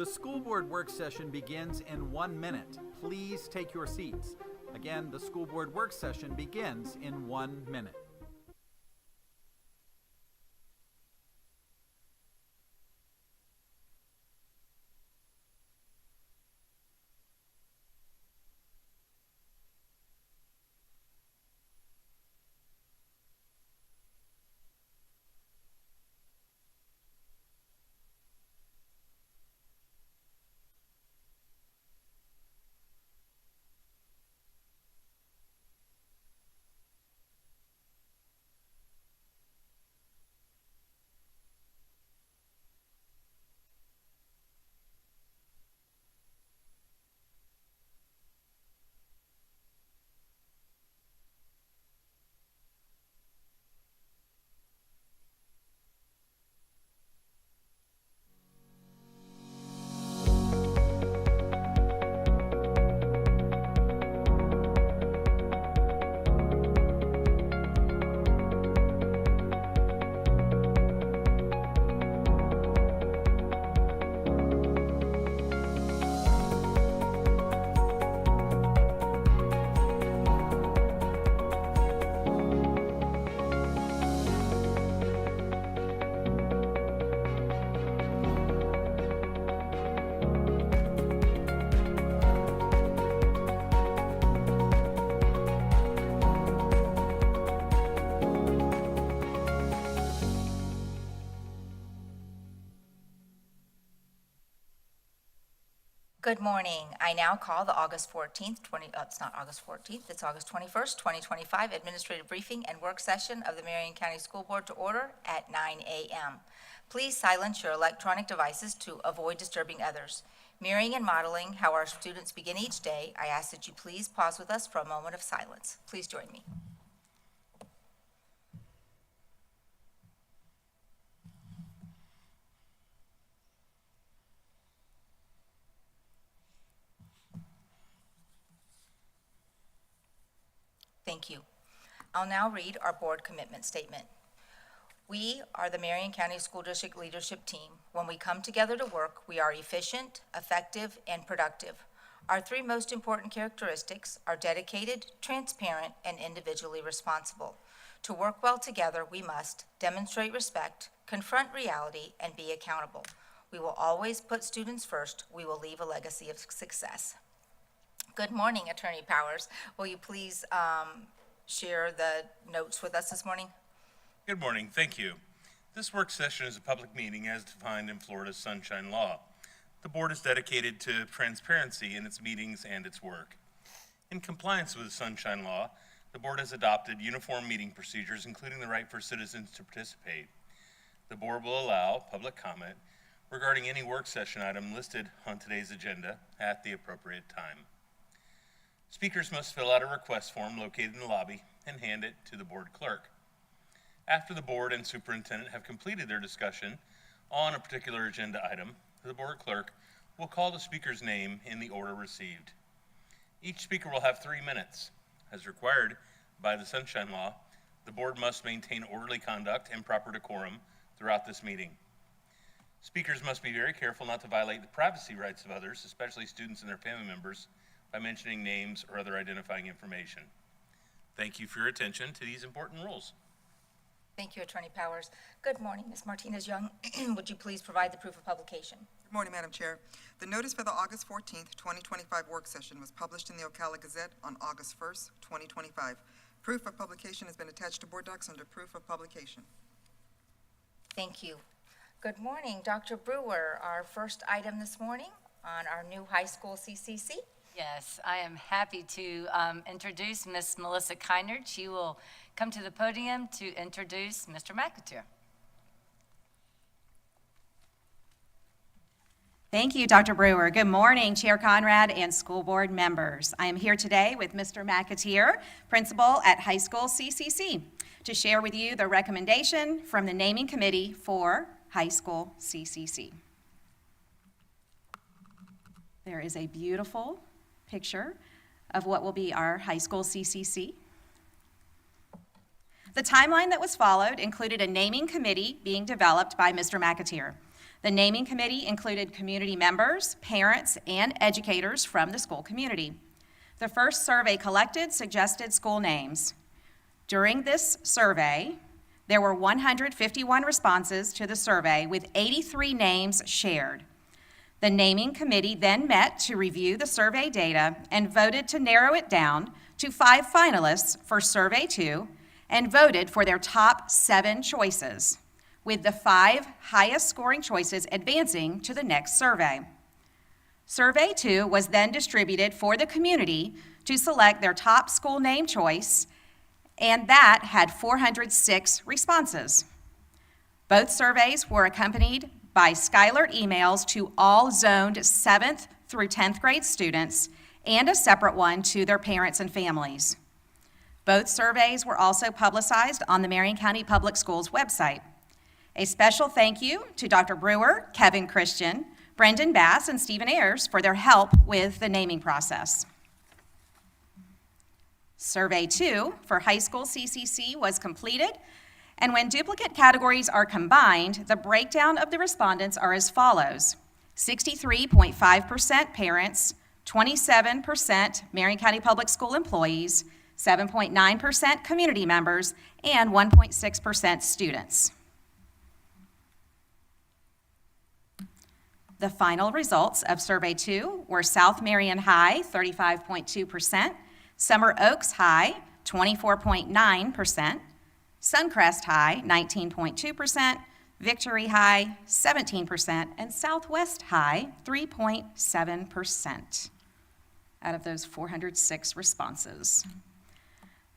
The school board work session begins in 1 minute. Please take your seats. Again, the school board work session begins in 1 minute. Good morning. I now call the August 14th, it's not August 14th, it's August 21st, 2025 administrative briefing and work session of the Marion County School Board to order at 9 a.m. Please silence your electronic devices to avoid disturbing others. Mirroring and modeling how our students begin each day, I ask that you please pause with us for a moment of silence. Please join me. Thank you. I'll now read our board commitment statement. We are the Marion County School District leadership team. When we come together to work, we are efficient, effective, and productive. Our three most important characteristics are dedicated, transparent, and individually responsible. To work well together, we must demonstrate respect, confront reality, and be accountable. We will always put students first. We will leave a legacy of success. Good morning, Attorney Powers. Will you please share the notes with us this morning? Good morning, thank you. This work session is a public meeting as defined in Florida's Sunshine Law. The board is dedicated to transparency in its meetings and its work. In compliance with the Sunshine Law, the board has adopted uniform meeting procedures, including the right for citizens to participate. The board will allow public comment regarding any work session item listed on today's agenda at the appropriate time. Speakers must fill out a request form located in the lobby and hand it to the board clerk. After the board and superintendent have completed their discussion on a particular agenda item, the board clerk will call the speaker's name in the order received. Each speaker will have 3 minutes. As required by the Sunshine Law, the board must maintain orderly conduct and proper decorum throughout this meeting. Speakers must be very careful not to violate the privacy rights of others, especially students and their family members, by mentioning names or other identifying information. Thank you for your attention to these important rules. Thank you, Attorney Powers. Good morning, Ms. Martinez-Young. Would you please provide the proof of publication? Good morning, Madam Chair. The notice for the August 14th, 2025 work session was published in the Ocala Gazette on August 1st, 2025. Proof of publication has been attached to board docs under proof of publication. Thank you. Good morning, Dr. Brewer. Our first item this morning on our new high school CCC. Yes, I am happy to introduce Ms. Melissa Kynard. She will come to the podium to introduce Mr. McAteer. Thank you, Dr. Brewer. Good morning, Chair Conrad and school board members. I am here today with Mr. McAteer, principal at High School CCC, to share with you the recommendation from the naming committee for High School CCC. There is a beautiful picture of what will be our high school CCC. The timeline that was followed included a naming committee being developed by Mr. McAteer. The naming committee included community members, parents, and educators from the school community. The first survey collected suggested school names. During this survey, there were 151 responses to the survey with 83 names shared. The naming committee then met to review the survey data and voted to narrow it down to 5 finalists for Survey 2 and voted for their top 7 choices, with the 5 highest scoring choices advancing to the next survey. Survey 2 was then distributed for the community to select their top school name choice, and that had 406 responses. Both surveys were accompanied by Skylert emails to all zoned 7th through 10th grade students and a separate one to their parents and families. Both surveys were also publicized on the Marion County Public Schools website. A special thank you to Dr. Brewer, Kevin Christian, Brendan Bass, and Stephen Ayers for their help with the naming process. Survey 2 for high school CCC was completed, and when duplicate categories are combined, the breakdown of the respondents are as follows: 63.5% parents, 27% Marion County Public School employees, 7.9% community members, and 1.6% students. The final results of Survey 2 were South Marion High, 35.2%, Summer Oaks High, 24.9%, Suncrest High, 19.2%, Victory High, 17%, and Southwest High, 3.7% out of those 406 responses.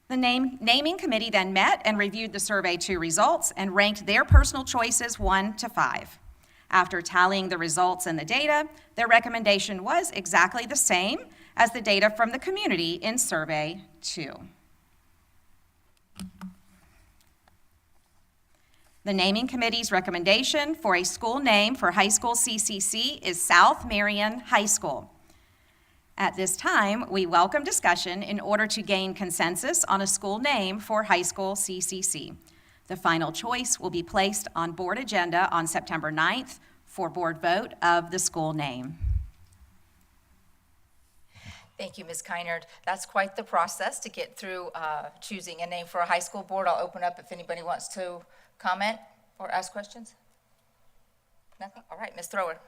The naming committee then met and reviewed the Survey 2 results and ranked their personal choices 1 to 5. After tallying the results and the data, their recommendation was exactly the same as the data from the community in Survey 2. The naming committee's recommendation for a school name for high school CCC is South Marion High School. At this time, we welcome discussion in order to gain consensus on a school name for high school CCC. The final choice will be placed on board agenda on September 9th for board vote of the school name. Thank you, Ms. Kynard. That's quite the process to get through choosing a name for a high school board. I'll open up if anybody wants to comment or ask questions. Nothing? All right, Ms. Thrower.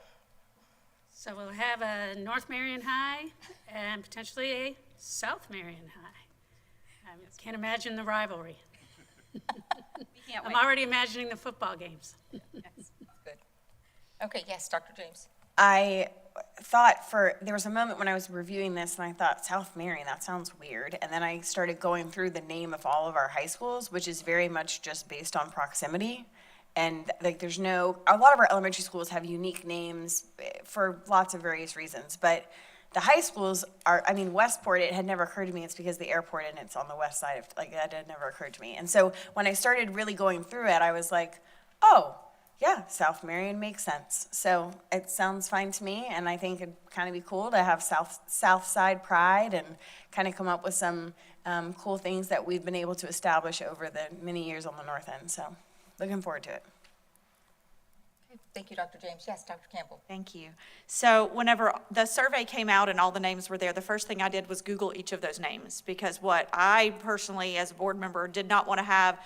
So we'll have a North Marion High and potentially a South Marion High. I can't imagine the rivalry. I'm already imagining the football games. Yes, good. Okay, yes, Dr. James. I thought there was a moment when I was reviewing this and I thought, South Marion, that sounds weird. And then I started going through the name of all of our high schools, which is very much just based on proximity. And like a lot of our elementary schools have unique names for lots of various reasons. But the high schools Westport, it had never occurred to me it's because the airport and it's on the west side that had never occurred to me. And so when I started really going through it, I was like, oh, yeah, South Marion makes sense. So it sounds fine to me, and I think it'd kind of be cool to have South Side pride and kind of come up with some cool things that we've been able to establish over the many years on the north end. So looking forward to it. Okay, thank you, Dr. James. Yes, Dr. Campbell. Thank you. So whenever the survey came out and all the names were there, the first thing I did was Google each of those names, because what I personally, as a board member, did not want to have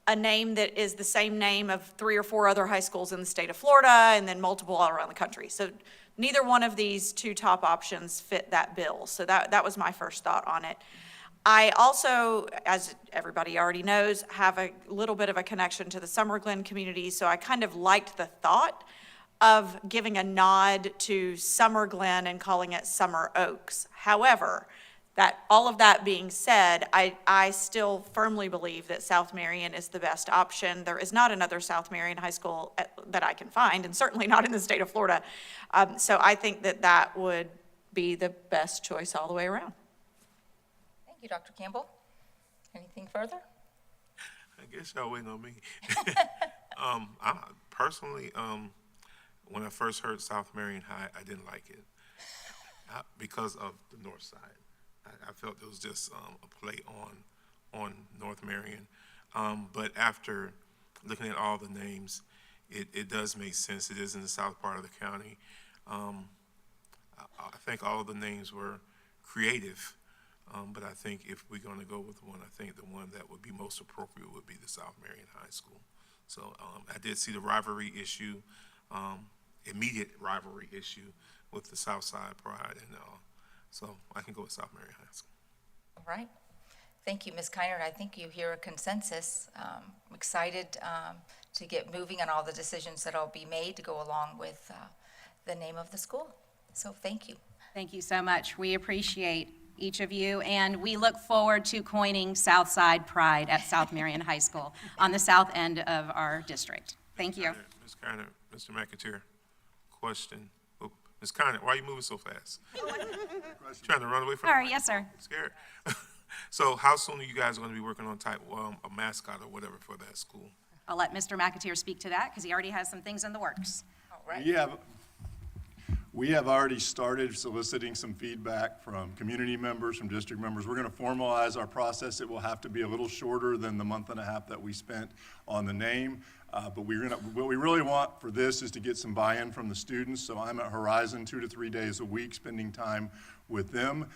a name that is the same name of 3 or 4 other high schools in the state of Florida and then multiple all around the country. So neither one of these 2 top options fit that bill. So that was my first thought on it. I also, as everybody already knows, have a little bit of a connection to the Summer Glen community, so I kind of liked the thought of giving a nod to Summer Glen and calling it Summer Oaks. However, all of that being said, I still firmly believe that South Marion is the best option. There is not another South Marion high school that I can find, and certainly not in the state of Florida. So I think that would be the best choice all the way around. Thank you, Dr. Campbell. Anything further? I guess y'all waiting on me. I personally, when I first heard South Marion High, I didn't like it because of the north side. I felt it was just a play on North Marion. But after looking at all the names, it does make sense. It is in the south part of the county. I think all of the names were creative, but I think if we're going to go with one, I think the one that would be most appropriate would be the South Marion High School. So I did see the rivalry issue, immediate rivalry issue with the South Side Pride, and so I can go with South Marion High School. All right. Thank you, Ms. Kiner. I think you hear a consensus. I'm excited to get moving on all the decisions that will be made to go along with the name of the school. So thank you. Thank you so much. We appreciate each of you, and we look forward to coining Southside Pride at South Marion High School on the south end of our district. Thank you. Ms. Kiner, Mr. McAteer, question. Oh, Ms. Kiner, why are you moving so fast? Trying to run away from? Sorry, yes, sir. I'm scared. So how soon are you guys going to be working on a mascot or whatever for that school? I'll let Mr. McAteer speak to that because he already has some things in the works. All right. We have already started soliciting some feedback from community members, from district members. We're going to formalize our process. It will have to be a little shorter than the month and a half that we spent on the name. But what we really want for this is to get some buy-in from the students. So I'm at Horizon 2 to 3 days a week, spending time with them,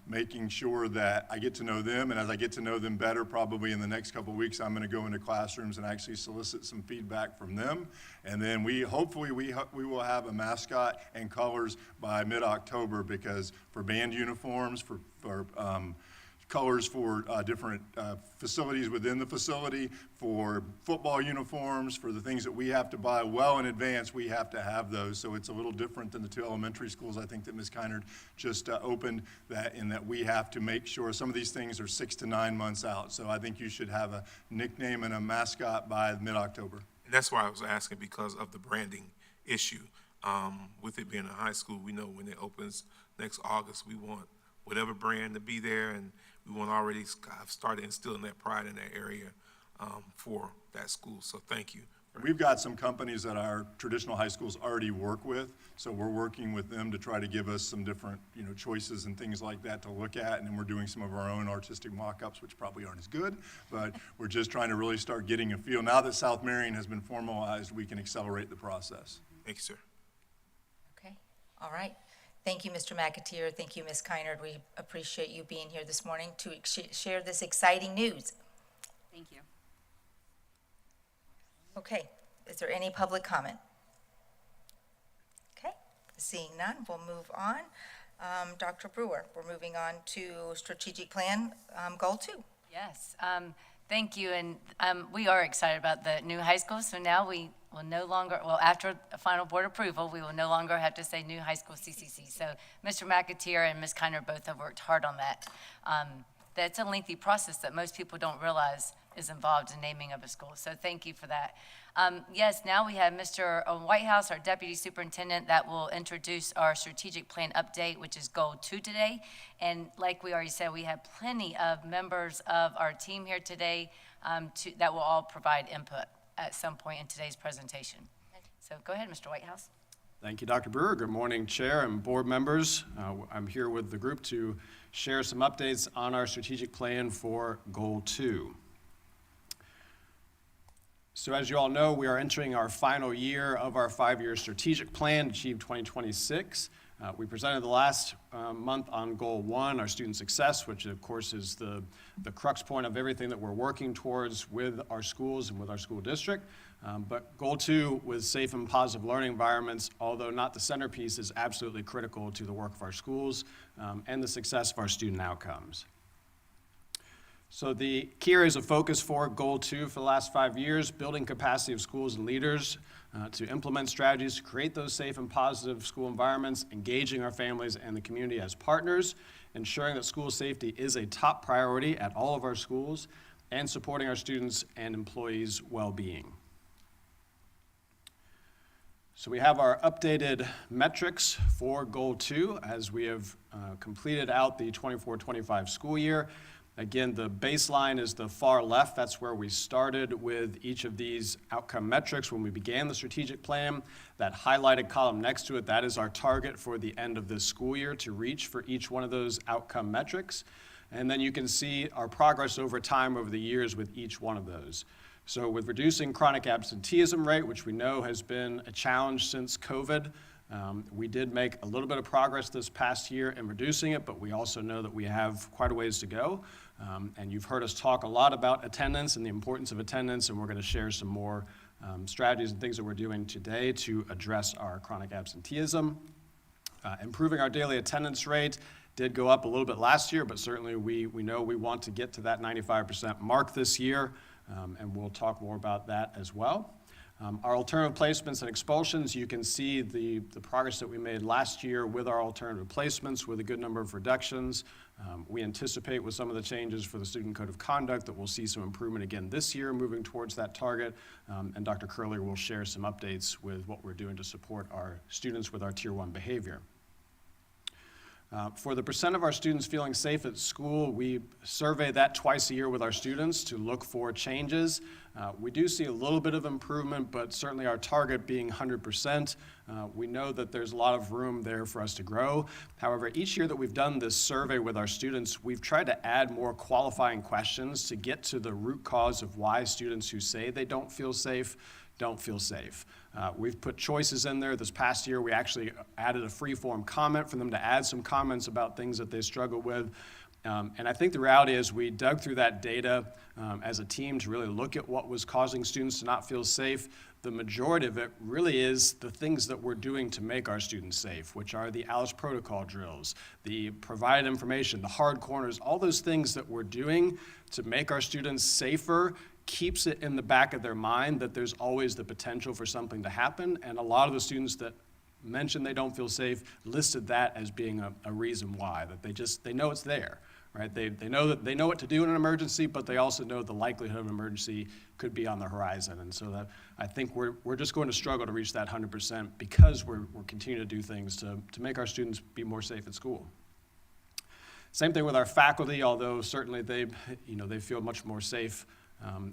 making sure that I get to know them. And as I get to know them better, probably in the next couple of weeks, I'm going to go into classrooms and actually solicit some feedback from them. And then hopefully we will have a mascot and colors by mid-October, because for band uniforms, for colors for different facilities within the facility, for football uniforms, for the things that we have to buy well in advance, we have to have those. So it's a little different than the two elementary schools I think that Ms. Kiner just opened, in that we have to make sure some of these things are 6 to 9 months out. So I think you should have a nickname and a mascot by mid-October. And that's why I was asking, because of the branding issue. With it being a high school, we know when it opens next August, we want whatever brand to be there, and we want to already start instilling that pride in that area for that school. So thank you. We've got some companies that our traditional high schools already work with, so we're working with them to try to give us some different, choices and things like that to look at, and then we're doing some of our own artistic mock-ups, which probably aren't as good, but we're just trying to really start getting a feel. Now that South Marion has been formalized, we can accelerate the process. Thank you, sir. Okay. All right. Thank you, Mr. McAteer. Thank you, Ms. Kiner. We appreciate you being here this morning to share this exciting news. Thank you. Okay. Is there any public comment? Okay. Seeing none, we'll move on. Dr. Brewer, we're moving on to strategic plan, goal 2. Yes, thank you, and we are excited about the new high school, so now we will no longer, after final board approval, we will no longer have to say new high school CCC. So Mr. McAteer and Ms. Kiner both have worked hard on that. That's a lengthy process that most people don't realize is involved in naming of a school, so thank you for that. Yes, now we have Mr. Whitehouse, our Deputy Superintendent, that will introduce our strategic plan update, which is goal 2 today. And like we already said, we have plenty of members of our team here today that will all provide input at some point in today's presentation. So go ahead, Mr. Whitehouse. Thank you, Dr. Brewer. Good morning, Chair and board members. I'm here with the group to share some updates on our strategic plan for goal 2. So as you all know, we are entering our final year of our 5-year strategic plan, Achieve 2026. We presented the last month on goal 1, our student success, which of course is the crux point of everything that we're working towards with our schools and with our school district. But goal 2, with safe and positive learning environments, although not the centerpiece, is absolutely critical to the work of our schools and the success of our student outcomes. So the key areas of focus for goal 2 for the last 5 years: building capacity of schools and leaders to implement strategies to create those safe and positive school environments, engaging our families and the community as partners, ensuring that school safety is a top priority at all of our schools, and supporting our students' and employees' well-being. So we have our updated metrics for goal 2 as we have completed out the 24-25 school year. Again, the baseline is the far left. That's where we started with each of these outcome metrics when we began the strategic plan. That highlighted column next to it, that is our target for the end of this school year to reach for each one of those outcome metrics. And then you can see our progress over time over the years with each one of those. So with reducing chronic absenteeism rate, which we know has been a challenge since COVID, we did make a little bit of progress this past year in reducing it, but we also know that we have quite a ways to go. And you've heard us talk a lot about attendance and the importance of attendance, and we're going to share some more strategies and things that we're doing today to address our chronic absenteeism. Improving our daily attendance rate did go up a little bit last year, but certainly we know we want to get to that 95% mark this year, and we'll talk more about that as well. Our alternative placements and expulsions, you can see the progress that we made last year with our alternative placements with a good number of reductions. We anticipate with some of the changes for the Student Code of Conduct that we'll see some improvement again this year moving towards that target. And Dr. Curley will share some updates with what we're doing to support our students with our Tier 1 behavior. For the percent of our students feeling safe at school, we survey that twice a year with our students to look for changes. We do see a little bit of improvement, but certainly our target being 100%, we know that there's a lot of room there for us to grow. However, each year that we've done this survey with our students, we've tried to add more qualifying questions to get to the root cause of why students who say they don't feel safe. We've put choices in there. This past year, we actually added a free-form comment for them to add some comments about things that they struggle with. And I think the reality is we dug through that data as a team to really look at what was causing students to not feel safe. The majority of it really is the things that we're doing to make our students safe, which are the ALICE protocol drills, the provided information, the hard corners, all those things that we're doing to make our students safer keeps it in the back of their mind that there's always the potential for something to happen. And a lot of the students that mentioned they don't feel safe listed that as being a reason why, that they know it's there, right? They know what to do in an emergency, but they also know the likelihood of an emergency could be on the horizon. And so that I think we're just going to struggle to reach that 100% because we're continuing to do things to make our students be more safe at school. Same thing with our faculty, although certainly they feel much more safe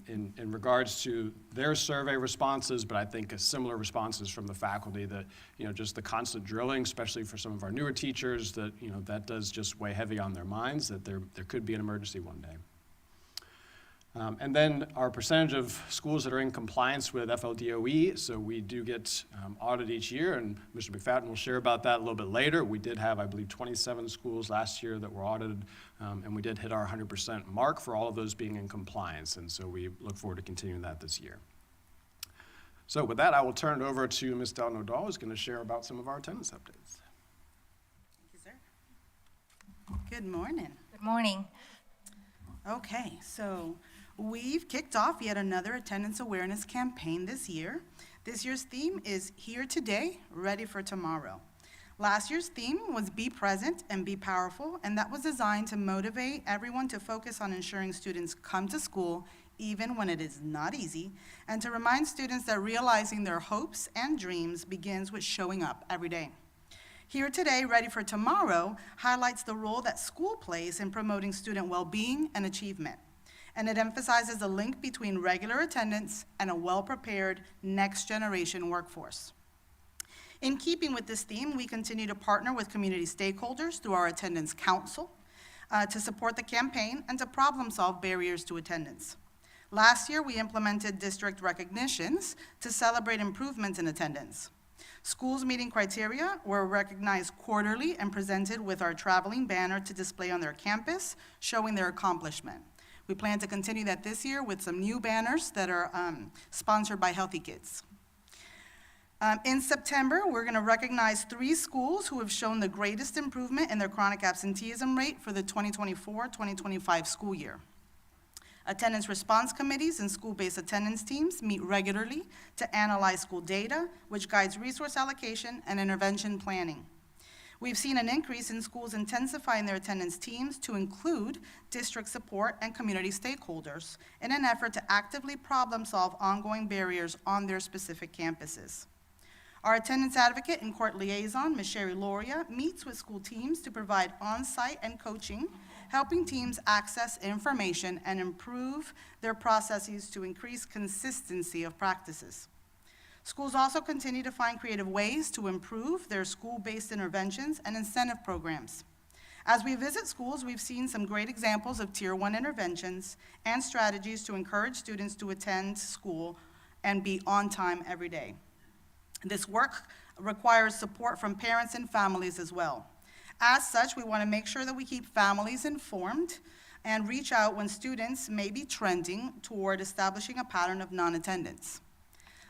in regards to their survey responses, but I think similar responses from the faculty that, just the constant drilling, especially for some of our newer teachers, that, that does just weigh heavy on their minds that there could be an emergency one day. And then our percentage of schools that are in compliance with FLDOE, so we do get audited each year, and Mr. McFadden will share about that a little bit later. We did have, I believe, 27 schools last year that were audited, and we did hit our 100% mark for all of those being in compliance, and so we look forward to continuing that this year. So with that, I will turn it over to Ms. Del-Nodal, who's going to share about some of our attendance updates. Thank you, sir. Good morning. Good morning. Okay, so we've kicked off yet another attendance awareness campaign this year. This year's theme is Here Today, Ready for Tomorrow. Last year's theme was Be Present and Be Powerful, and that was designed to motivate everyone to focus on ensuring students come to school even when it is not easy, and to remind students that realizing their hopes and dreams begins with showing up every day. Here Today, Ready for Tomorrow highlights the role that school plays in promoting student well-being and achievement. And it emphasizes the link between regular attendance and a well-prepared next-generation workforce. In keeping with this theme, we continue to partner with community stakeholders through our attendance council to support the campaign and to problem-solve barriers to attendance. Last year, we implemented district recognitions to celebrate improvements in attendance. Schools meeting criteria were recognized quarterly and presented with our traveling banner to display on their campus, showing their accomplishment. We plan to continue that this year with some new banners that are sponsored by Healthy Kids. In September, we're going to recognize 3 schools who have shown the greatest improvement in their chronic absenteeism rate for the 2024-2025 school year. Attendance response committees and school-based attendance teams meet regularly to analyze school data, which guides resource allocation and intervention planning. We've seen an increase in schools intensifying their attendance teams to include district support and community stakeholders in an effort to actively problem-solve ongoing barriers on their specific campuses. Our attendance advocate and court liaison, Ms. Sherry Loria, meets with school teams to provide on-site and coaching, helping teams access information and improve their processes to increase consistency of practices. Schools also continue to find creative ways to improve their school-based interventions and incentive programs. As we visit schools, we've seen some great examples of Tier 1 interventions and strategies to encourage students to attend school and be on time every day. This work requires support from parents and families as well. As such, we want to make sure that we keep families informed and reach out when students may be trending toward establishing a pattern of non-attendance.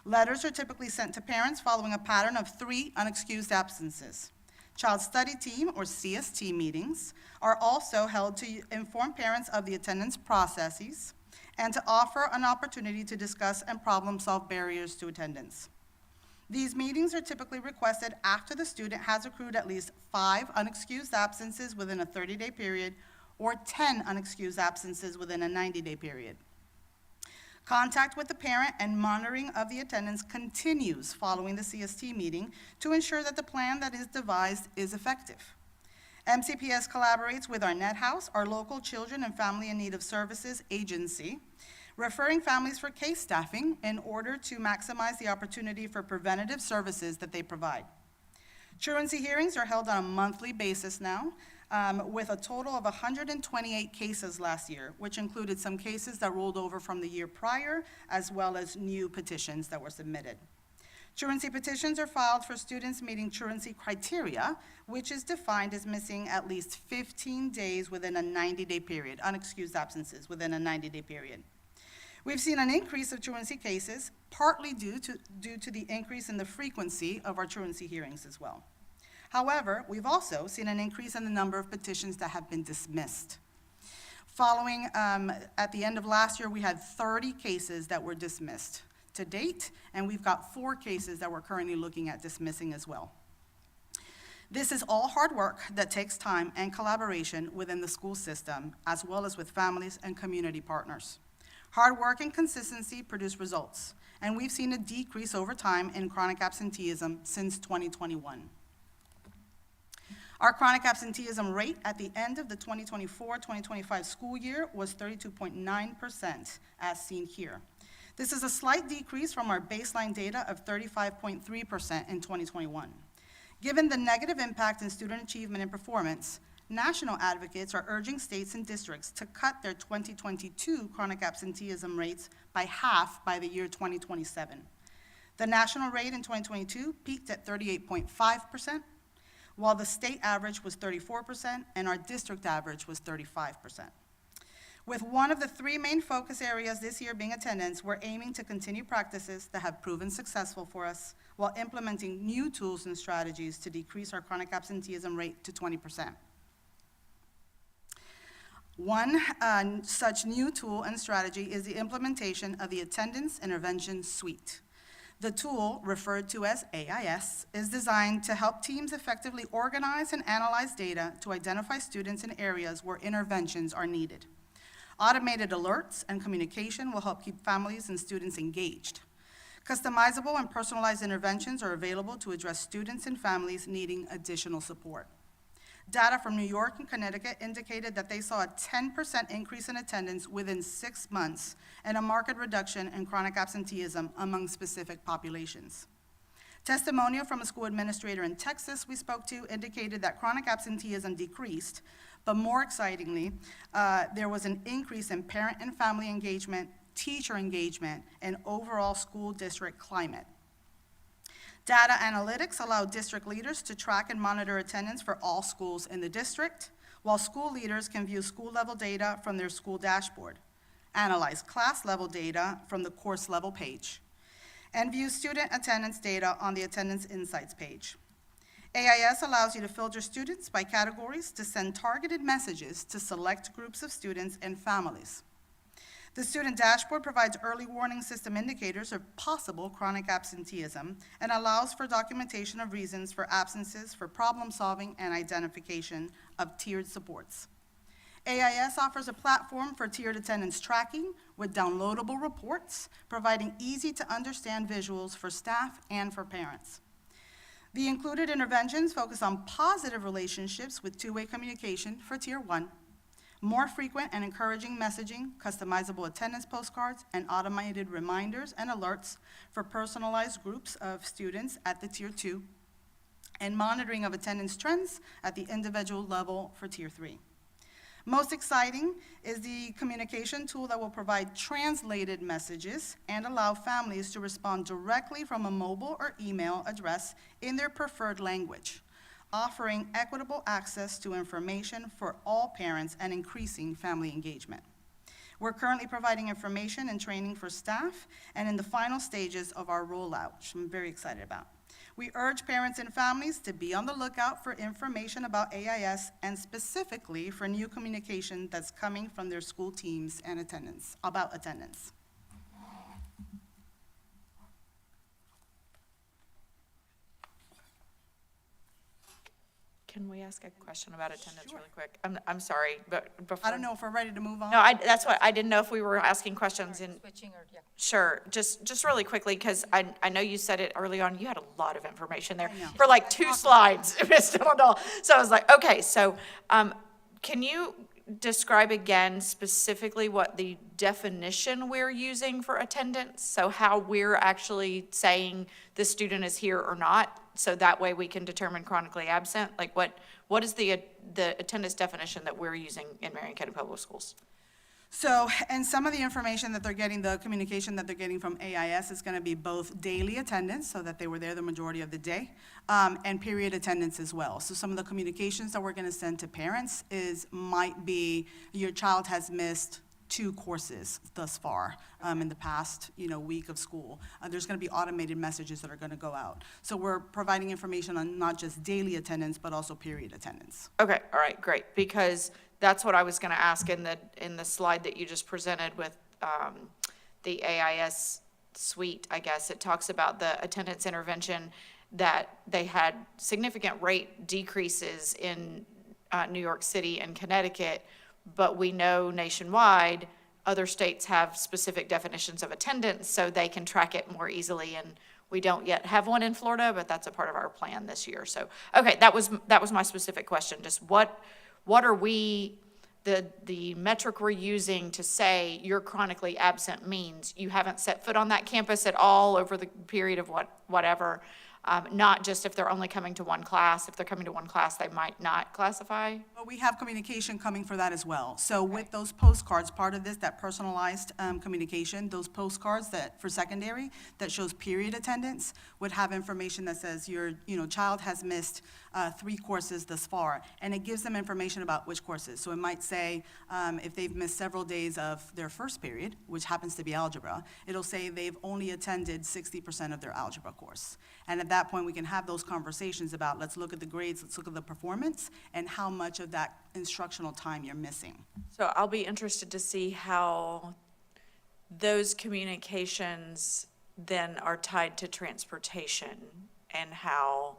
Letters are typically sent to parents following a pattern of 3 unexcused absences. Child Study Team, or CST meetings, are also held to inform parents of the attendance processes and to offer an opportunity to discuss and problem-solve barriers to attendance. These meetings are typically requested after the student has accrued at least 5 unexcused absences within a 30-day period or 10 unexcused absences within a 90-day period. Contact with the parent and monitoring of the attendance continues following the CST meeting to ensure that the plan that is devised is effective. MCPS collaborates with our Net House, our local Children and Family in Need of Services agency, referring families for case staffing in order to maximize the opportunity for preventative services that they provide. Truancy hearings are held on a monthly basis now, with a total of 128 cases last year, which included some cases that rolled over from the year prior, as well as new petitions that were submitted. Truancy petitions are filed for students meeting truancy criteria, which is defined as missing at least 15 days within a 90-day period, unexcused absences within a 90-day period. We've seen an increase of truancy cases, partly due to the increase in the frequency of our truancy hearings as well. However, we've also seen an increase in the number of petitions that have been dismissed. Following, at the end of last year, we had 30 cases that were dismissed to date, and we've got 4 cases that we're currently looking at dismissing as well. This is all hard work that takes time and collaboration within the school system, as well as with families and community partners. Hard work and consistency produce results, and we've seen a decrease over time in chronic absenteeism since 2021. Our chronic absenteeism rate at the end of the 2024-2025 school year was 32.9%, as seen here. This is a slight decrease from our baseline data of 35.3% in 2021. Given the negative impact in student achievement and performance, national advocates are urging states and districts to cut their 2022 chronic absenteeism rates by half by the year 2027. The national rate in 2022 peaked at 38.5%, while the state average was 34% and our district average was 35%. With one of the 3 main focus areas this year being attendance, we're aiming to continue practices that have proven successful for us while implementing new tools and strategies to decrease our chronic absenteeism rate to 20%. One such new tool and strategy is the implementation of the Attendance Intervention Suite. The tool, referred to as AIS, is designed to help teams effectively organize and analyze data to identify students in areas where interventions are needed. Automated alerts and communication will help keep families and students engaged. Customizable and personalized interventions are available to address students and families needing additional support. Data from New York and Connecticut indicated that they saw a 10% increase in attendance within 6 months and a marked reduction in chronic absenteeism among specific populations. Testimonial from a school administrator in Texas we spoke to indicated that chronic absenteeism decreased, but more excitingly, there was an increase in parent and family engagement, teacher engagement, and overall school district climate. Data analytics allow district leaders to track and monitor attendance for all schools in the district, while school leaders can view school-level data from their school dashboard, analyze class-level data from the course-level page, and view student attendance data on the Attendance Insights page. AIS allows you to filter students by categories to send targeted messages to select groups of students and families. The student dashboard provides early warning system indicators of possible chronic absenteeism and allows for documentation of reasons for absences for problem solving and identification of tiered supports. AIS offers a platform for tiered attendance tracking with downloadable reports, providing easy to understand visuals for staff and for parents. The included interventions focus on positive relationships with two-way communication for Tier 1, more frequent and encouraging messaging, customizable attendance postcards, and automated reminders and alerts for personalized groups of students at the Tier 2, and monitoring of attendance trends at the individual level for Tier 3. Most exciting is the communication tool that will provide translated messages and allow families to respond directly from a mobile or email address in their preferred language, offering equitable access to information for all parents and increasing family engagement. We're currently providing information and training for staff and in the final stages of our rollout, which I'm very excited about. We urge parents and families to be on the lookout for information about AIS and specifically for new communication that's coming from their school teams and about attendance. Can we ask a question about attendance really quick? I'm sorry, but before. I don't know if we're ready to move on. No, that's what, I didn't know if we were asking questions in. Switching or, yeah. Sure, just really quickly, because I know you said it early on, you had a lot of information there I know. for like 2 slides. Still don't know. So I was like, okay, so can you describe again specifically what the definition we're using for attendance? So how we're actually saying the student is here or not, so that way we can determine chronically absent? Like what is the attendance definition that we're using in Marion County Public Schools? So, and some of the information that they're getting, the communication that they're getting from AIS is going to be both daily attendance, so that they were there the majority of the day, and period attendance as well. So some of the communications that we're going to send to parents might be, your child has missed 2 courses thus far in the past, week of school. There's going to be automated messages that are going to go out. So we're providing information on not just daily attendance, but also period attendance. Okay, all right, great, because that's what I was gonna ask in the slide that you just presented with the AIS suite, I guess. It talks about the attendance intervention, that they had significant rate decreases in New York City and Connecticut, but we know nationwide, other states have specific definitions of attendance, so they can track it more easily, and we don't yet have one in Florida, but that's a part of our plan this year. So, okay, that was my specific question, just what are we, the metric we're using to say you're chronically absent means you haven't set foot on that campus at all over the period of whatever, not just if they're only coming to one class. If they're coming to one class, they might not classify. But we have communication coming for that as well. So with those postcards, part of this, that personalized communication, those postcards that, for secondary, that shows period attendance, would have information that says your child has missed 3 courses thus far, and it gives them information about which courses. So it might say, if they've missed several days of their first period, which happens to be algebra, it'll say they've only attended 60% of their algebra course. And at that point, we can have those conversations about, let's look at the grades, let's look at the performance, and how much of that instructional time you're missing. So I'll be interested to see how those communications then are tied to transportation, and how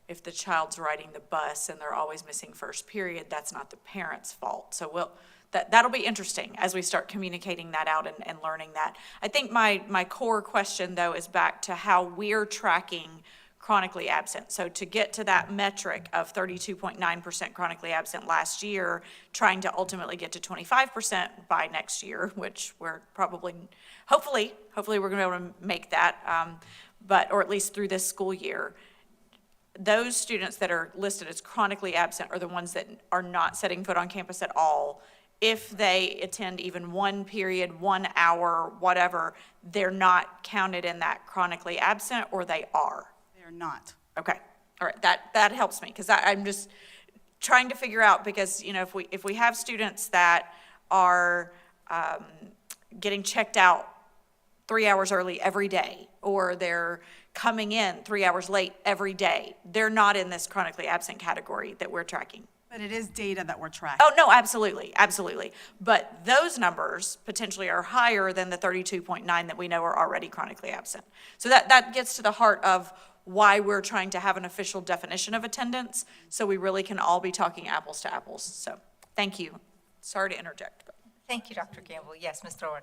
if the child's riding the bus and they're always missing first period, that's not the parent's fault. So that'll be interesting as we start communicating that out and learning that. I think my core question, though, is back to how we're tracking chronically absent. So to get to that metric of 32.9% chronically absent last year, trying to ultimately get to 25% by next year, which we're probably, hopefully we're going to be able to make that, or at least through this school year. Those students that are listed as chronically absent are the ones that are not setting foot on campus at all. If they attend even 1 period, 1 hour, whatever, they're not counted in that chronically absent, or they are? They're not. Okay, all right, that helps me, because I'm just trying to figure out, because, if we have students that are getting checked out 3 hours early every day, or they're coming in 3 hours late every day, they're not in this chronically absent category that we're tracking. But it is data that we're tracking. Oh, no, absolutely. But those numbers potentially are higher than the 32.9 that we know are already chronically absent. So that gets to the heart of why we're trying to have an official definition of attendance, so we really can all be talking apples to apples. So, thank you. Sorry to interject. Thank you, Dr. Campbell. Yes, Ms. Thorne.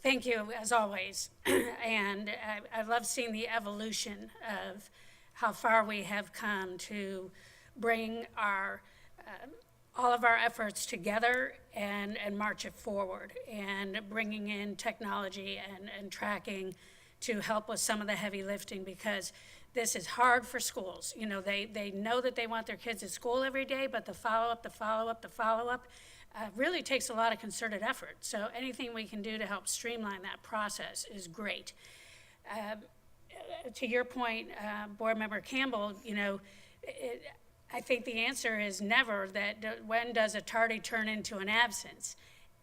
Thank you, as always. And I love seeing the evolution of how far we have come to bring all of our efforts together and march it forward, and bringing in technology and tracking to help with some of the heavy lifting, because this is hard for schools. You know, they know that they want their kids at school every day, but the follow-up really takes a lot of concerted effort. So anything we can do to help streamline that process is great. To your point, Board Member Campbell, you know, I think the answer is never. That when does a tardy turn into an absence?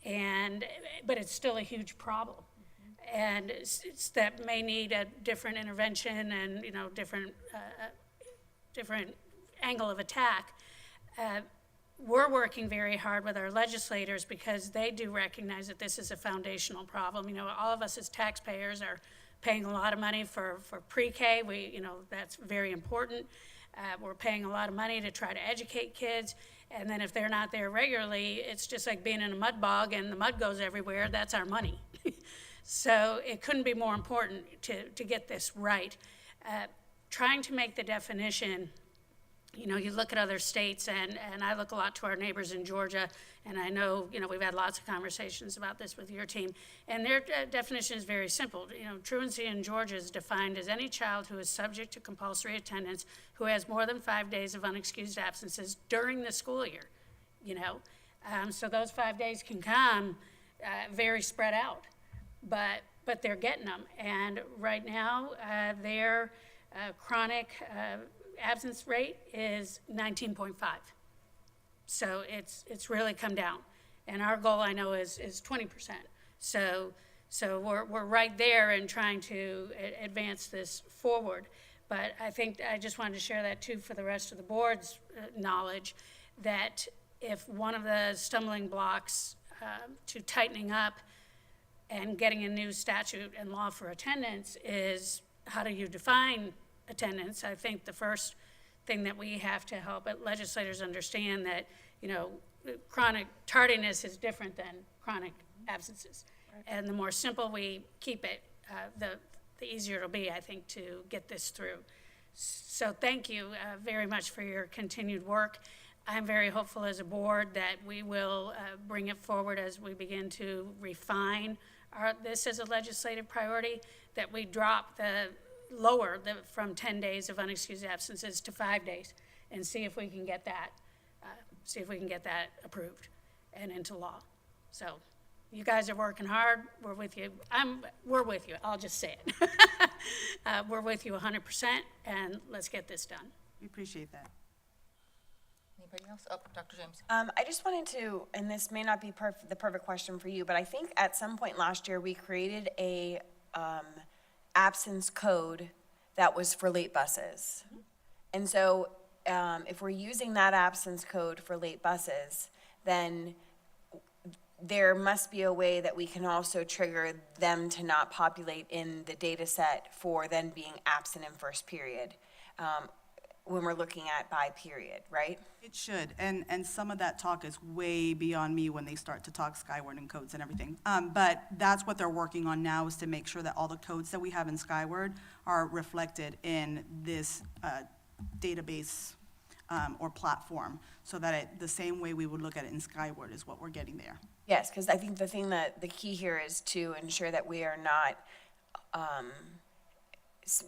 But it's still a huge problem. And it's that may need a different intervention and, you know, different angle of attack. We're working very hard with our legislators because they do recognize that this is a foundational problem. You know, all of us as taxpayers are paying a lot of money for pre-K. You know, that's very important. We're paying a lot of money to try to educate kids. And then if they're not there regularly, it's just like being in a mud bog and the mud goes everywhere. That's our money. So it couldn't be more important to get this right. Trying to make the definition, you know, you look at other states, and I look a lot to our neighbors in Georgia, and I know, you know, we've had lots of conversations about this with your team, and their definition is very simple. You know, truancy in Georgia is defined as any child who is subject to compulsory attendance who has more than 5 days of unexcused absences during the school year, you know. So those 5 days can come very spread out, but they're getting them. And right now, their chronic absence rate is 19.5. So it's really come down. And our goal, I know, is 20%. So we're right there in trying to advance this forward. But I think I just wanted to share that too for the rest of the board's knowledge, that if one of the stumbling blocks to tightening up and getting a new statute and law for attendance is how do you define attendance. I think the first thing that we have to help legislators understand that, you know, chronic tardiness is different than chronic absences. Right. And the more simple we keep it, the easier it'll be, I think, to get this through. So thank you very much for your continued work. I'm very hopeful as a board that we will bring it forward as we begin to refine this as a legislative priority, that we drop from 10 days of unexcused absences to 5 days, and see if we can get that, approved and into law. So, you guys are working hard. We're with you. We're with you. I'll just say it. We're with you 100%, and let's get this done. We appreciate that. Anybody else? Oh, Dr. James. I just wanted to, and this may not be the perfect question for you, but I think at some point last year we created a absence code that was for late buses. Mm-hmm. And so if we're using that absence code for late buses, then there must be a way that we can also trigger them to not populate in the data set for then being absent in first period when we're looking at by period, right? It should, and some of that talk is way beyond me when they start to talk Skyward and codes and everything. But that's what they're working on now, is to make sure that all the codes that we have in Skyward are reflected in this database or platform, so that the same way we would look at it in Skyward is what we're getting there. Yes, because I think the key here is to ensure that we are not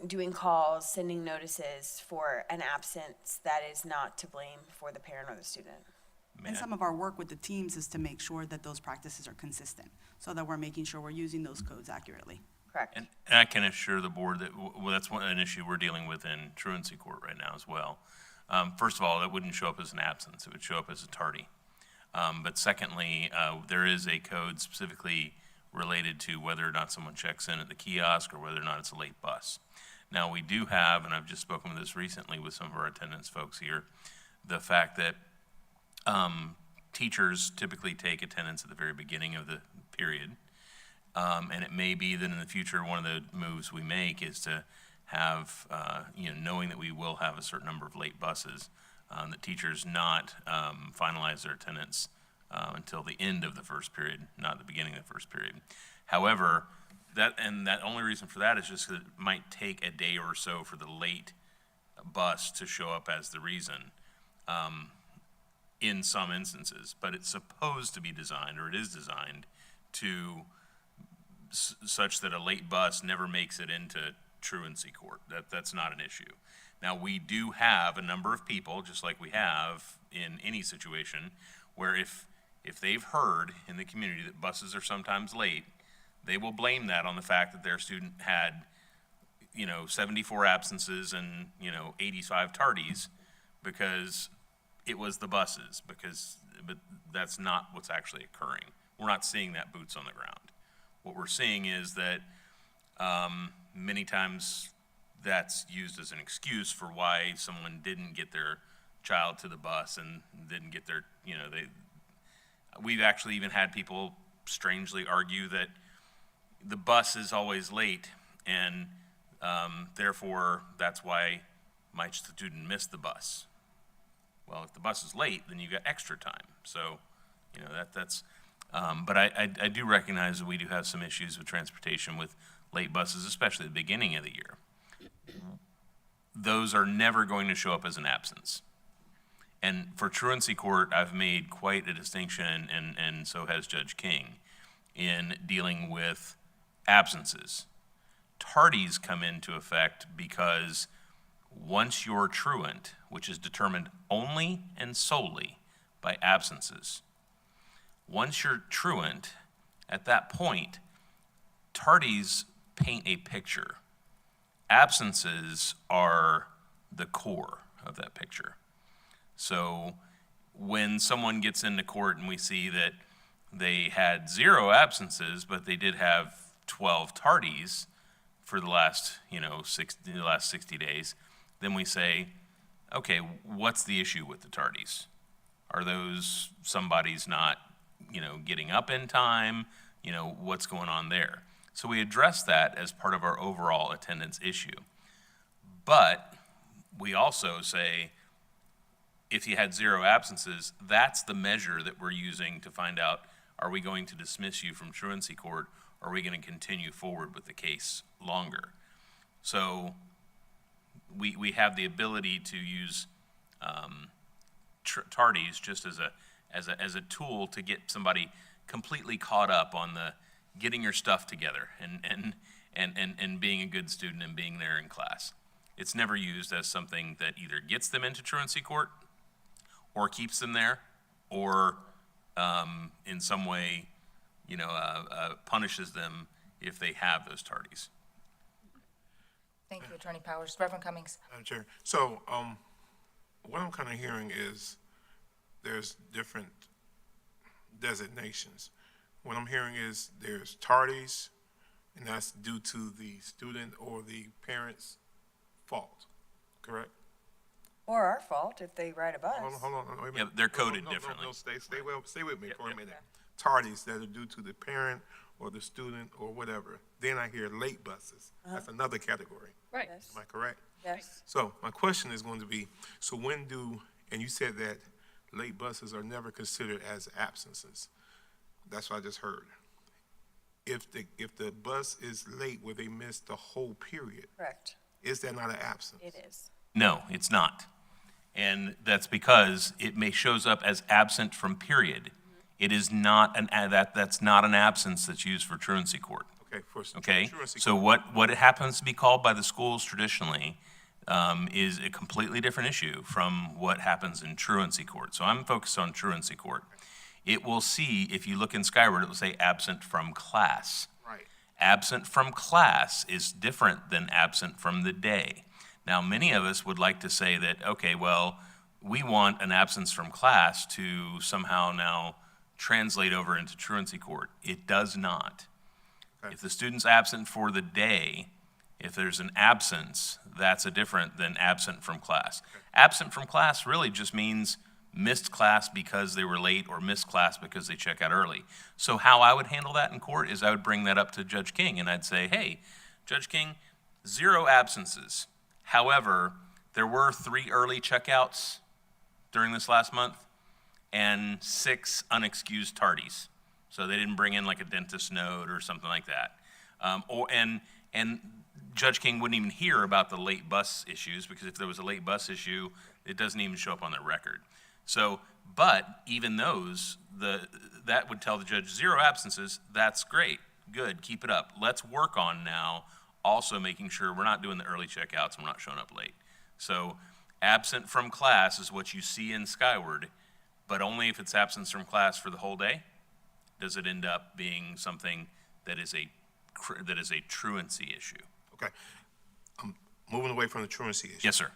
doing calls, sending notices for an absence that is not to blame for the parent or the student. And some of our work with the teams is to make sure that those practices are consistent, so that we're making sure we're using those codes accurately. Correct. And I can assure the board that that's an issue we're dealing with in truancy court right now as well. First of all, that wouldn't show up as an absence. It would show up as a tardy. But secondly, there is a code specifically related to whether or not someone checks in at the kiosk or whether or not it's a late bus. Now, we do have, and I've just spoken with this recently with some of our attendance folks here, the fact that teachers typically take attendance at the very beginning of the period. And it may be that in the future, one of the moves we make is to have, knowing that we will have a certain number of late buses, that teachers not finalize their attendance until the end of the first period, not the beginning of the first period. However, that only reason for that is just that it might take a day or so for the late bus to show up as the reason in some instances. But it's supposed to be designed, or it is designed, to such that a late bus never makes it into truancy court. That's not an issue. Now, we do have a number of people, just like we have in any situation, where if they've heard in the community that buses are sometimes late, they will blame that on the fact that their student had, 74 absences and, 85 tardies because it was the buses, but that's not what's actually occurring. We're not seeing that boots on the ground. What we're seeing is that many times that's used as an excuse for why someone didn't get their child to the bus and didn't get their, we've actually even had people strangely argue that the bus is always late and therefore that's why my student missed the bus. Well, if the bus is late, then you got extra time. So, but I do recognize that we do have some issues with transportation with late buses, especially at the beginning of the year. Those are never going to show up as an absence. And for truancy court, I've made quite a distinction, and so has Judge King, in dealing with absences. Tardies come into effect because once you're truant, which is determined only and solely by absences, once you're truant, at that point, tardies paint a picture. Absences are the core of that picture. So when someone gets into court and we see that they had 0 absences, but they did have 12 tardies for the last, 60 days, then we say, okay, what's the issue with the tardies? Are those somebody's not, getting up in time? What's going on there? So we address that as part of our overall attendance issue. But we also say, if you had 0 absences, that's the measure that we're using to find out, are we going to dismiss you from truancy court, or are we going to continue forward with the case longer? So we have the ability to use tardies just as a tool to get somebody completely caught up on the getting your stuff together and being a good student and being there in class. It's never used as something that either gets them into truancy court or keeps them there or in some way, punishes them if they have those tardies. Thank you, Attorney Powers. Reverend Cummings. Madam Chair, so what I'm kind of hearing is there's different designations. What I'm hearing is there's tardies, and that's due to the student or the parent's fault, correct? Or our fault if they ride a bus. Hold on, wait a minute. Yeah, they're coded differently. No, stay with me for a minute. Tardies that are due to the parent or the student or whatever. Then I hear late buses. That's another category. Right. Am I correct? Yes. So my question is going to be, so when and you said that late buses are never considered as absences. That's what I just heard. If the bus is late where they missed the whole period, Correct. is that not an absence? It is. No, it's not. And that's because it shows up as absent from period. It is not that's not an absence that's used for truancy court. Okay, truancy so court. what it happens to be called by the schools traditionally is a completely different issue from what happens in truancy court. So I'm focused on truancy court. It will see, if you look in Skyward, it will say absent from class. Right. Absent from class is different than absent from the day. Now, many of us would like to say that, okay, well, we want an absence from class to somehow now translate over into truancy court. It does not. Okay. If the student's absent for the day, if there's an absence, that's a different than absent from class. Okay. Absent from class really just means missed class because they were late or missed class because they check out early. So how I would handle that in court is I would bring that up to Judge King and I'd say, hey, Judge King, 0 absences. However, there were 3 early checkouts during this last month and 6 unexcused tardies. So they didn't bring in like a dentist note or something like that. And Judge King wouldn't even hear about the late bus issues because if there was a late bus issue, it doesn't even show up on their record. So, but even those, that would tell the judge 0 absences, that's great, good, keep it up. Let's work on now also making sure we're not doing the early checkouts and we're not showing up late. So absent from class is what you see in Skyward, but only if it's absence from class for the whole day does it end up being something that is a truancy issue. Okay. I'm moving away from the truancy issue. Yes, sir.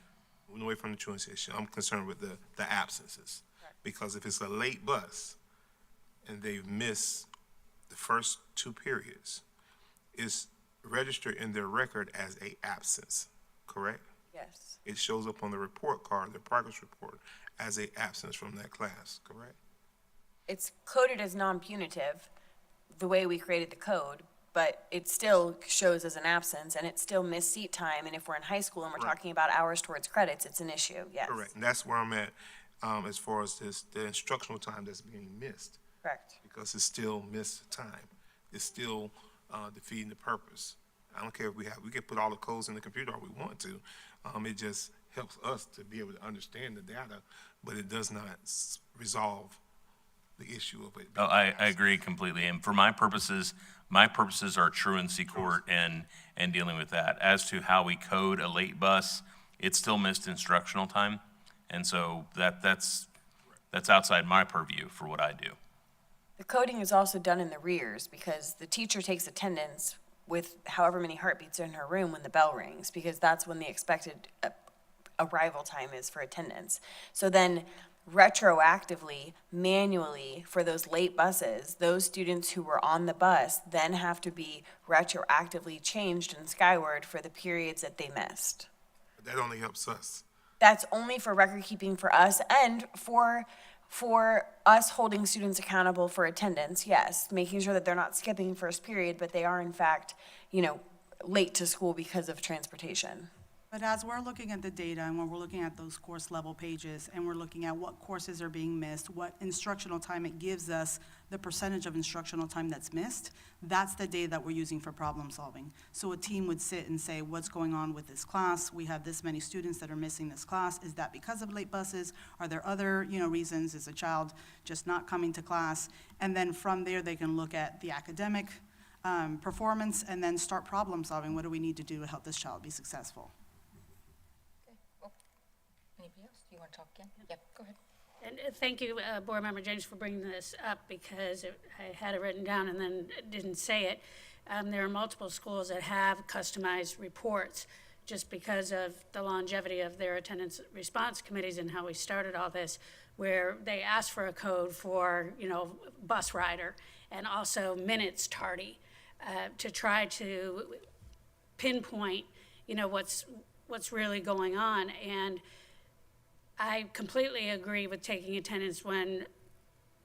Moving away from the truancy issue, I'm concerned with the absences. Because if it's a late bus and they've missed the first 2 periods, it's registered in their record as a absence, correct? Yes. It shows up on the report card, the progress report, as a absence from that class, correct? It's coded as non-punitive, the way we created the code, but it still shows as an absence, and it's still missed seat time, and if we're in high school and we're Right. talking about hours towards credits, it's an issue, yes. Correct, and that's where I'm at, as far as the instructional time that's being missed, Correct. because it's still missed time. It's still defeating the purpose. I don't care if we can put all the codes in the computer all we want to. It just helps us to be able to understand the data, but it does not resolve the issue of it. Oh, I agree completely. And for my purposes are truancy court and dealing with that. As to how we code a late bus, it's still missed instructional time. And so that's outside my purview for what I do. The coding is also done in the rears, because the teacher takes attendance with however many heartbeats are in her room when the bell rings, because that's when the expected arrival time is for attendance. So then retroactively, manually, for those late buses, those students who were on the bus then have to be retroactively changed in Skyward for the periods that they missed. That only helps us. That's only for record keeping for us and for us holding students accountable for attendance, yes, making sure that they're not skipping first period, but they are in fact, late to school because of transportation. But as we're looking at the data and when we're looking at those course level pages and we're looking at what courses are being missed, what instructional time it gives us, the percentage of instructional time that's missed, that's the data that we're using for problem solving. So a team would sit and say, what's going on with this class? We have this many students that are missing this class. Is that because of late buses? Are there other, reasons? Is a child just not coming to class? And then from there, they can look at the academic performance and then start problem solving. What do we need to do to help this child be successful? Anybody else? You want to talk again? Yep, go ahead. And thank you, Board Member James, for bringing this up, because I had it written down and then didn't say it. There are multiple schools that have customized reports just because of the longevity of their attendance response committees and how we started all this, where they ask for a code for, bus rider and also minutes tardy to try to pinpoint, what's really going on. And I completely agree with taking attendance when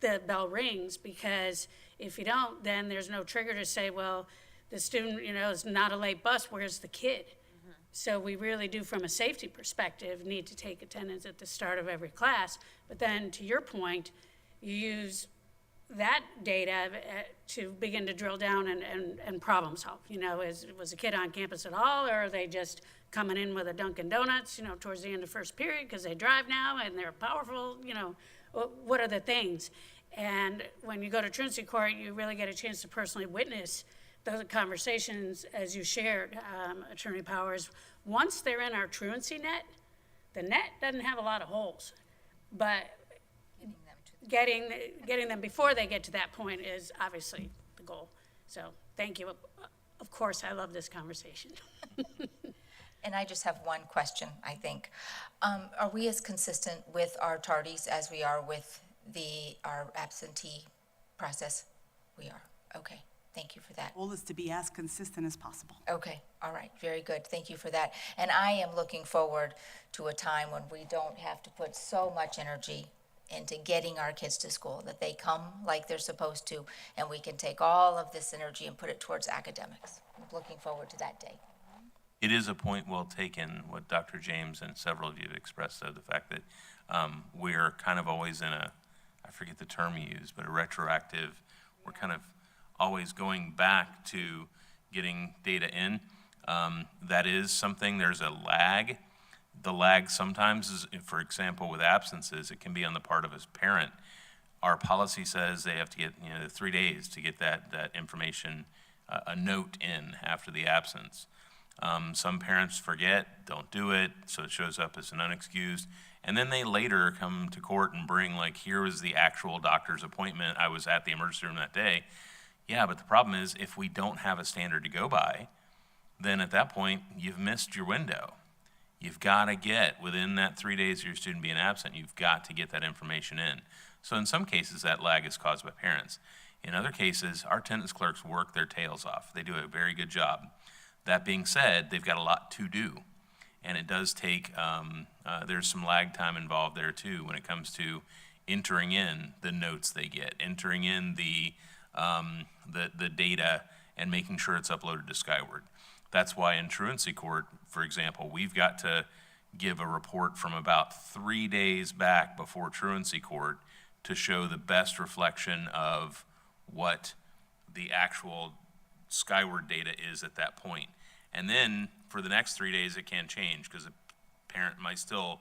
the bell rings, because if you don't, then there's no trigger to say, well, the student, is not a late bus, where's the kid? Mm-hmm. So we really do, from a safety perspective, need to take attendance at the start of every class. But then, to your point, you use that data to begin to drill down and problem solve. Was a kid on campus at all, or are they just coming in with a Dunkin' Donuts, towards the end of first period because they drive now and they're powerful, what are the things? And when you go to truancy court, you really get a chance to personally witness those conversations, as you shared, Attorney Powers. Once they're in our truancy net, the net doesn't have a lot of holes, but getting them before they get to that point is obviously the goal. So thank you. Of course, I love this conversation. And I just have one question, I think. Are we as consistent with our tardies as we are with our absentee process? We are. Okay. Thank you for that. Goal is to be as consistent as possible. Okay. All right. Very good. Thank you for that. And I am looking forward to a time when we don't have to put so much energy into getting our kids to school, that they come like they're supposed to, and we can take all of this energy and put it towards academics. I'm looking forward to that day. It is a point well taken, what Dr. James and several of you have expressed, though, the fact that we're kind of always in I forget the term you use, but a retroactive, we're kind of always going back to getting data in. That is something, there's a lag. The lag sometimes is, for example, with absences, it can be on the part of a parent. Our policy says they have to get 3 days to get that information, a note in after the absence. Some parents forget, don't do it, so it shows up as an unexcused. And then they later come to court and bring, like, here was the actual doctor's appointment. I was at the emergency room that day. Yeah, but the problem is, if we don't have a standard to go by, then at that point, you've missed your window. You've got to get, within that 3 days of your student being absent, you've got to get that information in. So in some cases, that lag is caused by parents. In other cases, our attendance clerks work their tails off. They do a very good job. That being said, they've got a lot to do. And it does take, there's some lag time involved there too when it comes to entering in the notes they get, entering in the data and making sure it's uploaded to Skyward. That's why in truancy court, for example, we've got to give a report from about 3 days back before truancy court to show the best reflection of what the actual Skyward data is at that point. And then for the next 3 days, it can change because a parent might still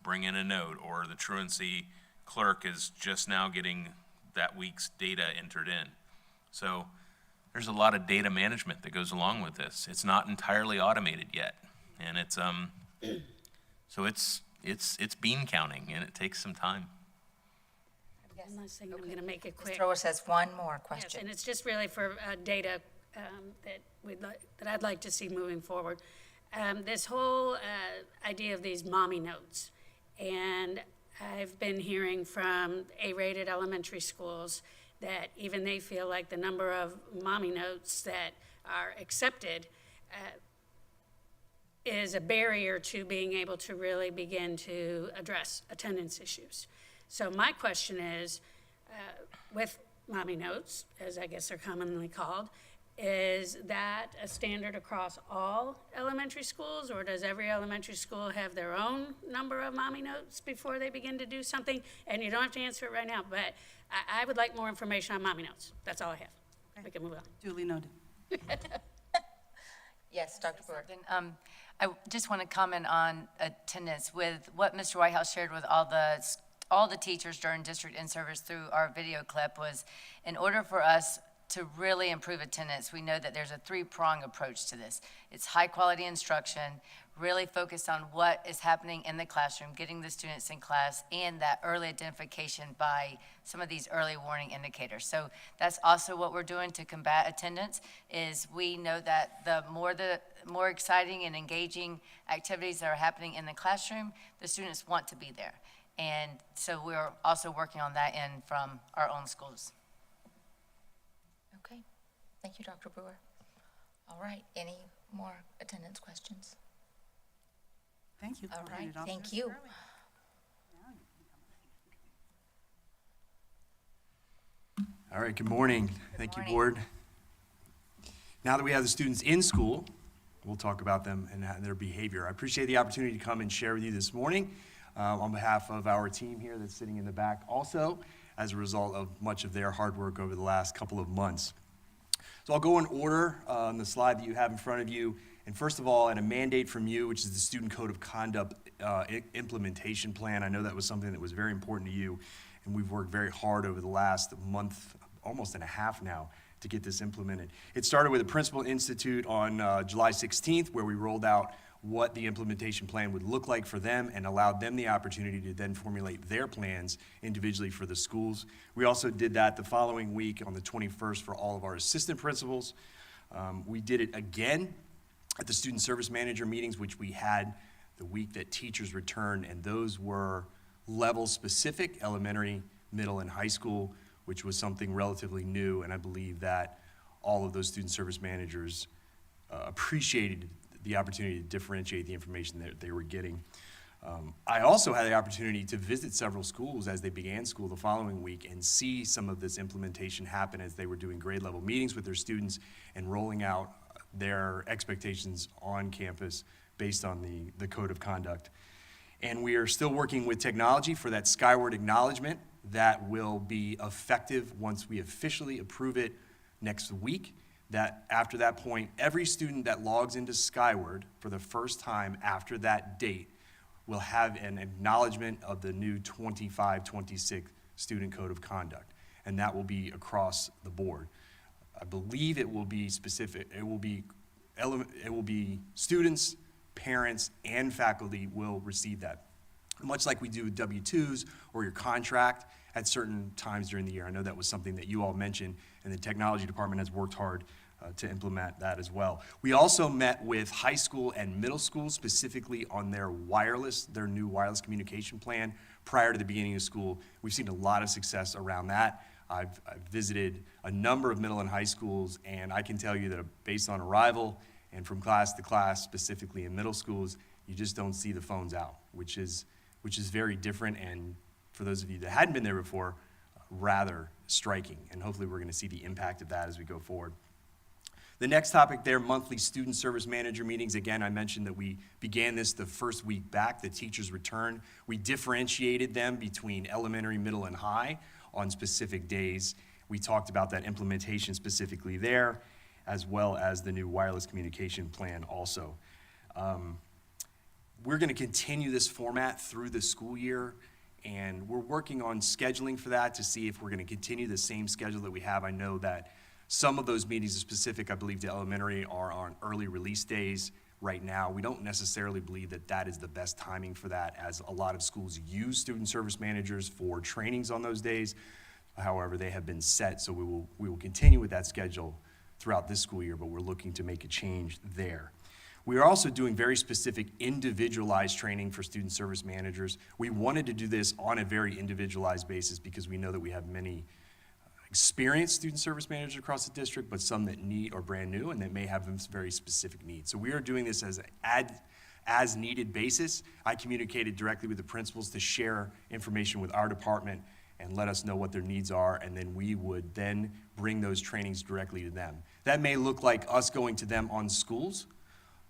bring in a note, or the truancy clerk is just now getting that week's data entered in. So there's a lot of data management that goes along with this. It's not entirely automated yet, and it's so it's bean counting, and it takes some time. One last thing, I'm going to make it quick. Ms. Thrower says one more Yes, question. and it's just really for data that I'd like to see moving forward. This whole idea of these mommy notes, and I've been hearing from A-rated elementary schools that even they feel like the number of mommy notes that are accepted is a barrier to being able to really begin to address attendance issues. So my question is, with mommy notes, as I guess they're commonly called, is that a standard across all elementary schools, or does every elementary school have their own number of mommy notes before they begin to do something? And you don't have to answer it right now, but I would like more information on mommy notes. That's all I have. We can move on. Duly noted. Yes, Dr. Brewer. I just want to comment on attendance with what Mr. Whitehouse shared with all the teachers during district in-service through our video clip. Was in order for us to really improve attendance, we know that there's a three-prong approach to this. It's high-quality instruction, really focused on what is happening in the classroom, getting the students in class, and that early identification by some of these early warning indicators. So that's also what we're doing to combat attendance, is we know that the more exciting and engaging activities that are happening in the classroom, the students want to be there. And so we're also working on that end from our own schools. Okay, thank you, Dr. Brewer. All right, any more attendance questions? Thank you. All right, Read it off thank Ms. you. Irwin. All right, good morning. Thank you, morning. Board. Now that we have the students in school, we'll talk about them and their behavior. I appreciate the opportunity to come and share with you this morning on behalf of our team here that's sitting in the back, also as a result of much of their hard work over the last couple of months. So I'll go in order on the slide that you have in front of you. And first of all, and a mandate from you, which is the Student Code of Conduct implementation plan. I know that was something that was very important to you, and we've worked very hard over the last month, almost and a half now, to get this implemented. It started with a Principal Institute on July 16th, where we rolled out what the implementation plan would look like for them and allowed them the opportunity to then formulate their plans individually for the schools. We also did that the following week on the 21st for all of our assistant principals. We did it again at the student service manager meetings, which we had the week that teachers returned, and those were level specific, elementary, middle, and high school, which was something relatively new, and I believe that all of those student service managers appreciated the opportunity to differentiate the information that they were getting. I also had the opportunity to visit several schools as they began school the following week and see some of this implementation happen as they were doing grade level meetings with their students and rolling out their expectations on campus based on the code of conduct. And we are still working with technology for that Skyward acknowledgement that will be effective once we officially approve it next week. That after that point, every student that logs into Skyward for the first time after that date will have an acknowledgement of the new 25-26 student code of conduct. And that will be across the board. I believe it will be specific, it will be it will be students, parents, and faculty will receive that. Much like we do with W-2s or your contract at certain times during the year. I know that was something that you all mentioned, and the technology department has worked hard to implement that as well. We also met with high school and middle school specifically on their new wireless communication plan prior to the beginning of school. We've seen a lot of success around that. I've visited a number of middle and high schools, and I can tell you that based on arrival and from class to class, specifically in middle schools, you just don't see the phones out, which is very different, and for those of you that hadn't been there before, rather striking. And hopefully we're going to see the impact of that as we go forward. The next topic there, monthly student service manager meetings. Again, I mentioned that we began this the first week back, the teachers return. We differentiated them between elementary, middle, and high on specific days. We talked about that implementation specifically there, as well as the new wireless communication plan also. We're going to continue this format through the school year, and we're working on scheduling for that to see if we're going to continue the same schedule that we have. I know that some of those meetings are specific, I believe, to elementary are on early release days right now. We don't necessarily believe that that is the best timing for that, as a lot of schools use student service managers for trainings on those days. However, they have been set, so we will continue with that schedule throughout this school year, but we're looking to make a change there. We are also doing very specific individualized training for student service managers. We wanted to do this on a very individualized basis because we know that we have many experienced student service managers across the district, but some that need are brand new and that may have very specific needs. So we are doing this as an as needed basis. I communicated directly with the principals to share information with our department and let us know what their needs are, and then we would then bring those trainings directly to them. That may look like us going to them on schools.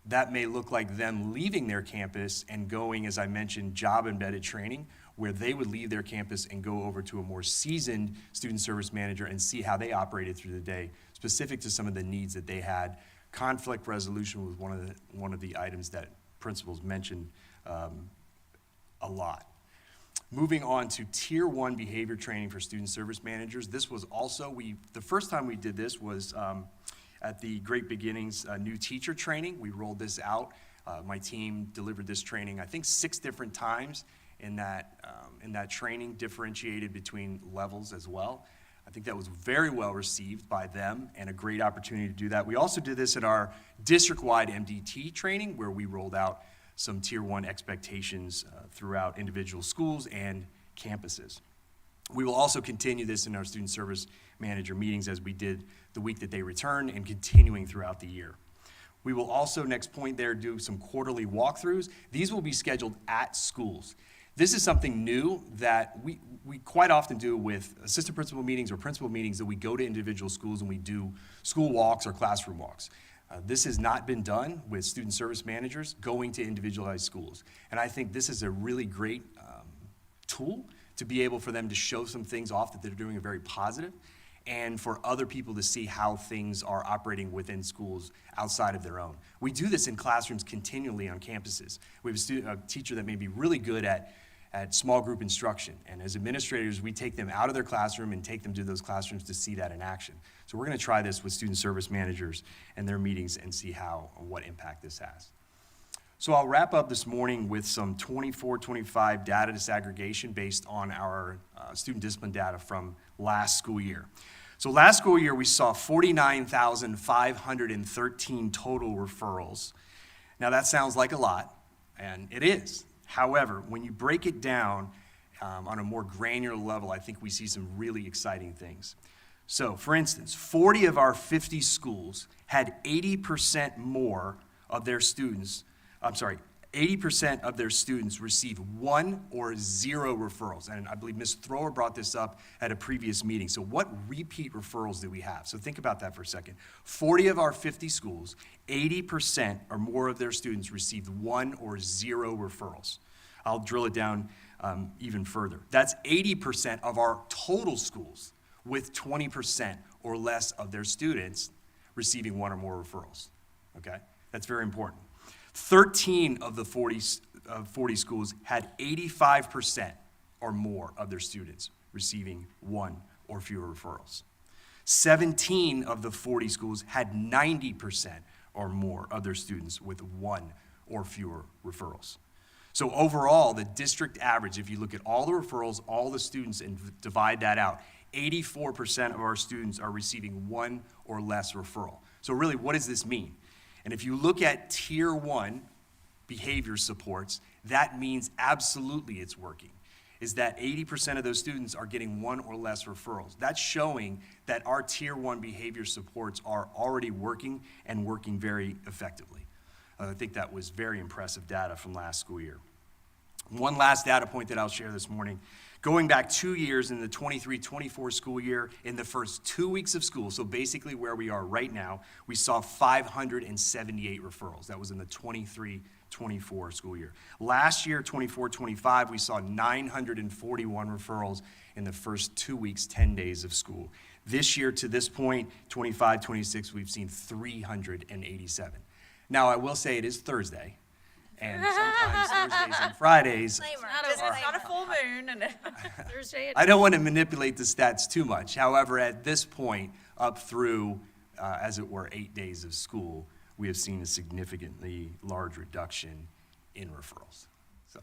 That may look like them leaving their campus and going, as I mentioned, job-embedded training, where they would leave their campus and go over to a more seasoned student service manager and see how they operated through the day, specific to some of the needs that they had. Conflict resolution was one of the items that principals mentioned a lot. Moving on to Tier 1 behavior training for student service managers. This was also, the first time we did this was at the Great Beginnings new teacher training. We rolled this out. My team delivered this training, I think, 6 different times in that training, differentiated between levels as well. I think that was very well received by them and a great opportunity to do that. We also did this at our district-wide MDT training, where we rolled out some Tier 1 expectations throughout individual schools and campuses. We will also continue this in our student service manager meetings as we did the week that they return and continuing throughout the year. We will also, next point there, do some quarterly walkthroughs. These will be scheduled at schools. This is something new that we quite often do with assistant principal meetings or principal meetings, that we go to individual schools and we do school walks or classroom walks. This has not been done with student service managers going to individualized schools. And I think this is a really great tool to be able for them to show some things off that they're doing very positive, and for other people to see how things are operating within schools outside of their own. We do this in classrooms continually on campuses. We have a teacher that may be really good at small group instruction, and as administrators, we take them out of their classroom and take them to those classrooms to see that in action. So we're going to try this with student service managers and their meetings and see what impact this has. So I'll wrap up this morning with some 24-25 data disaggregation based on our student discipline data from last school year. So last school year, we saw 49,513 total referrals. Now that sounds like a lot, and it is. However, when you break it down on a more granular level, I think we see some really exciting things. So for instance, 40 of our 50 schools had 80% more of their students 80% of their students receive 1 or 0 referrals. And I believe Ms. Thrower brought this up at a previous meeting. So what repeat referrals do we have? So think about that for a second. 40 of our 50 schools, 80% or more of their students received 1 or 0 referrals. I'll drill it down even further. That's 80% of our total schools, with 20% or less of their students receiving 1 or more referrals. Okay? That's very important. 13 of the 40 schools had 85% or more of their students receiving 1 or fewer referrals. 17 of the 40 schools had 90% or more of their students with 1 or fewer referrals. So overall, the district average, if you look at all the referrals, all the students, and divide that out, 84% of our students are receiving 1 or less referral. So really, what does this mean? And if you look at Tier 1 behavior supports, that means absolutely it's working, is that 80% of those students are getting 1 or less referrals. That's showing that our Tier 1 behavior supports are already working and working very effectively. I think that was very impressive data from last school year. One last data point that I'll share this morning. Going back 2 years in the 23-24 school year, in the first 2 weeks of school, so basically where we are right now, we saw 578 referrals. That was in the 23-24 school year. Last year, 24-25, we saw 941 referrals in the first 2 weeks, 10 days of school. This year, to this point, 25-26, we've seen 387. Now, I will say it is Thursday, and sometimes Thursdays and Fridays It's not a full moon. And Thursday at I don't want to manipulate the stats too much. However, at this point, up through, as it were, 8 days of school, we have seen a significantly large reduction in referrals. So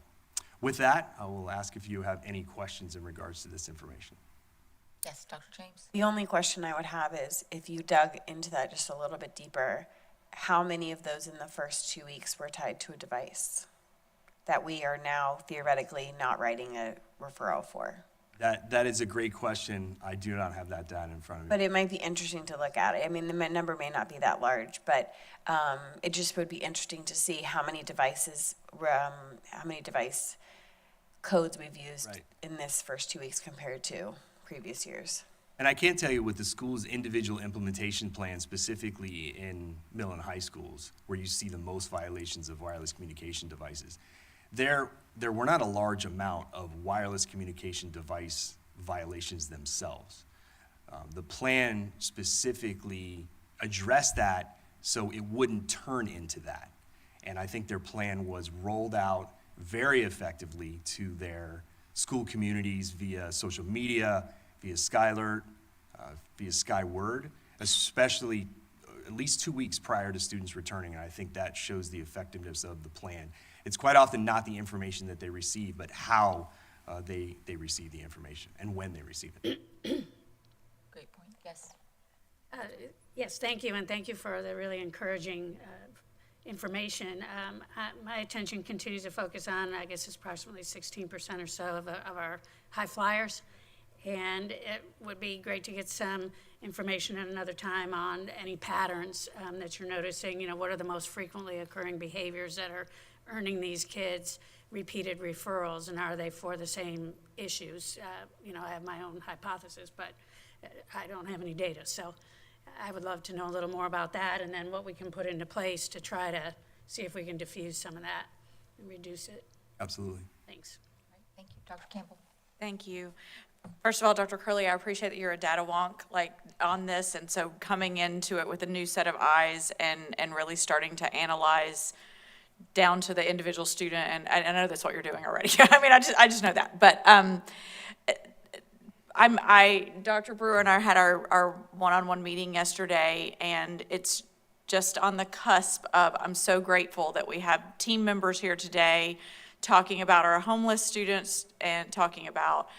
with that, I will ask if you have any questions in regards to this information. Yes, Dr. James? The only question I would have is, if you dug into that just a little bit deeper, how many of those in the first 2 weeks were tied to a device that we are now theoretically not writing a referral for? That is a great question. I do not have that data in front of me. But it might be interesting to look at it. I mean, the number may not be that large, but it just would be interesting to see how many device codes we've used Right. in this first 2 weeks compared to previous years. And I can't tell you with the school's individual implementation plan, specifically in middle and high schools, where you see the most violations of wireless communication devices. There were not a large amount of wireless communication device violations themselves. The plan specifically addressed that so it wouldn't turn into that. And I think their plan was rolled out very effectively to their school communities via social media, via Skylert, via Skyword, especially at least 2 weeks prior to students returning. And I think that shows the effectiveness of the plan. It's quite often not the information that they receive, but how they receive the information and when they receive it. Great point, yes. Yes, thank you, and thank you for the really encouraging information. My attention continues to focus on, I guess it's approximately 16% or so of our high flyers. And it would be great to get some information at another time on any patterns that you're noticing. You know, what are the most frequently occurring behaviors that are earning these kids repeated referrals, and are they for the same issues? You know, I have my own hypothesis, but I don't have any data. So I would love to know a little more about that, and then what we can put into place to try to see if we can diffuse some of that and reduce it. Absolutely. Thanks. All right, thank you. Dr. Campbell? Thank you. First of all, Dr. Curley, I appreciate that you're a data wonk on this, and so coming into it with a new set of eyes and really starting to analyze down to the individual student, and I know that's what you're doing already. I mean, I just know that, but Dr. Brewer and I had our one-on-one meeting yesterday, and it's just on the cusp of, I'm so grateful that we have team members here today talking about our homeless students and talking about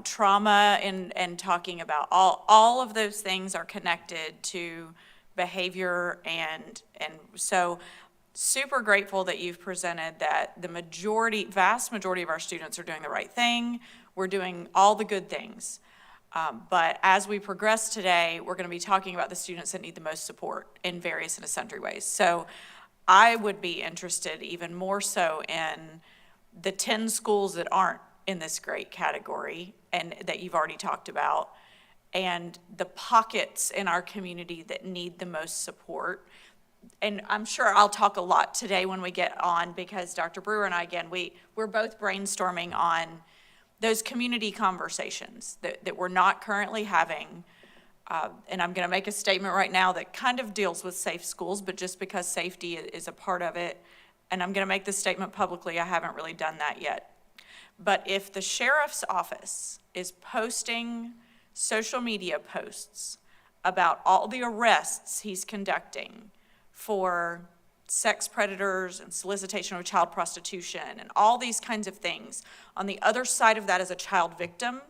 trauma and talking about all of those things are connected to behavior, and so super grateful that you've presented that the vast majority of our students are doing the right thing. We're doing all the good things. But as we progress today, we're going to be talking about the students that need the most support in various and sundry ways. So I would be interested even more so in the 10 schools that aren't in this great category and that you've already talked about, and the pockets in our community that need the most support. And I'm sure I'll talk a lot today when we get on, because Dr. Brewer and I, again, we're both brainstorming on those community conversations that we're not currently having. And I'm going to make a statement right now that kind of deals with safe schools, but just because safety is a part of it, and I'm going to make this statement publicly, I haven't really done that yet. But if the sheriff's office is posting social media posts about all the arrests he's conducting for sex predators and solicitation of child prostitution and all these kinds of things. On the other side of that is a child victim.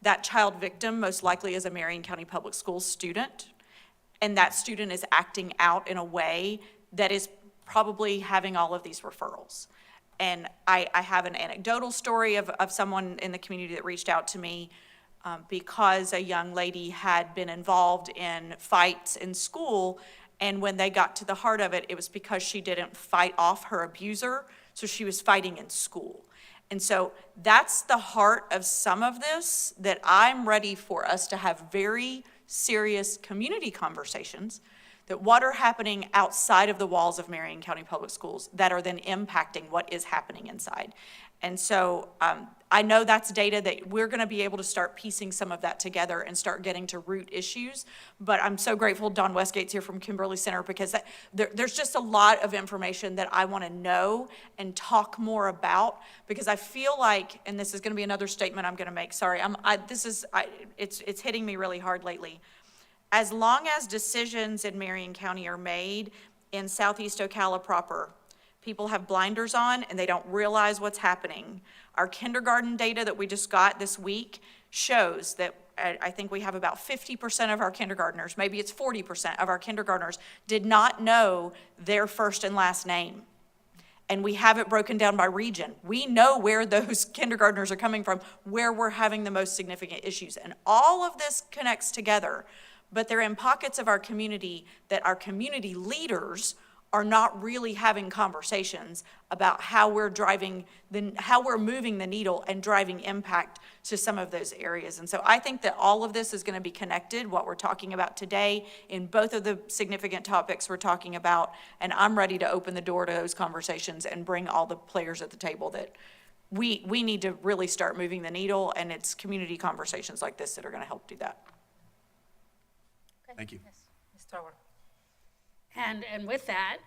That child victim most likely is a Marion County Public Schools student, and that student is acting out in a way that is probably having all of these referrals. And I have an anecdotal story of someone in the community that reached out to me because a young lady had been involved in fights in school, and when they got to the heart of it, it was because she didn't fight off her abuser, so she was fighting in school. And so that's the heart of some of this, that I'm ready for us to have very serious community conversations, that what are happening outside of the walls of Marion County Public Schools that are then impacting what is happening inside. And so I know that's data that we're going to be able to start piecing some of that together and start getting to root issues. But I'm so grateful Don Westgate's here from Kimberly Center, because there's just a lot of information that I want to know and talk more about, because I feel like, and this is going to be another statement I'm going to make, sorry, it's hitting me really hard lately. As long as decisions in Marion County are made in Southeast Ocala proper, people have blinders on and they don't realize what's happening. Our kindergarten data that we just got this week shows that I think we have about 50% of our kindergartners, maybe it's 40% of our kindergartners, did not know their first and last name. And we have it broken down by region. We know where those kindergartners are coming from, where we're having the most significant issues. And all of this connects together, but they're in pockets of our community that our community leaders are not really having conversations about how we're moving the needle and driving impact to some of those areas. And so I think that all of this is going to be connected, what we're talking about today, in both of the significant topics we're talking about. And I'm ready to open the door to those conversations and bring all the players at the table that we need to really start moving the needle. And it's community conversations like this that are going to help do that. Thank you. Yes, Ms. Thrower. And with that,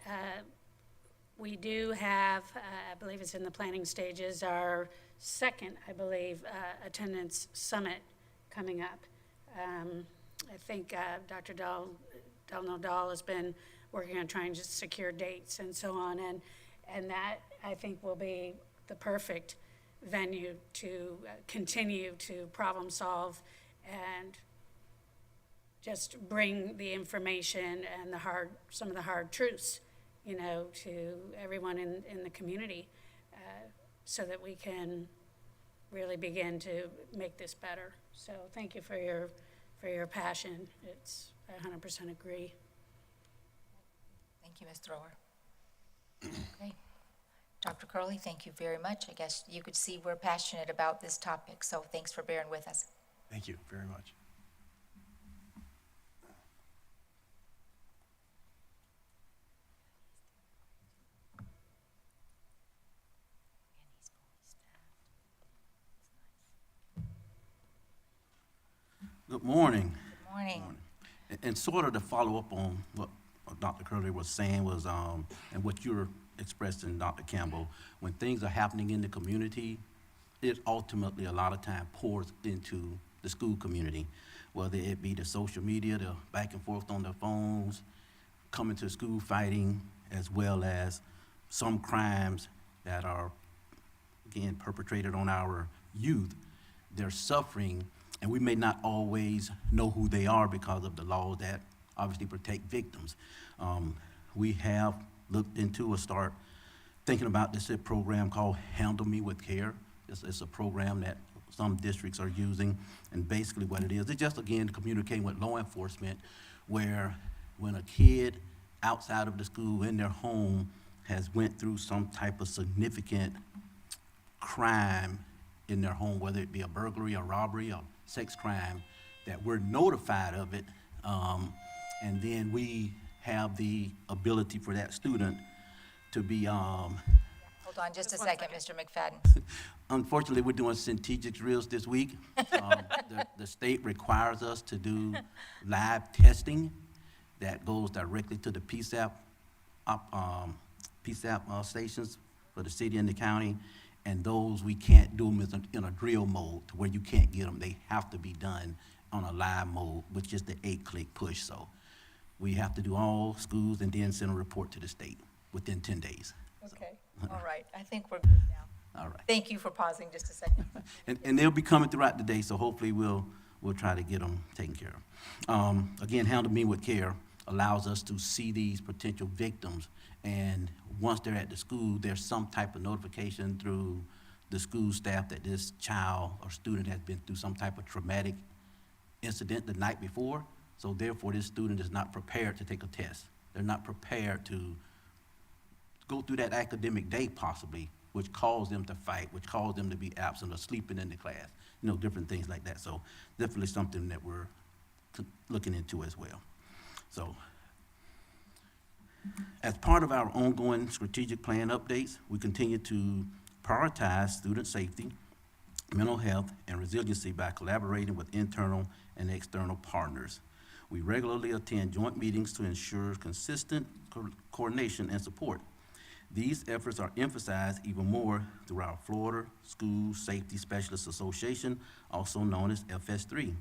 we do have, I believe it's in the planning stages, our second, I believe, attendance summit coming up. I think Dr. Dahl has been working on trying to secure dates and so on, and that, I think, will be the perfect venue to continue to problem solve and just bring the information and some of the hard truths, to everyone in the community, so that we can really begin to make this better. So thank you for your passion. I 100% agree. Thank you, Ms. Thrower. Okay. Dr. Curley, thank you very much. I guess you could see we're passionate about this topic, so thanks for bearing with us. Thank you very much. Good morning. Good morning. And sort of to follow up on what Dr. Curley was saying was, and what you're expressing, Dr. Campbell, when things are happening in the community, it ultimately a lot of time pours into the school community, whether it be the social media, the back and forth on the phones, coming to school fighting, as well as some crimes that are, again, perpetrated on our youth. They're suffering, and we may not always know who they are because of the laws that obviously protect victims. We have looked into or start thinking about this program called Handle Me With Care. It's a program that some districts are using, and basically what it is, it's just, again, communicating with law enforcement, where when a kid outside of the school in their home has went through some type of significant crime in their home, whether it be a burglary, a robbery, a sex crime, that we're notified of it, and then we have the ability for that student to be Hold on just a second, Mr. McFadden. Unfortunately, we're doing synthetic drills this week. The state requires us to do live testing that goes directly to the PSAP stations for the city and the county, and those we can't do them in a drill mode to where you can't get them. They have to be done on a live mode, which is the 8-click push. So We have to do all schools and then send a report to the state within 10 days. Okay, all right, I think we're good now. All right. Thank you for pausing just a second. And they'll be coming throughout the day, so hopefully we'll try to get them taken care of. Again, Handle Me With Care allows us to see these potential victims, and once they're at the school, there's some type of notification through the school staff that this child or student has been through some type of traumatic incident the night before, so therefore this student is not prepared to take a test. They're not prepared to go through that academic day possibly, which caused them to fight, which caused them to be absent or sleeping in the class, different things like that. So definitely something that we're looking into as well. So as part of our ongoing strategic plan updates, we continue to prioritize student safety, mental health, and resiliency by collaborating with internal and external partners. We regularly attend joint meetings to ensure consistent coordination and support. These efforts are emphasized even more through our Florida School Safety Specialists Association, also known as FS3.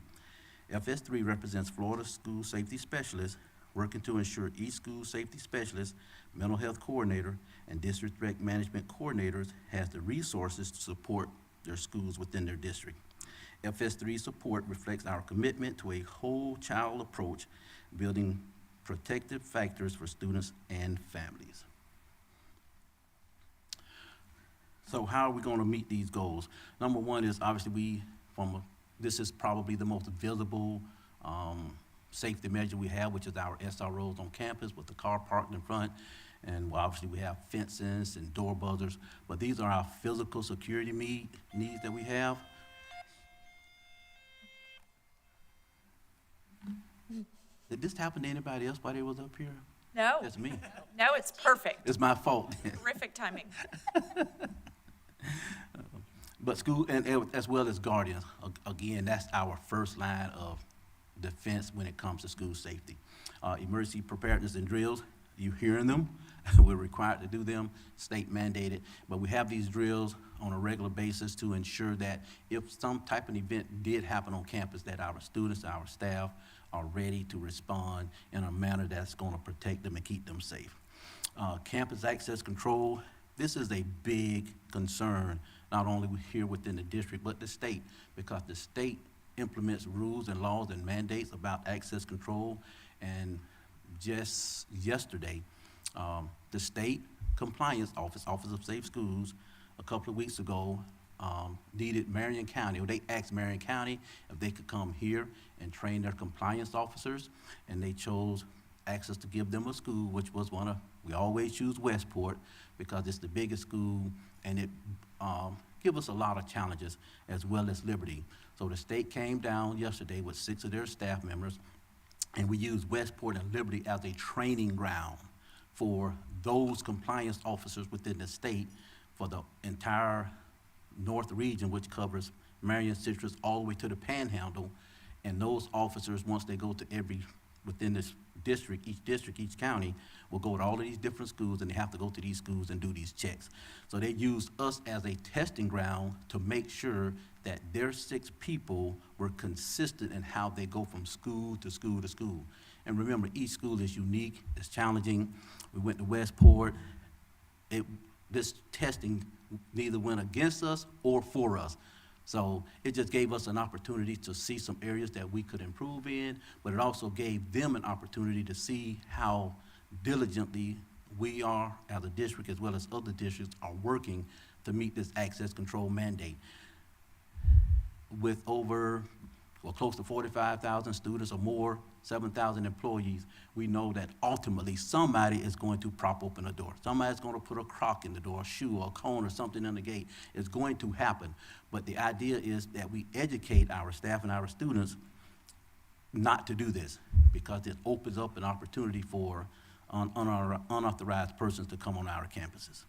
FS3 represents Florida School Safety Specialists, working to ensure each school safety specialist, mental health coordinator, and district threat management coordinators has the resources to support their schools within their district. FS3 support reflects our commitment to a whole child approach, building protective factors for students and families. So how are we going to meet these goals? Number one is obviously this is probably the most visible safety measure we have, which is our SROs on campus with the car parked in front. And obviously we have fences and door buzzers, but these are our physical security needs that we have. Did this happen to anybody else while they was up here? No. It's me. No, it's perfect. It's my fault. Terrific timing. But school, and as well as guardians, again, that's our first line of defense when it comes to school safety. Emergency preparedness and drills, you're hearing them. We're required to do them, state mandated, but we have these drills on a regular basis to ensure that if some type of event did happen on campus, that our students, our staff are ready to respond in a manner that's going to protect them and keep them safe. Campus access control, this is a big concern, not only here within the district, but the state, because the state implements rules and laws and mandates about access control. And just yesterday, the state compliance office, Office of Safe Schools, a couple of weeks ago, needed Marion County, or they asked Marion County if they could come here and train their compliance officers, and they chose access to give them a school, which was we always choose Westport because it's the biggest school, and it give us a lot of challenges as well as Liberty. So the state came down yesterday with 6 of their staff members, and we used Westport and Liberty as a training ground for those compliance officers within the state for the entire North region, which covers Marion, Citrus, all the way to the Panhandle. And those officers, once they go to within this district, each county, will go to all of these different schools, and they have to go to these schools and do these checks. So they used us as a testing ground to make sure that their 6 people were consistent in how they go from school to school to school. And remember, each school is unique, it's challenging. We went to Westport. This testing neither went against us or for us. So it just gave us an opportunity to see some areas that we could improve in, but it also gave them an opportunity to see how diligently we are as a district, as well as other districts, are working to meet this access control mandate. With close to 45,000 students or more, 7,000 employees, we know that ultimately somebody is going to prop open a door. Somebody's going to put a crock in the door, a shoe or a cone or something in the gate. It's going to happen. But the idea is that we educate our staff and our students not to do this, because it opens up an opportunity for unauthorized persons to come on our campuses.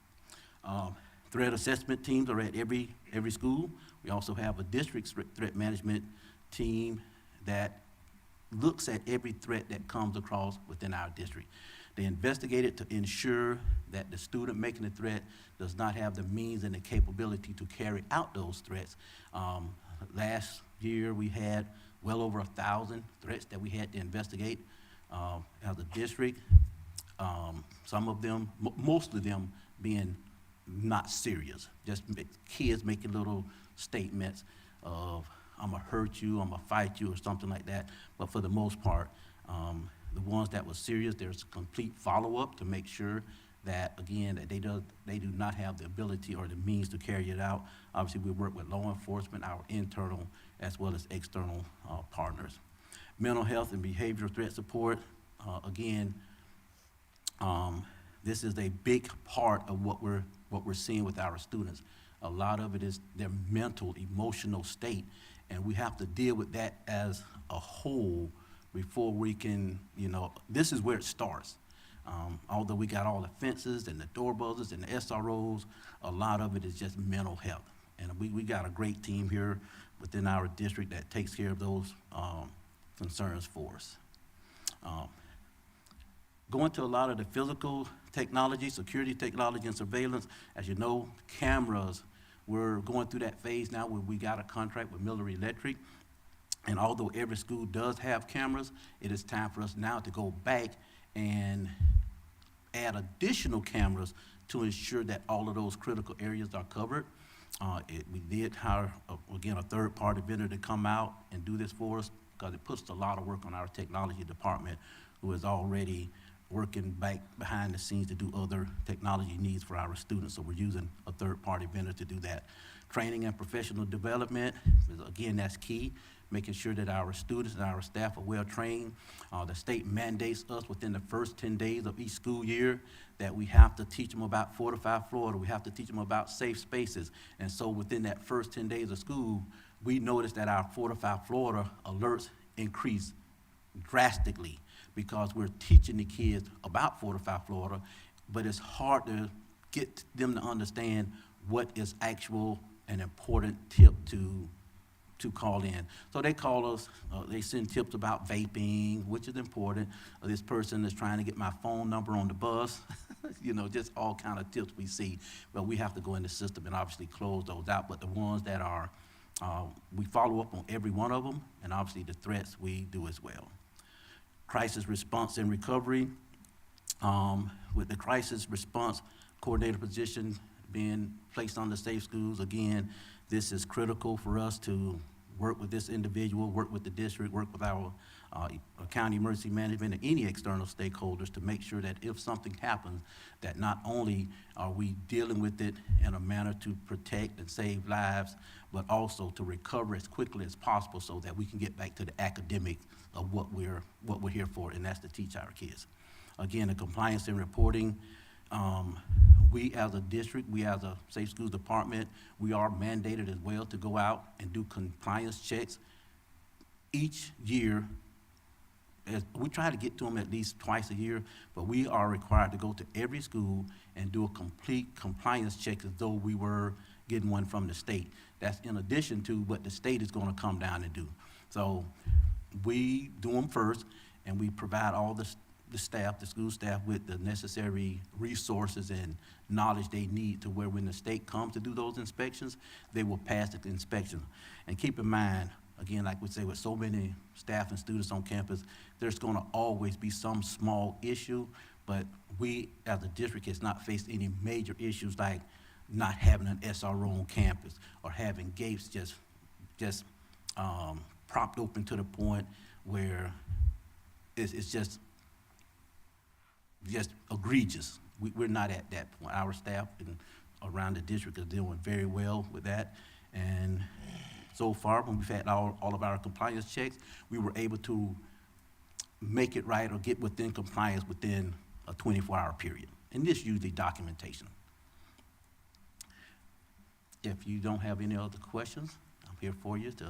Threat assessment teams are at every school. We also have a district threat management team that looks at every threat that comes across within our district. They investigate it to ensure that the student making the threat does not have the means and the capability to carry out those threats. Last year we had well over 1,000 threats that we had to investigate. as a district. Some of them, most of them being not serious, just kids making little statements of, I'm gonna hurt you, I'm gonna fight you, or something like that. But for the most part, the ones that were serious, there's complete follow-up to make sure that, again, that they do not have the ability or the means to carry it out. Obviously, we work with law enforcement, our internal as well as external partners. Mental health and behavioral threat support, again, this is a big part of what we're seeing with our students. A lot of it is their mental, emotional state, and we have to deal with that as a whole before we can, this is where it starts. Although we got all the fences and the door buzzers and the SROs, a lot of it is just mental health. And we got a great team here within our district that takes care of those concerns for us. Going to a lot of the physical technology, security technology and surveillance, as you know, cameras, we're going through that phase now where we got a contract with Miller Electric. And although every school does have cameras, it is time for us now to go back and add additional cameras to ensure that all of those critical areas are covered. We did hire, again, a third-party vendor to come out and do this for us, because it puts a lot of work on our technology department, who is already working back behind the scenes to do other technology needs for our students. So we're using a third-party vendor to do that. Training and professional development, again, that's key. Making sure that our students and our staff are well-trained. The state mandates us within the first 10 days of each school year that we have to teach them about Fortify Florida. We have to teach them about safe spaces. And so within that first 10 days of school, we noticed that our Fortify Florida alerts increased drastically, because we're teaching the kids about Fortify Florida, but it's hard to get them to understand what is actual and important tip to call in. So they call us, they send tips about vaping, which is important. This person is trying to get my phone number on the bus, just all kind of tips we see. But we have to go in the system and obviously close those out. But the ones that are, we follow up on every one of them, and obviously the threats we do as well. Crisis response and recovery. With the crisis response coordinator position being placed on the Safe Schools, again, this is critical for us to work with this individual, work with the district, work with our county emergency management and any external stakeholders to make sure that if something happens, that not only are we dealing with it in a manner to protect and save lives, but also to recover as quickly as possible so that we can get back to the academics of what we're here for, and that's to teach our kids. Again, the compliance and reporting, we as a district, we as a Safe Schools Department, we are mandated as well to go out and do compliance checks each year. We try to get to them at least twice a year, but we are required to go to every school and do a complete compliance check as though we were getting one from the state. That's in addition to what the state is going to come down and do. So we do them first, and we provide all the staff, the school staff, with the necessary resources and knowledge they need to where when the state comes to do those inspections, they will pass the inspection. And keep in mind, again, like we say, with so many staff and students on campus, there's going to always be some small issue, but we as a district has not faced any major issues like not having an SRO on campus or having gates just propped open to the point where it's just egregious. We're not at that point. Our staff and around the district are doing very well with that. And so far, when we've had all of our compliance checks, we were able to make it right or get within compliance within a 24-hour period. And this usually documentation. If you don't have any other questions, I'm here for you to.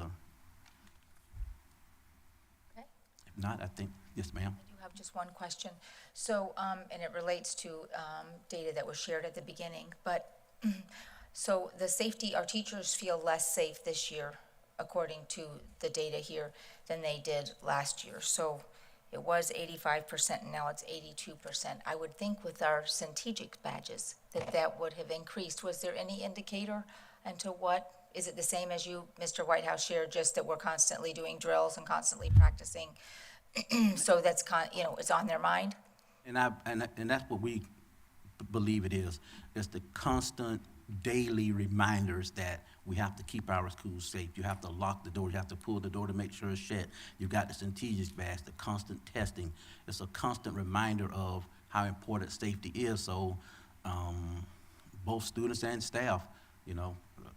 Okay. If not, I think, yes, ma'am. I do have just one question. So, and it relates to data that was shared at the beginning, but so the safety, our teachers feel less safe this year, according to the data here, than they did last year. So it was 85% and now it's 82%. I would think with our strategic badges that would have increased. Was there any indicator into what? Is it the same as you, Mr. Whitehouse, shared, just that we're constantly doing drills and constantly practicing So that's it's on their mind. And that's what we believe it is. It's the constant daily reminders that we have to keep our schools safe. You have to lock the door. You have to pull the door to make sure it's shut. You've got the contagious bags, the constant testing. It's a constant reminder of how important safety is. So both students and staff,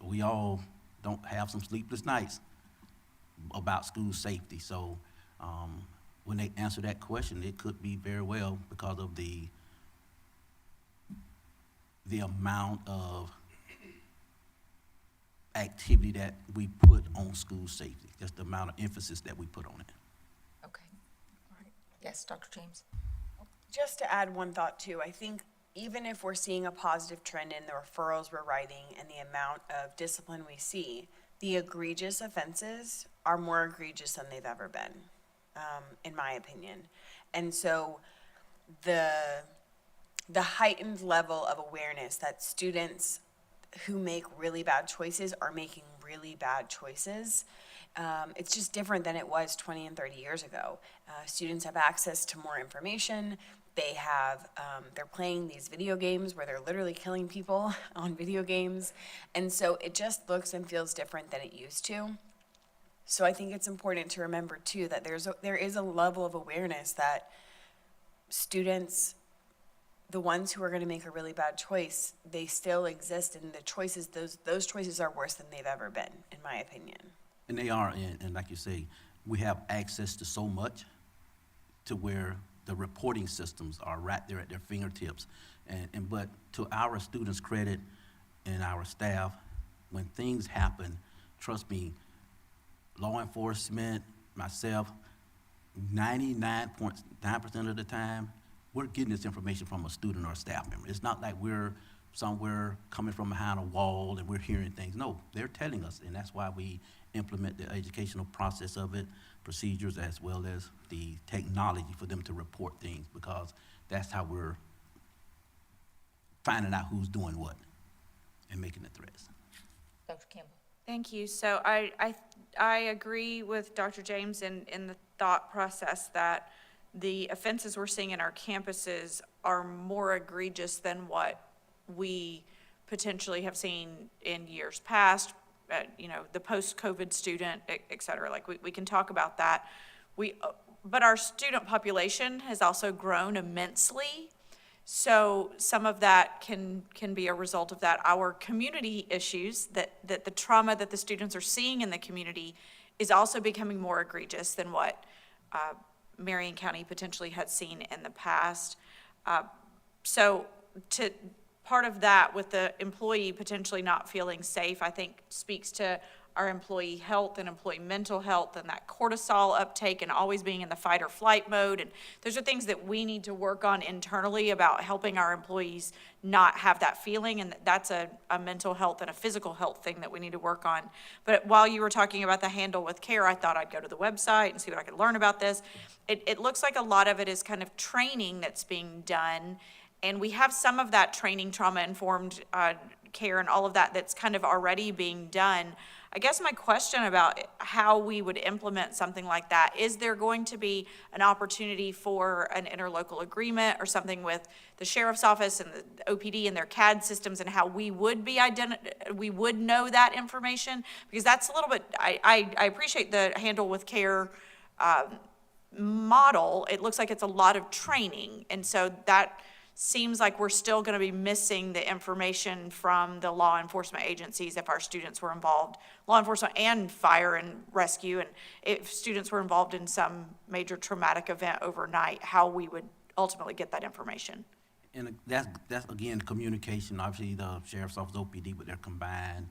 we all don't have some sleepless nights about school safety. So when they answer that question, it could be very well because of the amount of activity that we put on school safety, just the amount of emphasis that we put on it. Okay. All right. Yes, Dr. James. Just to add one thought too, I think even if we're seeing a positive trend in the referrals we're writing and the amount of discipline we see, the egregious offenses are more egregious than they've ever been, in my opinion. And so the heightened level of awareness that students who make really bad choices are making really bad choices, it's just different than it was 20 and 30 years ago. Students have access to more information. They have, they're playing these video games where they're literally killing people on video games. And so it just looks and feels different than it used to. So I think it's important to remember too that there is a level of awareness that students, the ones who are going to make a really bad choice, they still exist, and the choices, those choices are worse than they've ever been, in my opinion. And they are, and like you say, we have access to so much to where the reporting systems are right there at their fingertips. But to our students' credit and our staff, when things happen, trust me, law enforcement, myself, 99.9% of the time, we're getting this information from a student or a staff member. It's not like we're somewhere coming from behind a wall and we're hearing things. No, they're telling us, and that's why we implement the educational process of it, procedures, as well as the technology for them to report things, because that's how we're finding out who's doing what and making the threats. Dr. Campbell. Thank you. So I agree with Dr. James in the thought process that the offenses we're seeing in our campuses are more egregious than what we potentially have seen in years past, the post-COVID student, et cetera. Like we can talk about that. But our student population has also grown immensely. So some of that can be a result of that. Our community issues, that the trauma that the students are seeing in the community is also becoming more egregious than what Marion County potentially had seen in the past. So part of that with the employee potentially not feeling safe, I think speaks to our employee health and employee mental health and that cortisol uptake and always being in the fight or flight mode. And those are things that we need to work on internally about helping our employees not have that feeling. And that's a mental health and a physical health thing that we need to work on. But while you were talking about the Handle with Care, I thought I'd go to the website and see what I could learn about this. It looks like a lot of it is kind of training that's being done. And we have some of that training, trauma-informed care and all of that that's kind of already being done. I guess my question about how we would implement something like that, is there going to be an opportunity for an interlocal agreement or something with the sheriff's office and the OPD and their CAD systems and how we would know that information? Because that's a little bit, I appreciate the Handle with Care model. It looks like it's a lot of training. And so that seems like we're still going to be missing the information from the law enforcement agencies if our students were involved, law enforcement and fire and rescue, and if students were involved in some major traumatic event overnight, how we would ultimately get that information. And that's again, communication. Obviously, the Sheriff's Office, OPD, with their combined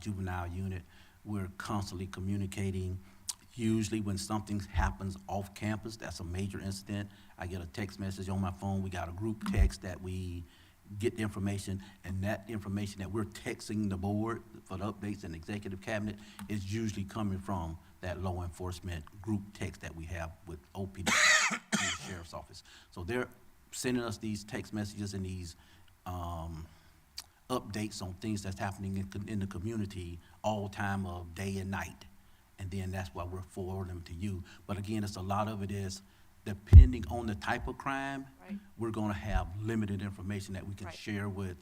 juvenile unit, we're constantly communicating. Usually when something happens off campus, that's a major incident, I get a text message on my phone. We got a group text that we get the information, and that information that we're texting the board for the updates and executive cabinet is usually coming from that law enforcement group text that we have with OPD and the Sheriff's Office. So they're sending us these text messages and these updates on things that's happening in the community all time of day and night. and then that's why we're forwarding them to you. But again, it's a lot of it is, depending on the type of crime, Right. we're gonna have limited information that we can Right. share with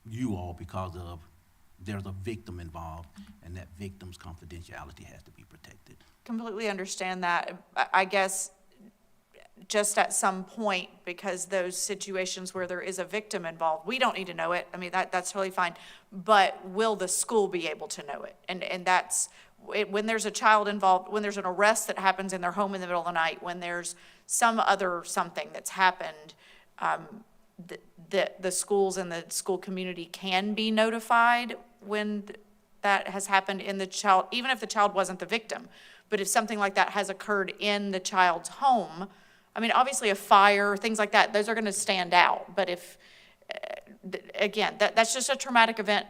you all because of there's a victim involved, and that victim's confidentiality has to be protected. Completely understand that. I guess just at some point, because those situations where there is a victim involved, we don't need to know it. I mean, that's totally fine. But will the school be able to know it? And that's, when there's a child involved, when there's an arrest that happens in their home in the middle of the night, when there's some other something that's happened, the schools and the school community can be notified when that has happened in the child, even if the child wasn't the victim. But if something like that has occurred in the child's home, I mean, obviously a fire, things like that, those are gonna stand out. But if, again, that's just a traumatic event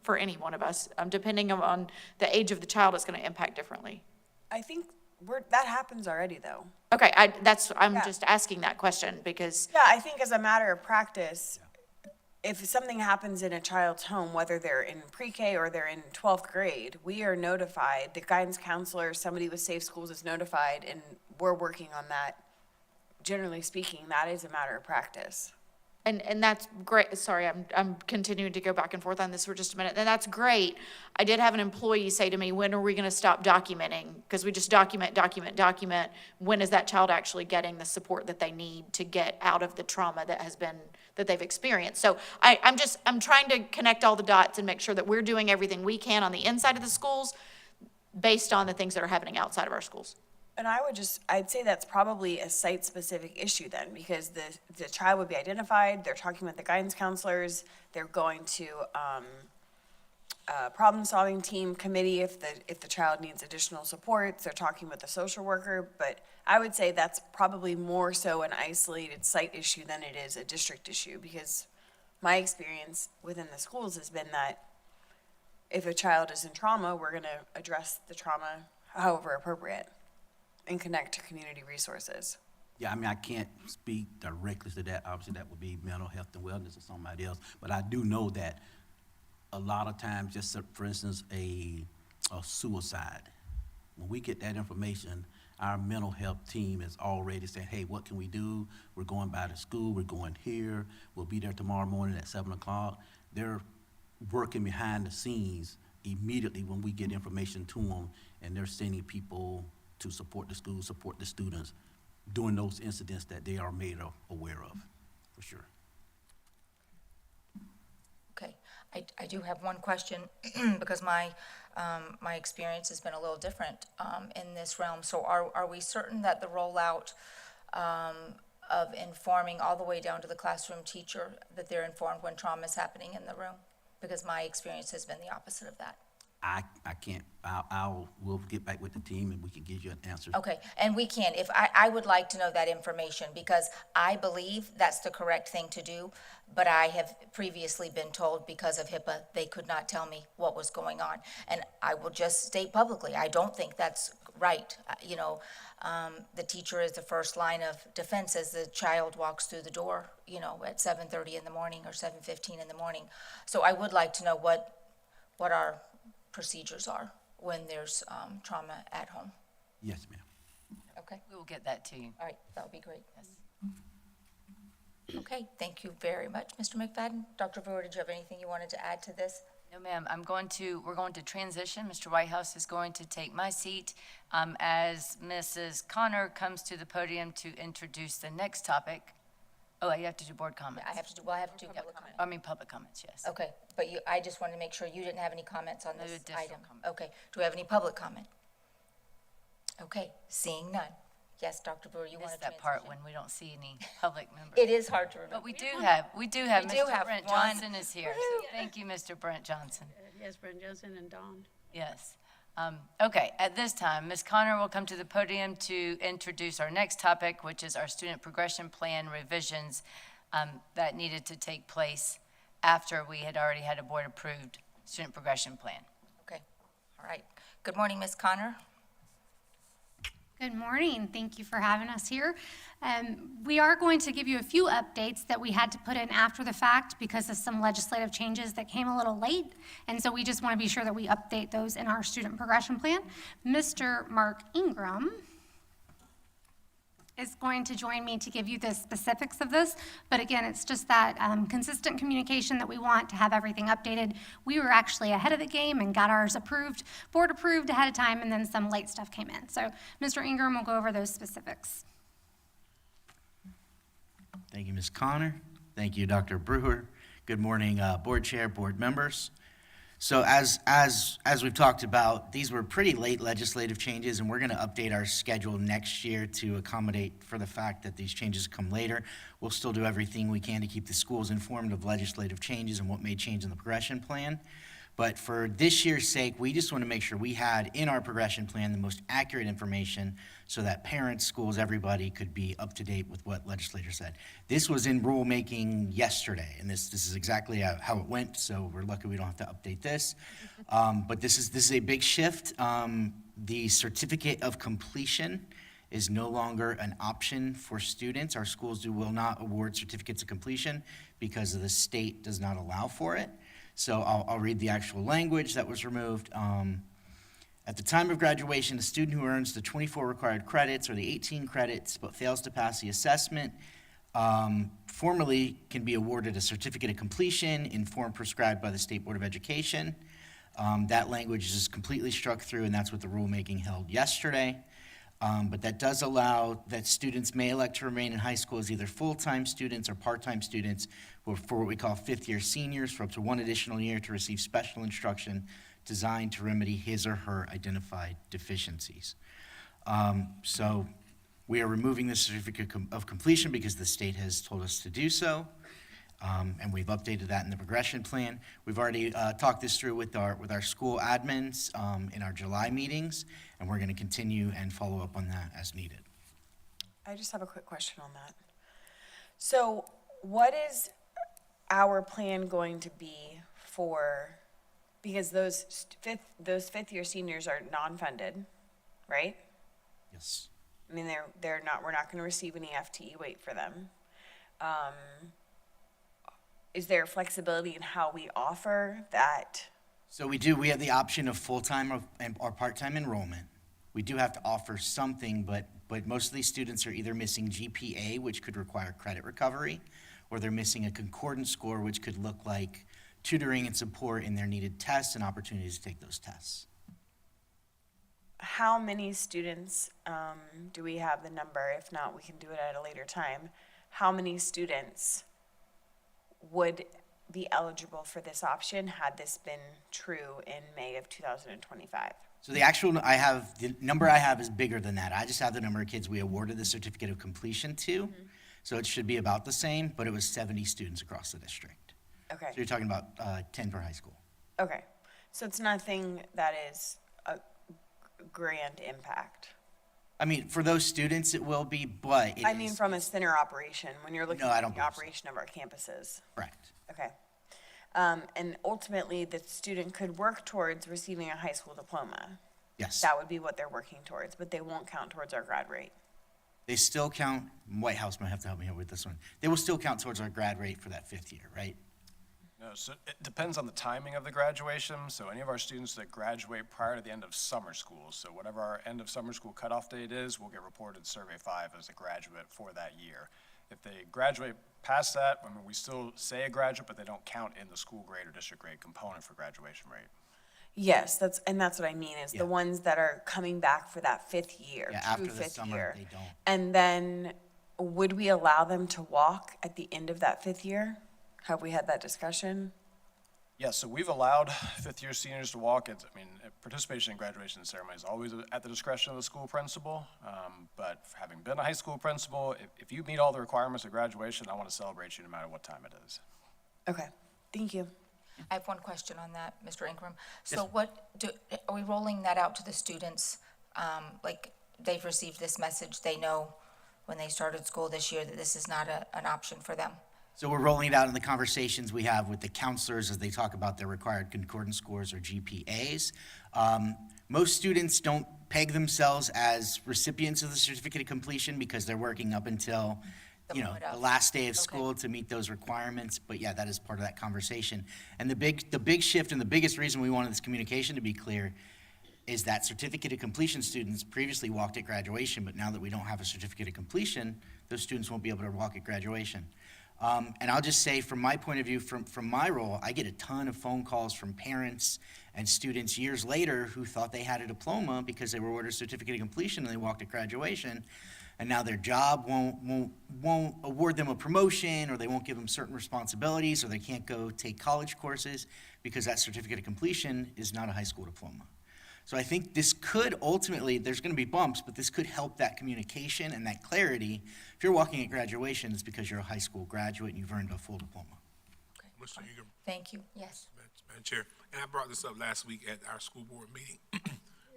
for any one of us. Depending on the age of the child, it's gonna impact differently. I think that happens already, though. Okay, I'm Yeah. just asking that question because, Yeah, I think as a matter of practice, if something happens in a child's home, whether they're in pre-K or they're in 12th grade, we are notified. The guidance counselor, somebody with Safe Schools is notified, and we're working on that. Generally speaking, that is a matter of practice. and that's great. Sorry, I'm continuing to go back and forth on this for just a minute, and that's great. I did have an employee say to me, when are we gonna stop documenting? Because we just document. When is that child actually getting the support that they need to get out of the trauma that they've experienced? So I'm trying to connect all the dots and make sure that we're doing everything we can on the inside of the schools based on the things that are happening outside of our schools. And I'd say that's probably a site-specific issue then, because the child would be identified, they're talking with the guidance counselors, they're going to, a problem-solving team committee if the child needs additional supports, they're talking with the social worker, but I would say that's probably more so an isolated site issue than it is a district issue, because my experience within the schools has been that if a child is in trauma, we're gonna address the trauma however appropriate and connect to community resources. Yeah, I mean, I can't speak directly to that. Obviously, that would be mental health and wellness or somebody else. But I do know that a lot of times, just for instance, a suicide, when we get that information, our mental health team is already saying, hey, what can we do? We're going by the school, we're going here, we'll be there tomorrow morning at 7 o'clock. They're working behind the scenes immediately when we get information to them, and they're sending people to support the school, support the students, during those incidents that they are made aware of, for sure. Okay, I do have one question because my experience has been a little different in this realm. So are we certain that the rollout of informing all the way down to the classroom teacher, that they're informed when trauma is happening in the room? Because my experience has been the opposite of that. I can't, we'll get back with the team and we can give you an answer. Okay, and we can, if I would like to know that information, because I believe that's the correct thing to do, but I have previously been told because of HIPAA, they could not tell me what was going on. And I will just state publicly, I don't think that's right. The teacher is the first line of defense as the child walks through the door, at 7:30 in the morning or 7:15 in the morning. So I would like to know what our procedures are when there's trauma at home. Yes, ma'am. Okay, We will get that to you. all right, that would be great. Okay, thank you very much, Mr. McFadden. Dr. Brewer, did you have anything you wanted to add to this? No, ma'am, we're going to transition. Mr. Whitehouse is going to take my seat as Mrs. Connor comes to the podium to introduce the next topic. Oh, you have to do board comments. I have to do public comment. Public comments, yes. Okay, but I just wanted to make sure you didn't have any comments on No this additional item. comment. Okay, do we have any public comment? Okay, seeing none. Yes, Dr. Brewer, you wanted Missed to that part transition. when we don't see any public members. It is hard to remember. But we do have We do Mr. have Brent one. Johnson is here. So thank you, Mr. Brent Johnson. Yes, Brent Johnson and Dawn. Yes. Okay, at this time, Ms. Connor will come to the podium to introduce our next topic, which is our student progression plan revisions that needed to take place after we had already had a board-approved student progression plan. Okay, all right. Good morning, Ms. Connor. Good morning. Thank you for having us here. We are going to give you a few updates that we had to put in after the fact because of some legislative changes that came a little late. And so we just want to be sure that we update those in our student progression plan. Mr. Mark Ingram is going to join me to give you the specifics of this. But again, it's just that consistent communication that we want to have everything updated. We were actually ahead of the game and got ours approved, board approved ahead of time, and then some late stuff came in. So Mr. Ingram will go over those specifics. Thank you, Ms. Connor. Thank you, Dr. Brewer. Good morning, board chair, board members. So as we've talked about, these were pretty late legislative changes, and we're going to update our schedule next year to accommodate for the fact that these changes come later. We'll still do everything we can to keep the schools informed of legislative changes and what may change in the progression plan. But for this year's sake, we just want to make sure we had in our progression plan the most accurate information so that parents, schools, everybody could be up to date with what legislators said. This was in rulemaking yesterday, and this is exactly how it went, so we're lucky we don't have to update this. But this is a big shift. The certificate of completion is no longer an option for students. Our schools will not award certificates of completion because the state does not allow for it. So I'll read the actual language that was removed. At the time of graduation, a student who earns the 24 required credits or the 18 credits but fails to pass the assessment formally can be awarded a certificate of completion in form prescribed by the State Board of Education. That language is just completely struck through, and that's what the rulemaking held yesterday. But that does allow that students may elect to remain in high school as either full-time students or part-time students for what we call fifth-year seniors for up to 1 additional year to receive special instruction designed to remedy his or her identified deficiencies. So we are removing the certificate of completion because the state has told us to do so. And we've updated that in the progression plan. We've already talked this through with our school admins in our July meetings, and we're going to continue and follow up on that as needed. I just have a quick question on that. So what is our plan going to be for, because those fifth-year seniors are non-funded, right? Yes. I mean, we're not going to receive any FTE weight for them. Is there flexibility in how we offer that? So we have the option of full-time or part-time enrollment. We do have to offer something, but most of these students are either missing GPA, which could require credit recovery, or they're missing a concordance score, which could look like tutoring and support in their needed tests and opportunities to take those tests. How many students, do we have the number? If not, we can do it at a later time. How many students would be eligible for this option had this been true in May of 2025? So the number I have is bigger than that. I just have the number of kids we awarded the certificate of completion to. Mm-hmm. So it should be about the same, but it was 70 students across the district. Okay. So you're talking about 10 per high school. Okay. So it's nothing that is a grand impact. I mean, for those students, it will be, but I mean, from a center operation, when you're looking at the operation of our campuses. Correct. Okay. And ultimately, the student could work towards receiving a high school diploma. Yes. That would be what they're working towards, but they won't count towards our grad rate. They still count, White House might have to help me here with this one. They will still count towards our grad rate for that fifth year, right? No, so it depends on the timing of the graduation. So any of our students that graduate prior to the end of summer school, so whatever our end of summer school cutoff date is, will get reported Survey 5 as a graduate for that year. If they graduate past that, I mean, we still say a graduate, but they don't count in the school grade or district grade component for graduation rate. Yes, that's what I mean, is the ones that are coming back for that fifth year, Yeah, true after the fifth summer, year. they don't. And then, would we allow them to walk at the end of that fifth year? Have we had that discussion? Yeah, so we've allowed fifth-year seniors to walk. Participation in graduation ceremony is always at the discretion of the school principal. But having been a high school principal, if you meet all the requirements of graduation, I want to celebrate you no matter what time it is. Okay, thank you. I have one question on that, Mr. Ingram. So are we rolling that out to the students? Like they've received this message, they know when they started school this year that this is not an option for them? So we're rolling it out in the conversations we have with the counselors as they talk about their required concordance scores or GPAs. Most students don't peg themselves as recipients of the certificate of completion because they're working up until, The moment the of. last day of Okay. school to meet those requirements. But yeah, that is part of that conversation. And the big shift and the biggest reason we wanted this communication to be clear is that certificate of completion students previously walked at graduation, but now that we don't have a certificate of completion, those students won't be able to walk at graduation. And I'll just say, from my point of view, from my role, I get a ton of phone calls from parents and students years later who thought they had a diploma because they were awarded a certificate of completion and they walked at graduation, and now their job won't award them a promotion, or they won't give them certain responsibilities, or they can't go take college courses because that certificate of completion is not a high school diploma. So I think this could ultimately, there's going to be bumps, but this could help that communication and that clarity. If you're walking at graduation, it's because you're a high school graduate and you've earned a full diploma. Mr. Ingram, Thank you. Yes. Madam Chair, and I brought this up last week at our school board meeting,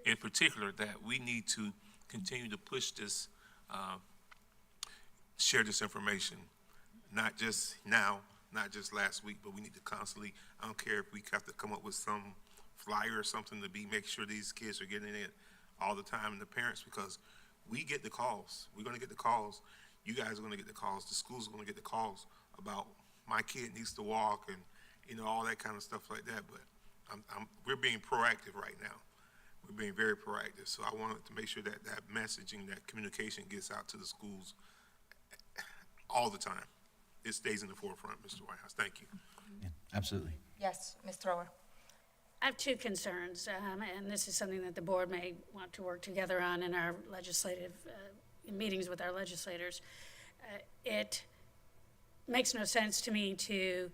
in particular, that we need to continue to push this, share this information, not just now, not just last week, but we need to constantly, I don't care if we have to come up with some flyer or something to make sure these kids are getting it all the time, and the parents, because we get the calls. We're gonna get the calls. You guys are gonna get the calls. The schools are gonna get the calls about my kid needs to walk and, all that kind of stuff like that. But we're being proactive right now. We're being very proactive. So I wanted to make sure that that messaging, that communication gets out to the schools all the time. It stays in the forefront, Mr. Whitehouse. Thank you. Yeah, absolutely. Yes, Ms. Thrower. I have two concerns, and this is something that the board may want to work together on in our legislative meetings with our legislators. It makes no sense to me to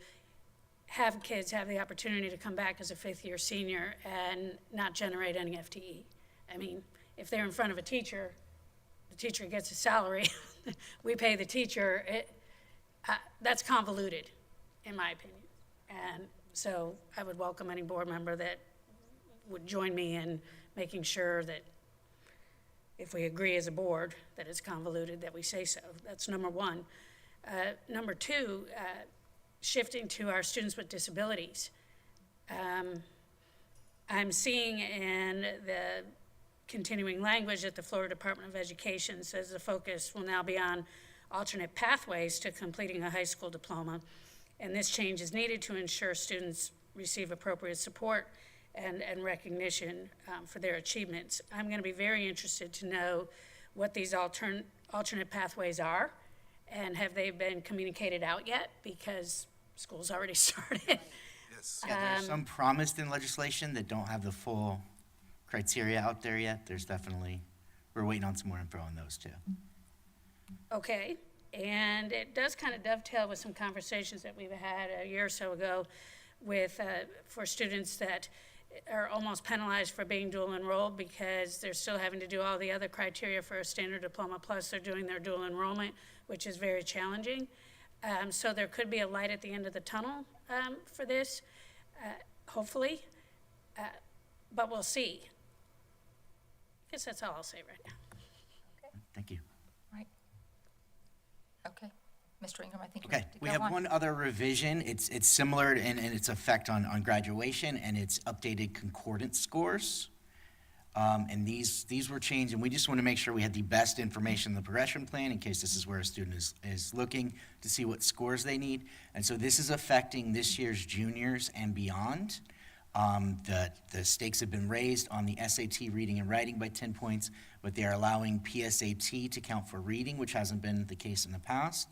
have kids have the opportunity to come back as a fifth-year senior and not generate any FTE. I mean, if they're in front of a teacher, the teacher gets a salary, we pay the teacher, that's convoluted, in my opinion. And so I would welcome any board member that would join me in making sure that if we agree as a board that it's convoluted, that we say so. That's number one. Number two, shifting to our students with disabilities. I'm seeing in the continuing language that the Florida Department of Education says the focus will now be on alternate pathways to completing a high school diploma. And this change is needed to ensure students receive appropriate support and recognition for their achievements. I'm going to be very interested to know what these alternate pathways are, and have they been communicated out yet? Because school's already started. Yes. Yeah, there's some promised in legislation that don't have the full criteria out there yet. We're waiting on some more info on those too. Okay, and it does kind of dovetail with some conversations that we've had a year or so ago with, for students that are almost penalized for being dual enrolled because they're still having to do all the other criteria for a standard diploma, plus they're doing their dual enrollment, which is very challenging. So there could be a light at the end of the tunnel for this, hopefully, but we'll see. I guess that's all I'll say right now. Thank you. Right. Okay. Mr. Ingram, I think you Okay, need to we go have on. one other revision. It's similar in its effect on graduation, and it's updated concordance scores. And these were changed, and we just want to make sure we had the best information in the progression plan in case this is where a student is looking to see what scores they need. And so this is affecting this year's juniors and beyond. The stakes have been raised on the SAT reading and writing by 10 points, but they are allowing PSAT to count for reading, which hasn't been the case in the past.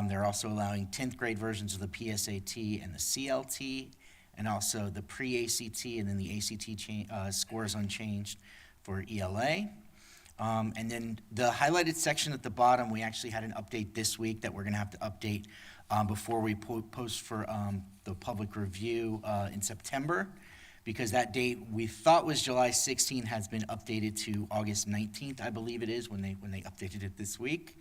They're also allowing 10th grade versions of the PSAT and the CLT, and also the pre-ACT and then the ACT scores unchanged for ELA. And then the highlighted section at the bottom, we actually had an update this week that we're going to have to update before we post for the public review in September, because that date we thought was July 16th has been updated to August 19th, I believe it is, when they updated it this week.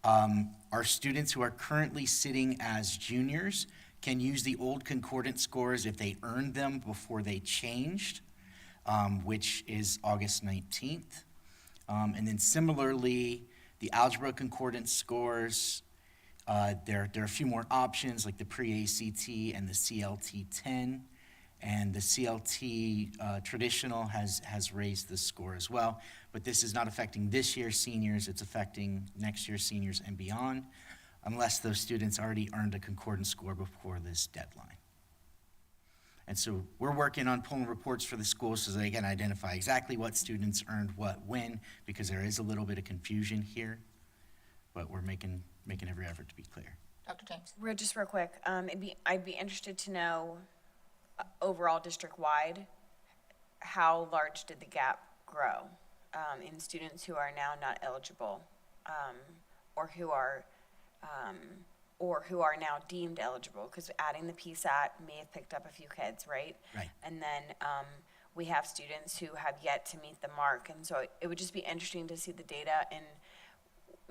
Our students who are currently sitting as juniors can use the old concordance scores if they earned them before they changed, which is August 19th. And then similarly, the algebra concordance scores, there are a few more options like the pre-ACT and the CLT 10. And the CLT traditional has raised the score as well. But this is not affecting this year's seniors, it's affecting next year's seniors and beyond, unless those students already earned a concordance score before this deadline. And so we're working on pulling reports for the schools so they can identify exactly what students earned what when, because there is a little bit of confusion here, but we're making every effort to be clear. Dr. James? Just real quick, I'd be interested to know, overall district-wide, how large did the gap grow in students who are now not eligible, or who are now deemed eligible? Because adding the PSAT may have picked up a few kids, right? Right. And then we have students who have yet to meet the mark, and so it would just be interesting to see the data, and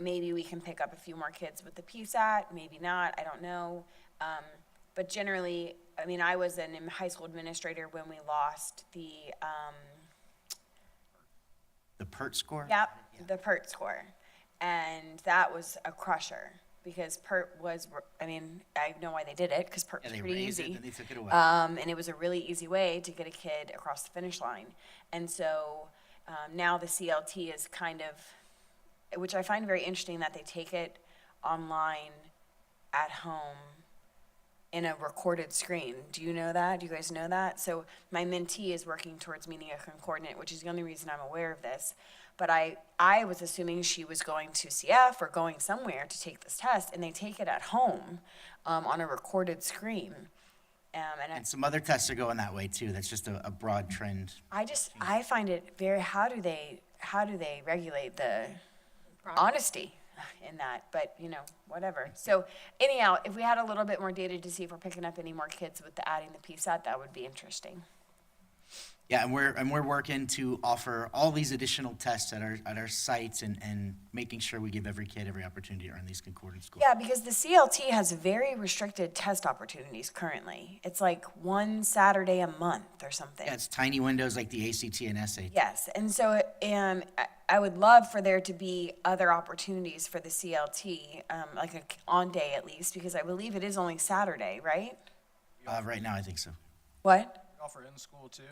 maybe we can pick up a few more kids with the PSAT, maybe not, I don't know. But generally, I mean, I was a high school administrator when we lost the PERT score? Yep, the PERT score. And that was a crusher, because PERT was, I mean, I know why they did it, because PERT was they pretty raised it, easy. then they took it away. And it was a really easy way to get a kid across the finish line. And so now the CLT is kind of, which I find very interesting, that they take it online at home in a recorded screen. Do you know that? Do you guys know that? So my mentee is working towards meeting a concordant, which is the only reason I'm aware of this. But I was assuming she was going to CF or going somewhere to take this test, and they take it at home on a recorded screen. And some other tests are going that way too. That's just a broad trend. I find it very, how do they regulate the honesty in that? But, you know, whatever. So anyhow, if we had a little bit more data to see if we're picking up any more kids with the adding the PSAT, that would be interesting. Yeah, and we're working to offer all these additional tests at our sites and making sure we give every kid every opportunity to earn these concordance scores. Yeah, because the CLT has very restricted test opportunities currently. It's like one Saturday a month or something. Yeah, it's tiny windows like the ACT and SAT. Yes, and so I would love for there to be other opportunities for the CLT, like a on day at least, because I believe it is only Saturday, right? Right now, I think so. What? We offer in-school too.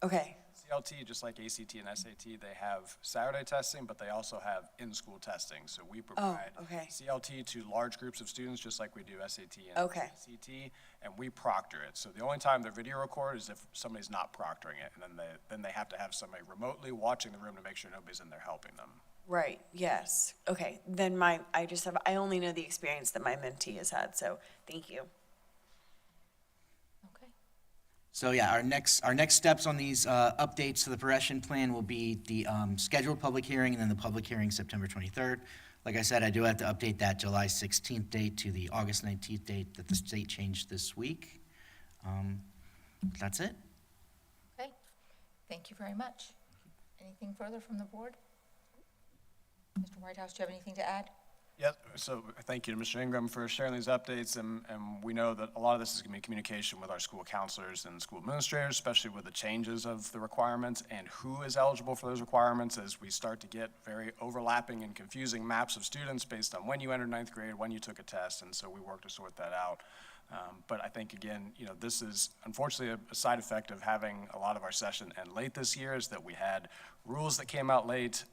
Okay. CLT, just like ACT and SAT, they have Saturday testing, but they also have in-school testing. So we provide okay. CLT to large groups of students, just like we do SAT and Okay. CT, and we proctor it. So the only time they're video record is if somebody's not proctoring it, and then they have to have somebody remotely watching the room to make sure nobody's in there helping them. Right, yes. Okay, then I only know the experience that my mentee has had, so thank you. So yeah, our next steps on these updates to the progression plan will be the scheduled public hearing and then the public hearing September 23rd. Like I said, I do have to update that July 16th date to the August 19th date that the state changed this week. That's it. Okay, thank you very much. Anything further from the board? Mr. Whitehouse, do you have anything to add? Yes, so thank you to Mr. Ingram for sharing these updates, and we know that a lot of this is going to be communication with our school counselors and school administrators, especially with the changes of the requirements and who is eligible for those requirements as we start to get very overlapping and confusing maps of students based on when you entered ninth grade, when you took a test, and so we work to sort that out. But I think, again, you know, this is unfortunately a side effect of having a lot of our session end late this year, is that we had rules that came out late,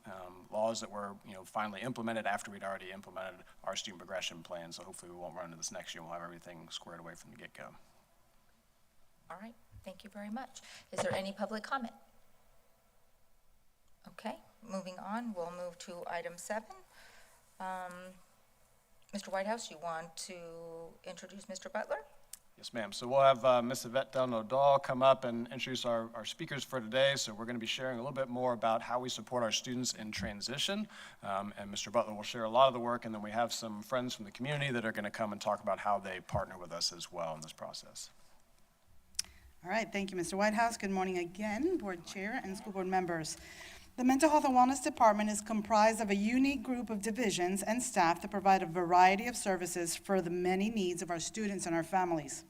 laws that were, you know, finally implemented after we'd already implemented our student progression plan. So hopefully we won't run into this next year. We'll have everything squared away from the get-go. All right, thank you very much. Is there any public comment? Okay, moving on, we'll move to item 7. Mr. Whitehouse, you want to introduce Mr. Butler? Yes, ma'am. So we'll have Ms. Yvette Dunn-O'Dall come up and introduce our speakers for today. So we're going to be sharing a little bit more about how we support our students in transition. And Mr. Butler will share a lot of the work, and then we have some friends from the community that are going to come and talk about how they partner with us as well in this process. All right, thank you, Mr. Whitehouse. Good morning again, board chair and school board members. The Mental Health and Wellness Department is comprised of a unique group of divisions and staff that provide a variety of services for the many needs of our students and our families.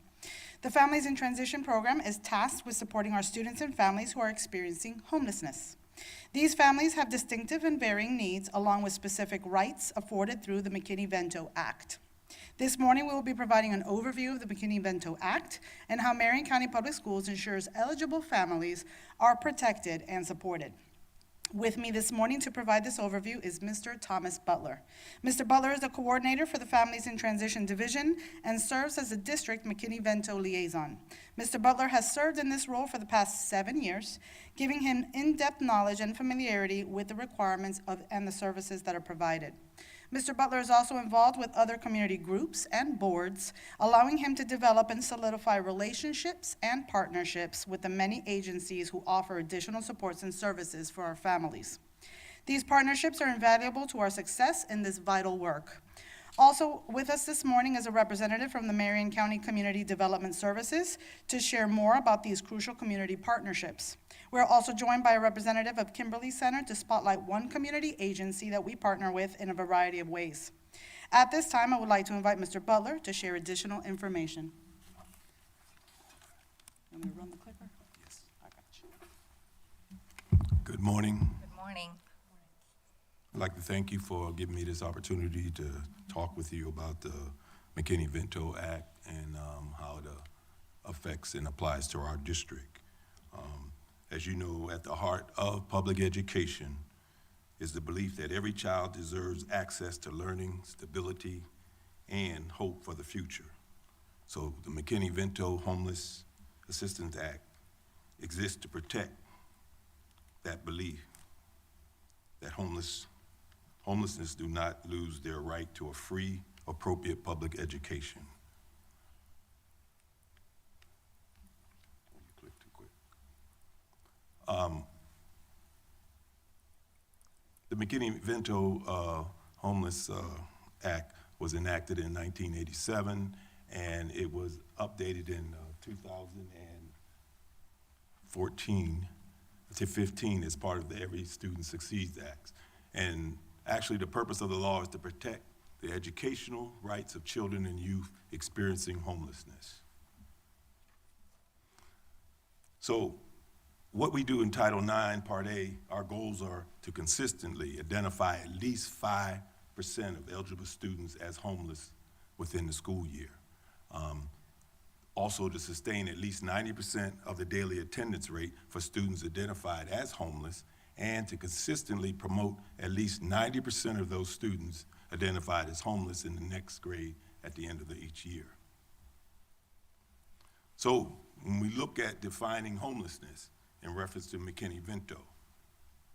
The Families in Transition program is tasked with supporting our students and families who are experiencing homelessness. These families have distinctive and varying needs, along with specific rights afforded through the McKinney-Vento Act. This morning, we will be providing an overview of the McKinney-Vento Act and how Marion County Public Schools ensures eligible families are protected and supported. With me this morning to provide this overview is Mr. Thomas Butler. Mr. Butler is the coordinator for the Families in Transition Division and serves as the district McKinney-Vento liaison. Mr. Butler has served in this role for the past 7 years, giving him in-depth knowledge and familiarity with the requirements and the services that are provided. Mr. Butler is also involved with other community groups and boards, allowing him to develop and solidify relationships and partnerships with the many agencies who offer additional supports and services for our families. These partnerships are invaluable to our success in this vital work. Also with us this morning is a representative from the Marion County Community Development Services to share more about these crucial community partnerships. We're also joined by a representative of Kimberly Center to spotlight one community agency that we partner with in a variety of ways. At this time, I would like to invite Mr. Butler to share additional information. Want me to run the clicker? Yes, I got you. Good morning. Good morning. I'd like to thank you for giving me this opportunity to talk with you about the McKinney-Vento Act and how it affects and applies to our district. As you know, at the heart of public education is the belief that every child deserves access to learning, stability, and hope for the future. So the McKinney-Vento Homeless Assistance Act exists to protect that belief that homelessness do not lose their right to a free, appropriate public education. You clicked too quick. The McKinney-Vento Homeless Act was enacted in 1987, and it was updated in 2014 to 15 as part of the Every Student Succeeds Act. And actually, the purpose of the law is to protect the educational rights of children and youth experiencing homelessness. So, what we do in Title IX, Part A, our goals are to consistently identify at least 5% of eligible students as homeless within the school year. Also to sustain at least 90% of the daily attendance rate for students identified as homeless, and to consistently promote at least 90% of those students identified as homeless in the next grade at the end of each year. So when we look at defining homelessness in reference to McKinney-Vento,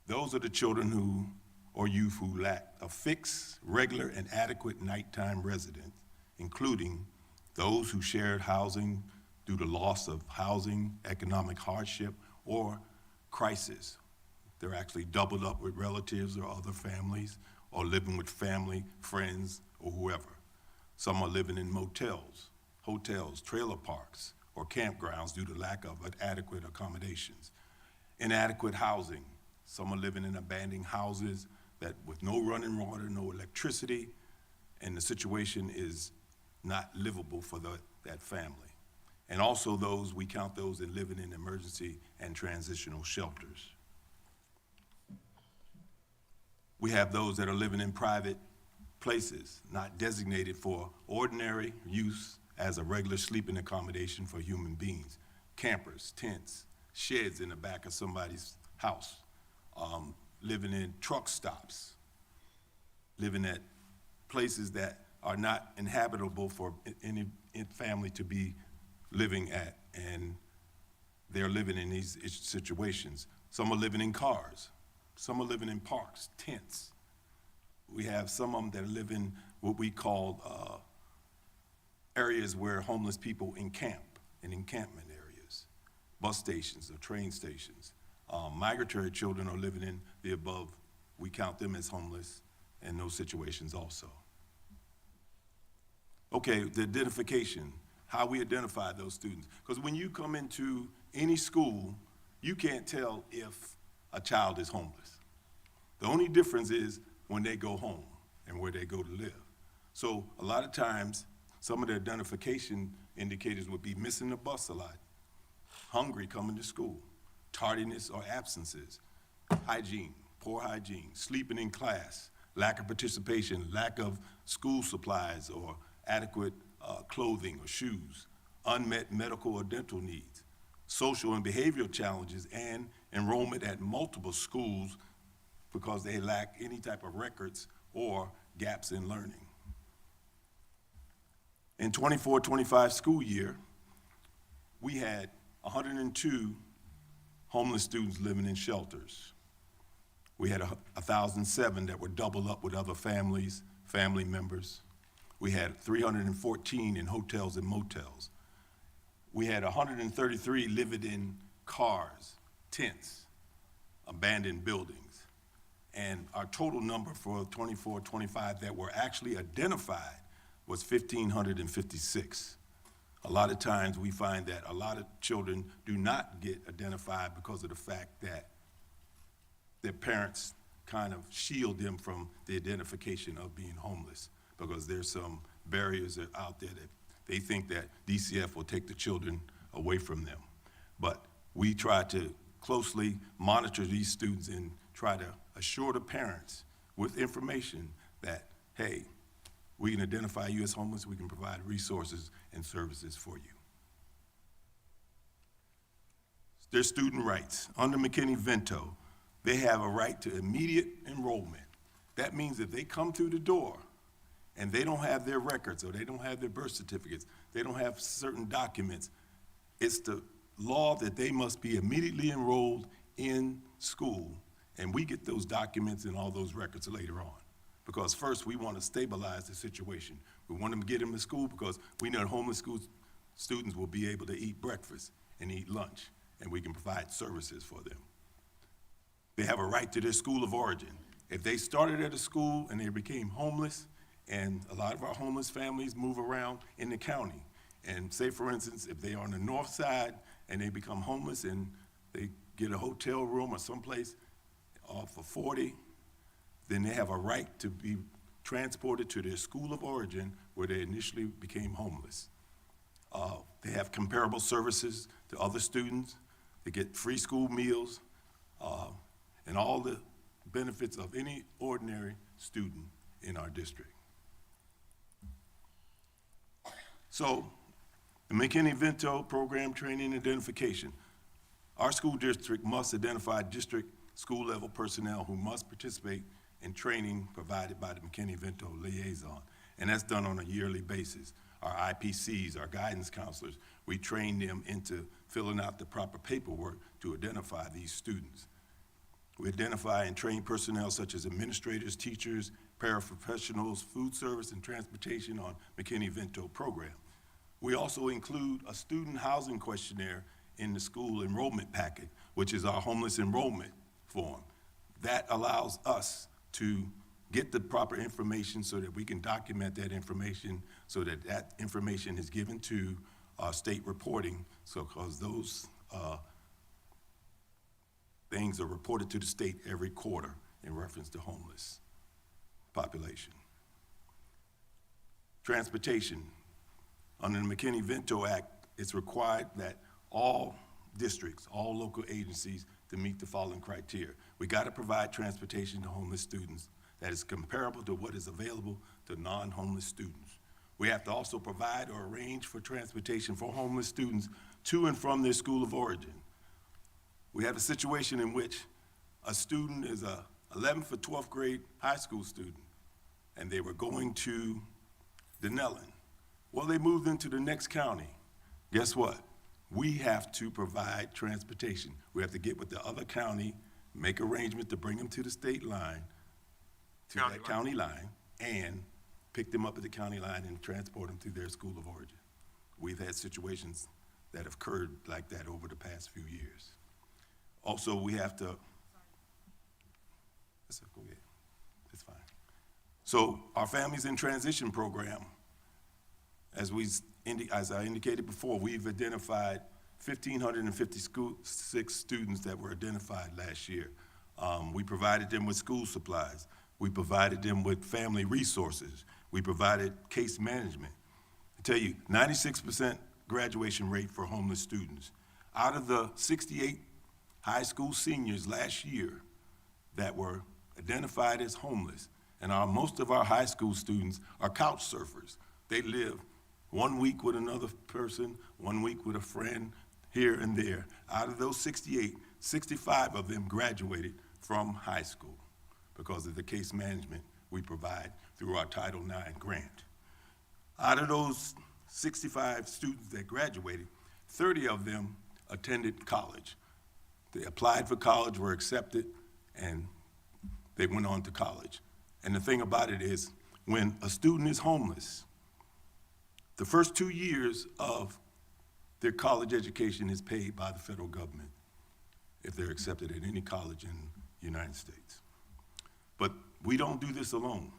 those are the children who, or youth who lack a fixed, regular, and adequate nighttime residence, including those who shared housing due to loss of housing, economic hardship, or crisis. They're actually doubled up with relatives or other families, or living with family, friends, or whoever. Some are living in motels, hotels, trailer parks, or campgrounds due to lack of adequate accommodations. Inadequate housing. Some are living in abandoned houses that with no running water, no electricity, and the situation is not livable for that family. And also those, we count those in living in emergency and transitional shelters. We have those that are living in private places, not designated for ordinary use as a regular sleeping accommodation for human beings. Campers, tents, sheds in the back of somebody's house, living in truck stops, living at places that are not inhabitable for any family to be living at, and they're living in these situations. Some are living in cars, some are living in parks, tents. We have some of them that live in what we call areas where homeless people encamp, in encampment areas, bus stations or train stations. Migratory children are living in the above. We count them as homeless in those situations also. Okay, the identification, how we identify those students. Because when you come into any school, you can't tell if a child is homeless. The only difference is when they go home and where they go to live. So a lot of times, some of the identification indicators would be missing the bus a lot, hungry coming to school, tardiness or absences, hygiene, poor hygiene, sleeping in class, lack of participation, lack of school supplies or adequate clothing or shoes, unmet medical or dental needs, social and behavioral challenges, and enrollment at multiple schools because they lack any type of records or gaps in learning. In 24-25 school year, we had 102 homeless students living in shelters. We had 1,007 that were doubled up with other families, family members. We had 314 in hotels and motels. We had 133 living in cars, tents, abandoned buildings. And our total number for 24-25 that were actually identified was 1,556. A lot of times we find that a lot of children do not get identified because of the fact that their parents kind of shield them from the identification of being homeless, because there's some barriers that out there that they think that DCF will take the children away from them. But we try to closely monitor these students and try to assure the parents with information that, hey, we can identify you as homeless, we can provide resources and services for you. Their student rights. Under McKinney-Vento, they have a right to immediate enrollment. That means if they come through the door and they don't have their records or they don't have their birth certificates, they don't have certain documents, it's the law that they must be immediately enrolled in school, and we get those documents and all those records later on. Because first, we want to stabilize the situation. We want them to get them to school because we know homeless school students will be able to eat breakfast and eat lunch, and we can provide services for them. They have a right to their school of origin. If they started at a school and they became homeless, and a lot of our homeless families move around in the county, and say, for instance, if they are on the north side and they become homeless and they get a hotel room or someplace for 40, then they have a right to be transported to their school of origin where they initially became homeless. They have comparable services to other students. They get free school meals and all the benefits of any ordinary student in our district. So, the McKinney-Vento program training identification. Our school district must identify district school level personnel who must participate in training provided by the McKinney-Vento liaison, and that's done on a yearly basis. Our IPCs, our guidance counselors, we train them into filling out the proper paperwork to identify these students. We identify and train personnel such as administrators, teachers, paraprofessionals, food service, and transportation on McKinney-Vento program. We also include a student housing questionnaire in the school enrollment packet, which is our homeless enrollment form. That allows us to get the proper information so that we can document that information so that that information is given to state reporting, so because those things are reported to the state every quarter in reference to homeless population. Transportation. Under the McKinney-Vento Act, it's required that all districts, all local agencies to meet the following criteria. We got to provide transportation to homeless students that is comparable to what is available to non-homeless students. We have to also provide or arrange for transportation for homeless students to and from their school of origin. We have a situation in which a student is a 11th or 12th grade high school student, and they were going to Denellen. Well, they moved into the next county. Guess what? We have to provide transportation. We have to get with the other county, make arrangements to bring them to the state line, to that county line, and pick them up at the county line and transport them to their school of origin. We've had situations that have occurred like that over the past few years. Also, we have to, go ahead, it's fine. So our Families in Transition program, as I indicated before, we've identified 1,556 students that were identified last year. We provided them with school supplies. We provided them with family resources. We provided case management. I tell you, 96% graduation rate for homeless students. Out of the 68 high school seniors last year that were identified as homeless, and most of our high school students are couch surfers. They live 1 week with another person, 1 week with a friend, here and there. Out of those 68, 65 of them graduated from high school because of the case management we provide through our Title IX grant. Out of those 65 students that graduated, 30 of them attended college. They applied for college, were accepted, and they went on to college. And the thing about it is, when a student is homeless, the first 2 years of their college education is paid by the federal government if they're accepted at any college in the United States. But we don't do this alone.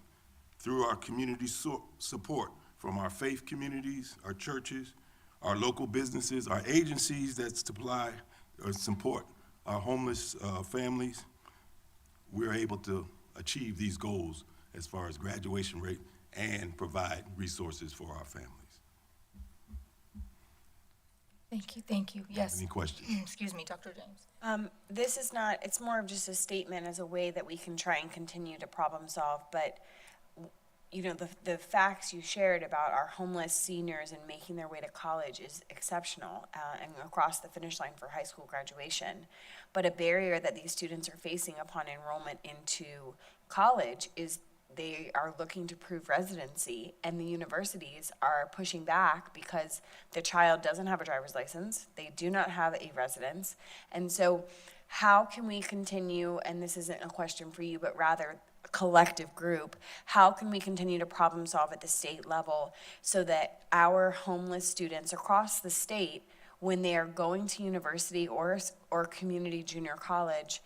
Through our community support from our faith communities, our churches, our local businesses, our agencies that supply or support our homeless families, we're able to achieve these goals as far as graduation rate and provide resources for our families. Thank you, yes. Any questions? Excuse me, Dr. James. This is not, it's more of just a statement as a way that we can try and continue to problem solve, but you know, the facts you shared about our homeless seniors and making their way to college is exceptional and across the finish line for high school graduation. But a barrier that these students are facing upon enrollment into college is they are looking to prove residency, and the universities are pushing back because the child doesn't have a driver's license, they do not have a residence. And so how can we continue, and this isn't a question for you, but rather a collective group, how can we continue to problem solve at the state level so that our homeless students across the state, when they are going to university or community junior college,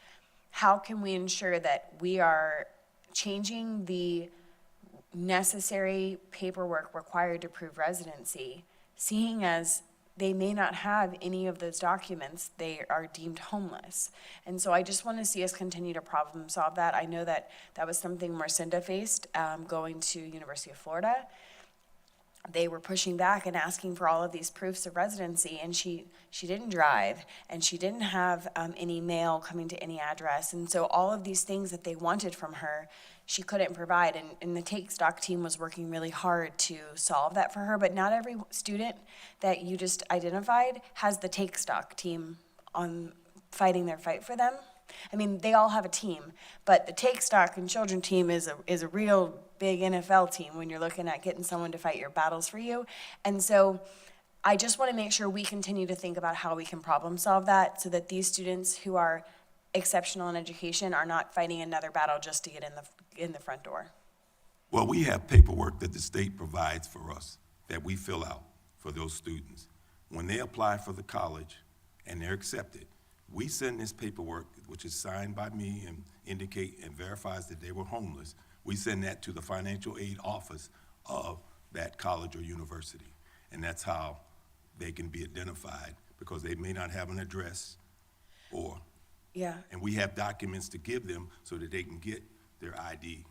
how can we ensure that we are changing the necessary paperwork required to prove residency, seeing as they may not have any of those documents, they are deemed homeless. And so I just want to see us continue to problem solve that. I know that that was something Marcinda faced going to University of Florida. They were pushing back and asking for all of these proofs of residency, and she didn't drive, and she didn't have any mail coming to any address. And so all of these things that they wanted from her, she couldn't provide. And the Take Stock team was working really hard to solve that for her. But not every student that you just identified has the Take Stock team on fighting their fight for them. I mean, they all have a team, but the Take Stock and Children team is a real big NFL team when you're looking at getting someone to fight your battles for you. And so I just want to make sure we continue to think about how we can problem solve that so that these students who are exceptional in education are not fighting another battle just to get in the front door. Well, we have paperwork that the state provides for us that we fill out for those students. When they apply for the college and they're accepted, we send this paperwork, which is signed by me and indicate and verifies that they were homeless. We send that to the financial aid office of that college or university. And that's how they can be identified, because they may not have an address or, and we have documents to give them so that they can get their ID,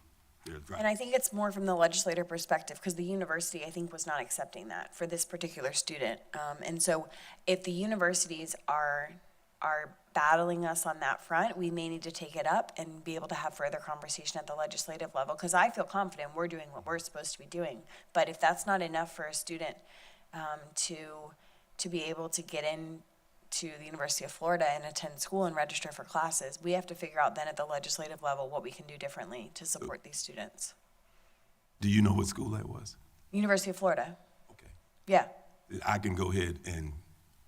their driver's. And I think it's more from the legislator perspective, because the university, I think, was not accepting that for this particular student. And so if the universities are battling us on that front, we may need to take it up and be able to have further conversation at the legislative level, because I feel confident we're doing what we're supposed to be doing. But if that's not enough for a student to be able to get in to the University of Florida and attend school and register for classes, we have to figure out then at the legislative level what we can do differently to support these students. Do you know what school that was? University of Florida. Okay. Yeah. I can go ahead and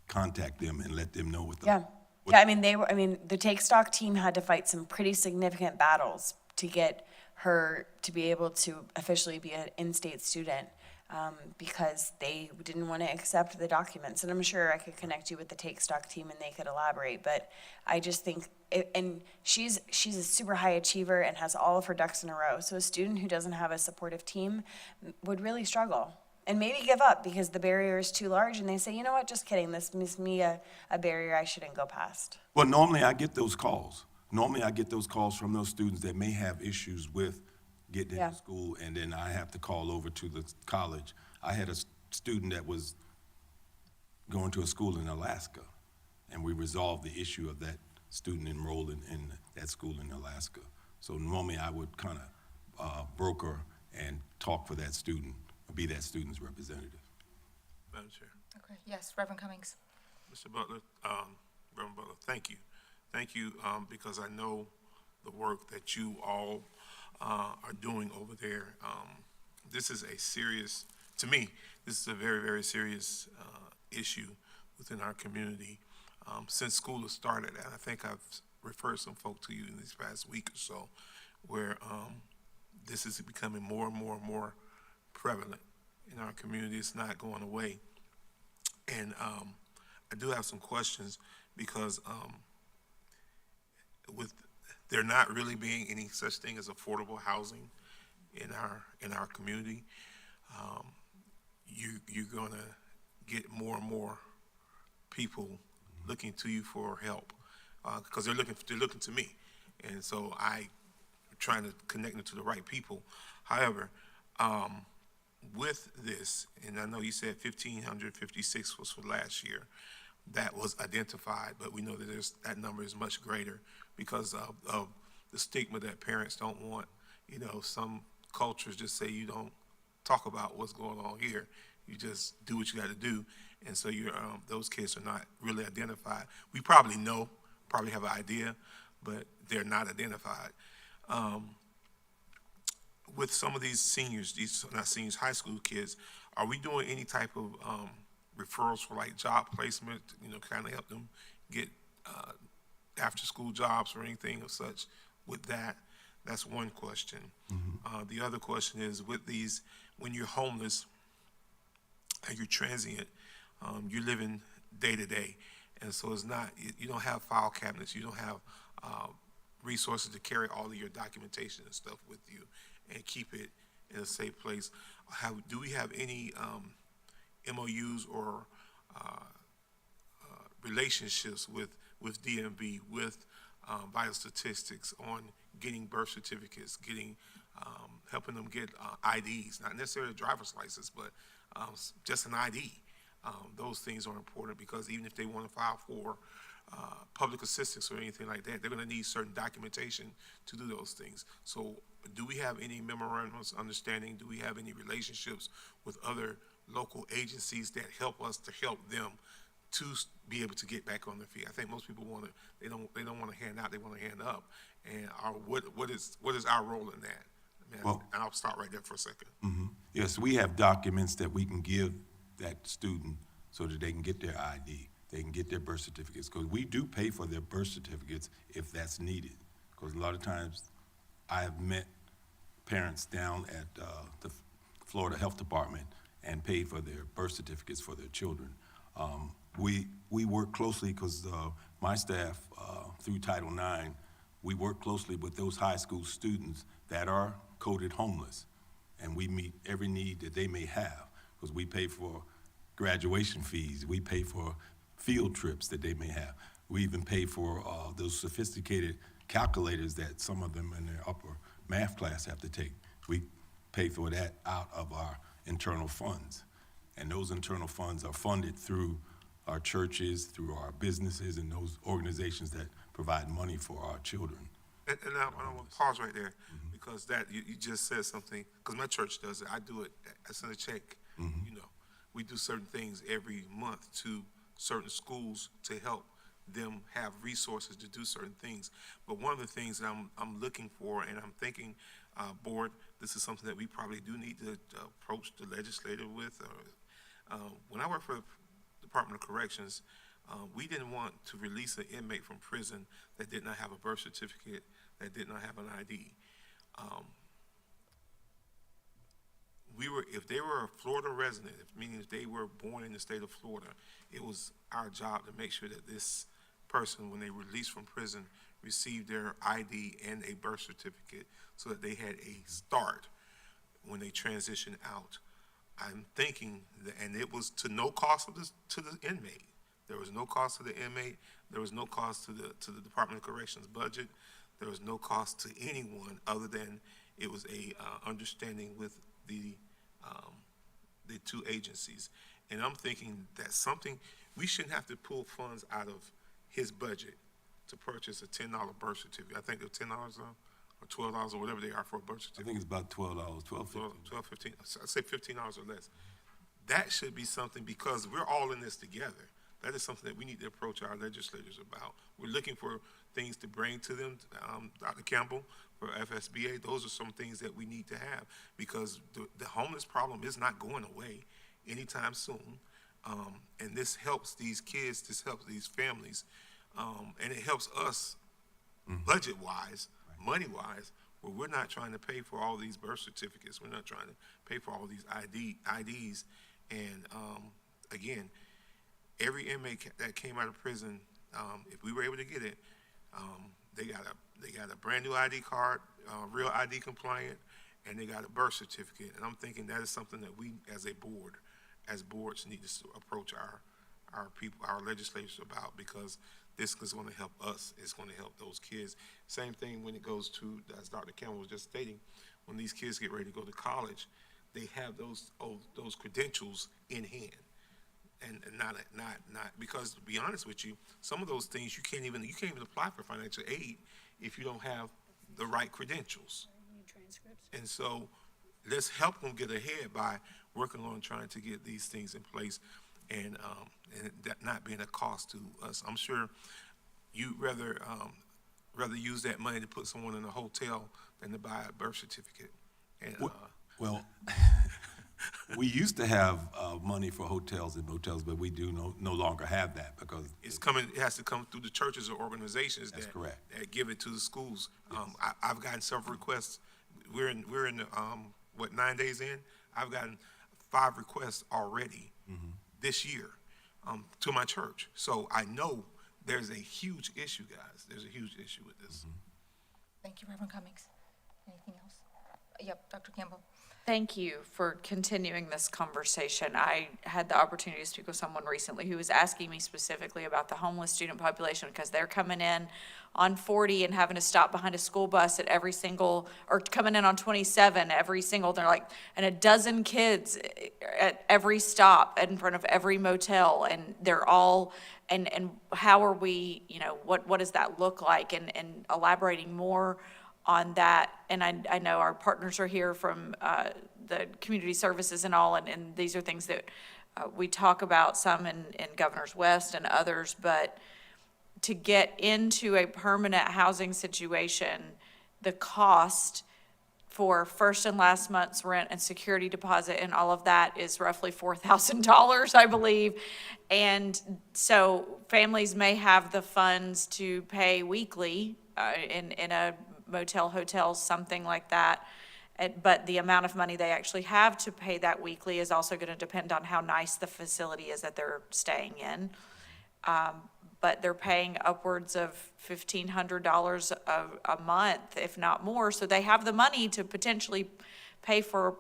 contact them and let them know what the. Yeah. Yeah, I mean, the Take Stock team had to fight some pretty significant battles to get her to be able to officially be an in-state student, because they didn't want to accept the documents. And I'm sure I could connect you with the Take Stock team and they could elaborate, but I just think, and she's a super high achiever and has all of her ducks in a row. So a student who doesn't have a supportive team would really struggle. And maybe give up because the barrier is too large, and they say, you know what, just kidding, this is me a barrier I shouldn't go past. Well, normally I get those calls. Normally I get those calls from those students that may have issues with getting into school, and then I have to call over to the college. I had a student that was going to a school in Alaska, and we resolved the issue of that student enrolling in that school in Alaska. So normally I would kind of broker and talk for that student be that student's representative. Okay, yes, Reverend Cummings. Mr. Butler, Reverend Butler, thank you. Thank you, because I know the work that you all are doing over there. This is a serious, to me, this is a very, very serious issue within our community. Since school has started, and I think I've referred some folk to you in these past week or so, where this is becoming more and more and more prevalent in our community. It's not going away. And I do have some questions because with there not really being any such thing as affordable housing in our community, you're going to get more and more people looking to you for help because they're looking to me, and so I'm trying to connect them to the right people. However, with this, and I know you said 1,556 was for last year, that was identified, but we know that that number is much greater because of the stigma that parents don't want. You know, some cultures just say you don't talk about what's going on here. You just do what you got to do, and so those kids are not really identified. We probably know, probably have an idea, but they're not identified. With some of these seniors, high school kids, are we doing any type of referrals for like job placement, kind of help them get after school jobs or anything of such with that? That's one question. The other question is with these, when you're homeless and you're transient, you're living day to day. And so it's not, you don't have file cabinets, you don't have resources to carry all of your documentation and stuff with you and keep it in a safe place. Do we have any MOUs or relationships with DMV, with Vital Statistics on getting birth certificates, helping them get IDs, not necessarily a driver's license, but just an ID. Those things are important because even if they want to file for public assistance or anything like that, they're going to need certain documentation to do those things. So do we have any memorandums of understanding? Do we have any relationships with other local agencies that help us to help them to be able to get back on their feet? I think most people they don't want to hand out, they want to hand up. And what is our role in that? And I'll start right there for a second. Yes, we have documents that we can give that student so that they can get their ID, they can get their birth certificates, because we do pay for their birth certificates if that's needed. Because a lot of times I have met parents down at the Florida Health Department and paid for their birth certificates for their children. We work closely because my staff, through Title IX, we work closely with those high school students that are coded homeless, and we meet every need that they may have, because we pay for graduation fees, we pay for field trips that they may have. We even pay for those sophisticated calculators that some of them in their upper math class have to take. We pay for that out of our internal funds. And those internal funds are funded through our churches, through our businesses, and those organizations that provide money for our children. And I want to pause right there because that you just said something, because my church does it. I do it. I send a check. We do certain things every month to certain schools to help them have resources to do certain things. But one of the things that I'm looking for, and I'm thinking, board, this is something that we probably do need to approach the legislature with. When I worked for the Department of Corrections, we didn't want to release an inmate from prison that did not have a birth certificate, that did not have an ID. If they were a Florida resident, meaning if they were born in the state of Florida, it was our job to make sure that this person, when they were released from prison, received their ID and a birth certificate so that they had a start when they transitioned out. I'm thinking that, and it was to no cost to the inmate. There was no cost to the inmate. There was no cost to the Department of Corrections budget. There was no cost to anyone other than it was a understanding with the two agencies. And I'm thinking that we shouldn't have to pull funds out of his budget to purchase a $10 birth certificate. I think it was $10 or $12 or whatever they are for a birth certificate. I think it's about $12, $12.50. 12, 15, I'd say $15 or less. That should be something, because we're all in this together. That is something that we need to approach our legislators about. We're looking for things to bring to them, Dr. Campbell, for FSBA. Those are some things that we need to have, because the homeless problem is not going away anytime soon. And this helps these kids, this helps these families, and it helps us budget-wise, money-wise, where we're not trying to pay for all these birth certificates. We're not trying to pay for all these IDs. And again, every inmate that came out of prison, if we were able to get it, they got a brand new ID card, real ID compliant, and they got a birth certificate. And I'm thinking that is something that we, as boards, need to approach our people, our legislators about, because this is going to help us. It's going to help those kids. Same thing when it goes to, as Dr. Campbell was just stating, when these kids get ready to go to college, they have those credentials in hand. And not because, to be honest with you, some of those things you can't even apply for financial aid if you don't have the right credentials. And so let's help them get ahead by working on trying to get these things in place, and that not being a cost to us. I'm sure you'd rather use that money to put someone in a hotel than to buy a birth certificate. And well, we used to have money for hotels and motels, but we do no longer have that, because it has to come through the churches or organizations correct. that give it to the schools. Yes. I've gotten several requests. We're in 9 days in? I've gotten 5 requests already this year to my church. So I know there's a huge issue, guys. There's a huge issue with this. Thank you, Reverend Cummings. Anything else? Yep, Dr. Campbell. Thank you for continuing this conversation. I had the opportunity to speak with someone recently who was asking me specifically about the homeless student population, because they're coming in on 40 and having to stop behind a school bus at every single, or coming in on 27 every single, they're like, and a dozen kids at every stop in front of every motel, and they're all, and how are we, what does that look like, and elaborating more on that. And I know our partners are here from the community services and all, and these are things that we talk about some in Governor's West and others, but to get into a permanent housing situation, the cost for first and last month's rent and security deposit and all of that is roughly $4,000, I believe. And so families may have the funds to pay weekly in a motel, hotel, something like that. But the amount of money they actually have to pay that weekly is also going to depend on how nice the facility is that they're staying in. But they're paying upwards of $1,500 a month, if not more. So they have the money to potentially pay for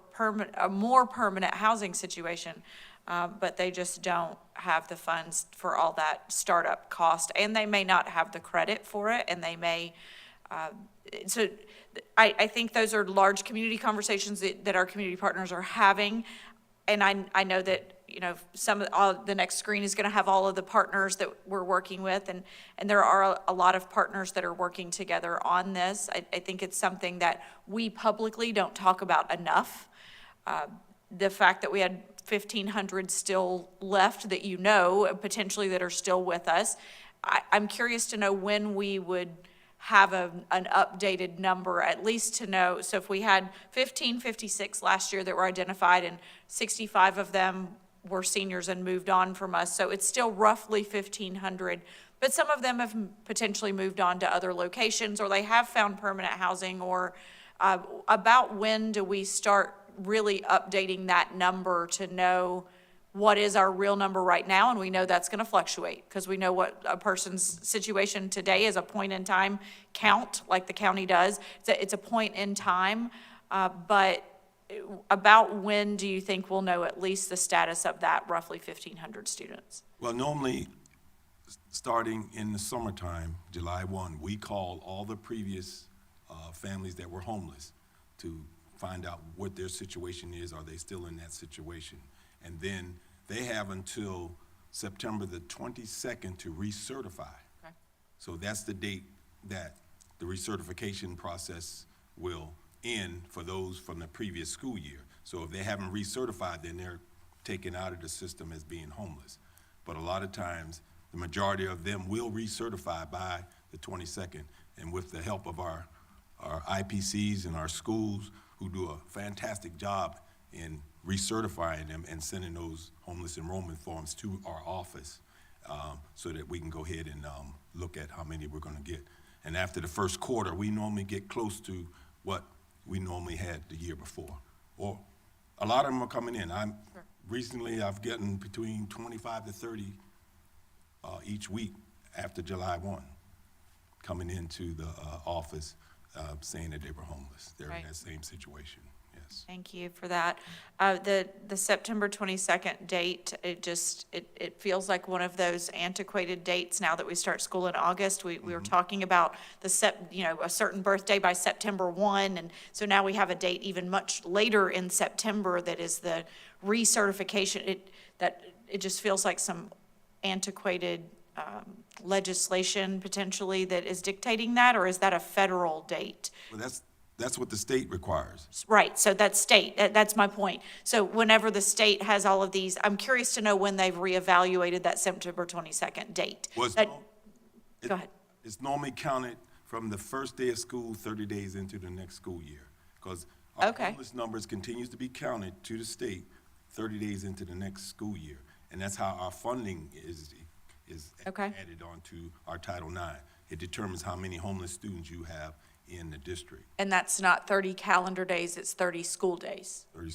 a more permanent housing situation. But they just don't have the funds for all that startup cost. And they may not have the credit for it, and they may, so I think those are large community conversations that our community partners are having. And I know that, the next screen is going to have all of the partners that we're working with. And there are a lot of partners that are working together on this. I think it's something that we publicly don't talk about enough. The fact that we had 1,500 still left that potentially that are still with us. I'm curious to know when we would have an updated number, at least to know. So if we had 1,556 last year that were identified, and 65 of them were seniors and moved on from us, so it's still roughly 1,500, but some of them have potentially moved on to other locations, or they have found permanent housing, or about when do we start really updating that number to know what is our real number right now? And we know that's going to fluctuate, because we know what a person's situation today is a point in time count, like the county does. It's a point in time, but about when do you think we'll know at least the status of that roughly 1,500 students? Well, normally, starting in the summertime, July 1, we call all the previous families that were homeless to find out what their situation is. Are they still in that situation? And then they have until September the 22nd to recertify. Okay. So that's the date that the recertification process will end for those from the previous school year. So if they haven't recertified, then they're taken out of the system as being homeless. But a lot of times, the majority of them will recertify by the 22nd. And with the help of our IPCs and our schools, who do a fantastic job in recertifying them and sending those homeless enrollment forms to our office, so that we can go ahead and look at how many we're gonna get. And after the first quarter, we normally get close to what we normally had the year before. Or a lot of them are coming in. Recently, I've gotten between 25 to 30 each week after July 1, coming into the office saying that they were homeless. They're in that same situation, yes. Thank you for that. The September 22nd date, it feels like one of those antiquated dates now that we start school in August. We were talking about a certain birthday by September 1, and so now we have a date even much later in September that is the recertification. It just feels like some antiquated legislation potentially that is dictating that, or is that a federal date? Well, that's what the state requires. Right, so that's state, that's my point. So whenever the state has all of these, I'm curious to know when they've reevaluated that September 22nd date. Well, Go ahead. It's normally counted from the first day of school, 30 days into the next school year. Because our homeless numbers continues to be counted to the state 30 days into the next school year. And that's how our funding is added on to our Title IX. It determines how many homeless students you have in the district. And that's not 30 calendar days, it's 30 school days? 30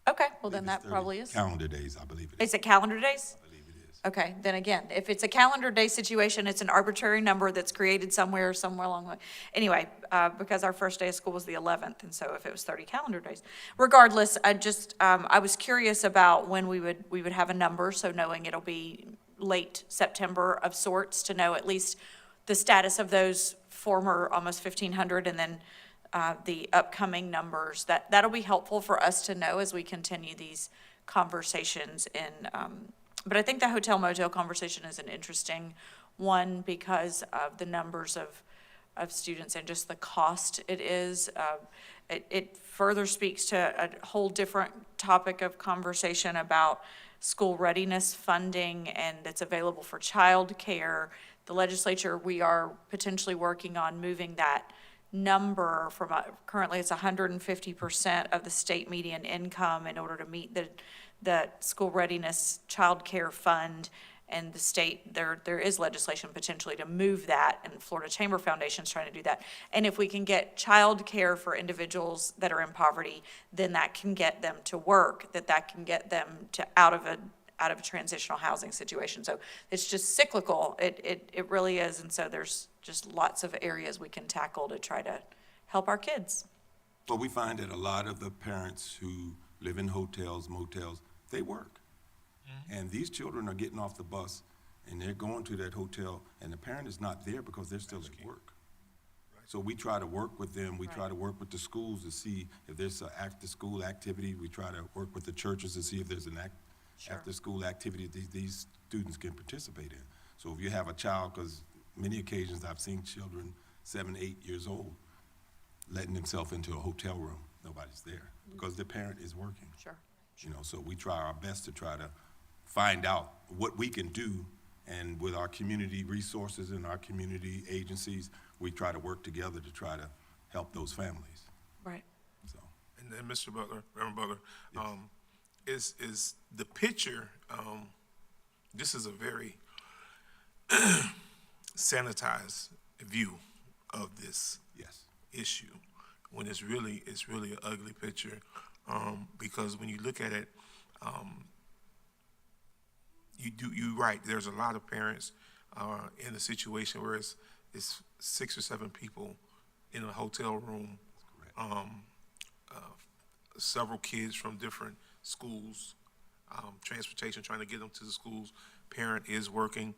Okay, well then that probably is. calendar days, I believe it is. Is it calendar days? I believe it is. Okay, then again, if it's a calendar day situation, it's an arbitrary number that's created somewhere along the way. Anyway, because our first day of school was the 11th, and so if it was 30 calendar days. Regardless, I was curious about when we would have a number, so knowing it'll be late September of sorts, to know at least the status of those former almost 1,500, and then the upcoming numbers. That'll be helpful for us to know as we continue these conversations. But I think the hotel motel conversation is an interesting one because of the numbers of students and just the cost it is. It further speaks to a whole different topic of conversation about school readiness funding, and that's available for childcare. The legislature, we are potentially working on moving that number from, currently it's 150% of the state median income in order to meet the school readiness childcare fund. And the state, there is legislation potentially to move that, and the Florida Chamber Foundation is trying to do that. And if we can get childcare for individuals that are in poverty, then that can get them to work, that can get them to out of a transitional housing situation. So it's just cyclical. It really is. And so there's just lots of areas we can tackle to try to help our kids. But we find that a lot of the parents who live in hotels, motels, they work. And these children are getting off the bus and they're going to that hotel, and the parent is not there because they're still at work. So we try to work with them. We try to work with the schools to see if there's an after-school activity. We try to work with the churches to see if there's an after-school activity that these students can participate in. So if you have a child, because many occasions I've seen children 7, 8 years old letting themselves into a hotel room. Nobody's there because the parent is working. Sure. You know, so we try our best to try to find out what we can do, and with our community resources and our community agencies, we try to work together to try to help those families. Right. So. And then Mr. Butler, Reverend Butler, is the picture, this is a very sanitized view of this issue, when it's really an ugly picture, because when you look at it, you're right, there's a lot of parents in a situation where it's 6 or 7 people in a hotel room, several kids from different schools, transportation, trying to get them to the schools, parent is working,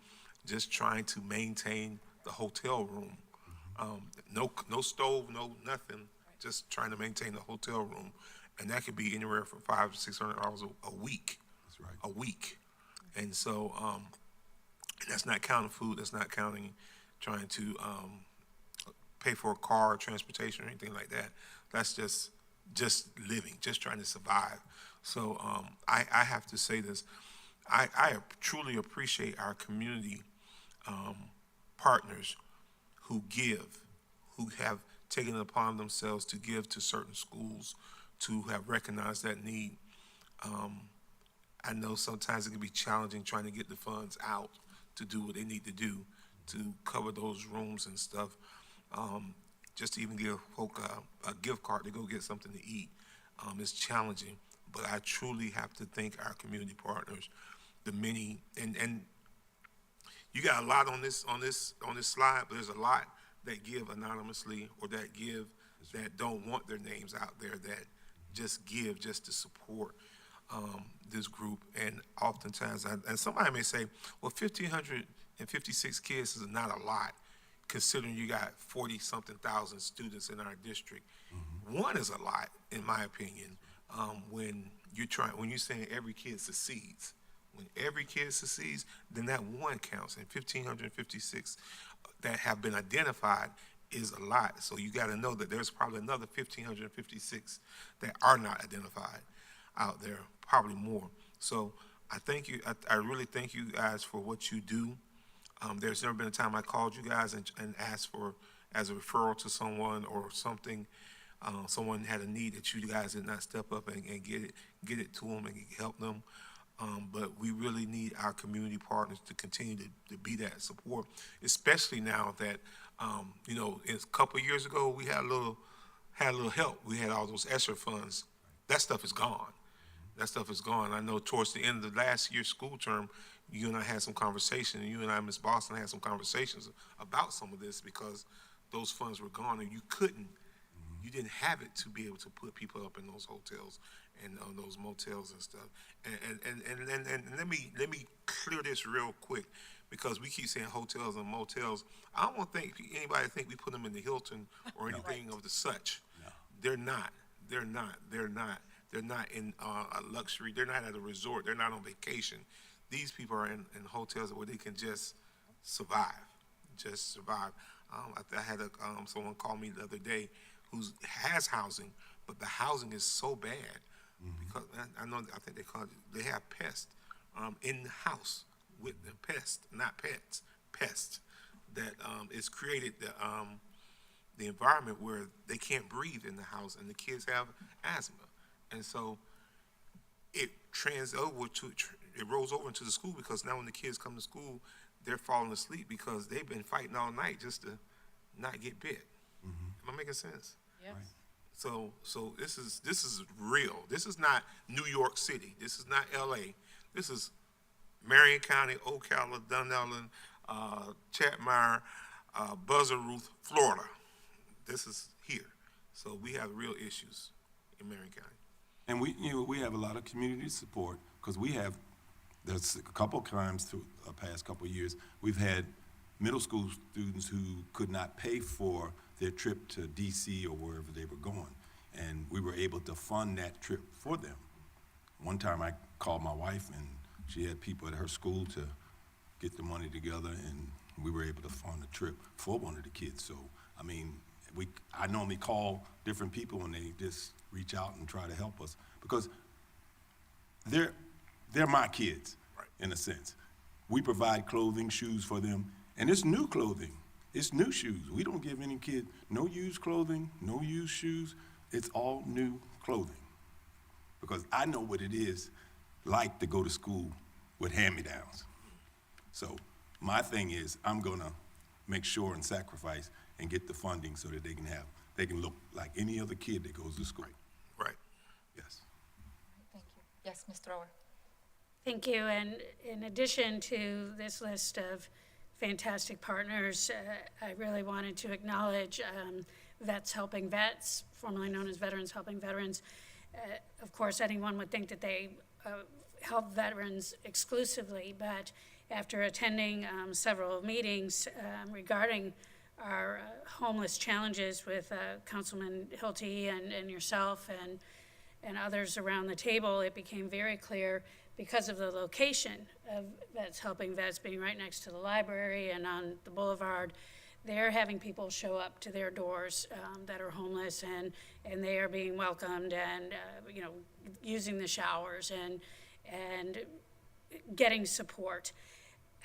just trying to maintain the hotel room. No stove, no nothing, just trying to maintain the hotel room. And that could be anywhere from $500 to $600 a week. That's right. A week. And so that's not counting food, that's not counting trying to pay for a car or transportation or anything like that. That's just living, just trying to survive. So I have to say this. I truly appreciate our community partners who give, who have taken it upon themselves to give to certain schools, to have recognized that need. I know sometimes it can be challenging trying to get the funds out to do what they need to do to cover those rooms and stuff. Just to even give folk a gift card to go get something to eat is challenging. But I truly have to thank our community partners, the many, and you got a lot on this slide, but there's a lot that give anonymously or that give that don't want their names out there, that just give just to support this group. And oftentimes, and somebody may say, well, 1,556 kids is not a lot, considering you got 40-something thousand students in our district. One is a lot, in my opinion, when you're saying every kid succeeds. When every kid succeeds, then that one counts, and 1,556 that have been identified is a lot. So you got to know that there's probably another 1,556 that are not identified out there, probably more. So I thank you. I really thank you guys for what you do. There's never been a time I called you guys and asked for as a referral to someone or something. Someone had a need that you guys did not step up and get it to them and help them. But we really need our community partners to continue to be that support, especially now that, a couple of years ago, we had a little help. We had all those ESSER funds. That stuff is gone. That stuff is gone. I know towards the end of the last year's school term, you and I had some conversation, and you and I, Ms. Boston, had some conversations about some of this because those funds were gone and you didn't have it to be able to put people up in those hotels and those motels and stuff. And let me clear this real quick, because we keep saying hotels and motels. I don't want anybody to think we put them in the Hilton or anything of the such. No. They're not. They're not in a luxury. They're not at a resort. They're not on vacation. These people are in hotels where they can just survive. I had someone call me the other day who has housing, but the housing is so bad because I think they have pests in the house with the pests, not pets, pests that it's created the environment where they can't breathe in the house and the kids have asthma. And so it rolls over into the school, because now when the kids come to school, they're falling asleep because they've been fighting all night just to not get bit. Am I making sense? Yes. Right. So this is real. This is not New York City. This is not LA. This is Marion County, Ocala, Dunellen, Chatmire, Buzzard-Ruth, Florida. This is here. So we have real issues in Marion County. And we have a lot of community support, because there's a couple of times through the past couple of years, we've had middle school students who could not pay for their trip to DC or wherever they were going. And we were able to fund that trip for them. One time I called my wife, and she had people at her school to get the money together, and we were able to fund a trip for one of the kids. So, I mean, I normally call different people when they just reach out and try to help us, because they're my kids, right, in a sense. We provide clothing, shoes for them, and it's new clothing. It's new shoes. We don't give any kid no used clothing, no used shoes. It's all new clothing, because I know what it is like to go to school with hand-me-downs. So my thing is, I'm gonna make sure and sacrifice and get the funding so that they can look like any other kid that goes to school. Right. Yes. Thank you. Yes, Ms. Thrower. Thank you. And in addition to this list of fantastic partners, I really wanted to acknowledge Vets Helping Vets, formerly known as Veterans Helping Veterans. Of course, anyone would think that they help veterans exclusively, but after attending several meetings regarding our homeless challenges with Councilman Hilty and yourself and others around the table, it became very clear, because of the location of Vets Helping Vets being right next to the library and on the boulevard, they're having people show up to their doors that are homeless, and they are being welcomed and, using the showers and getting support.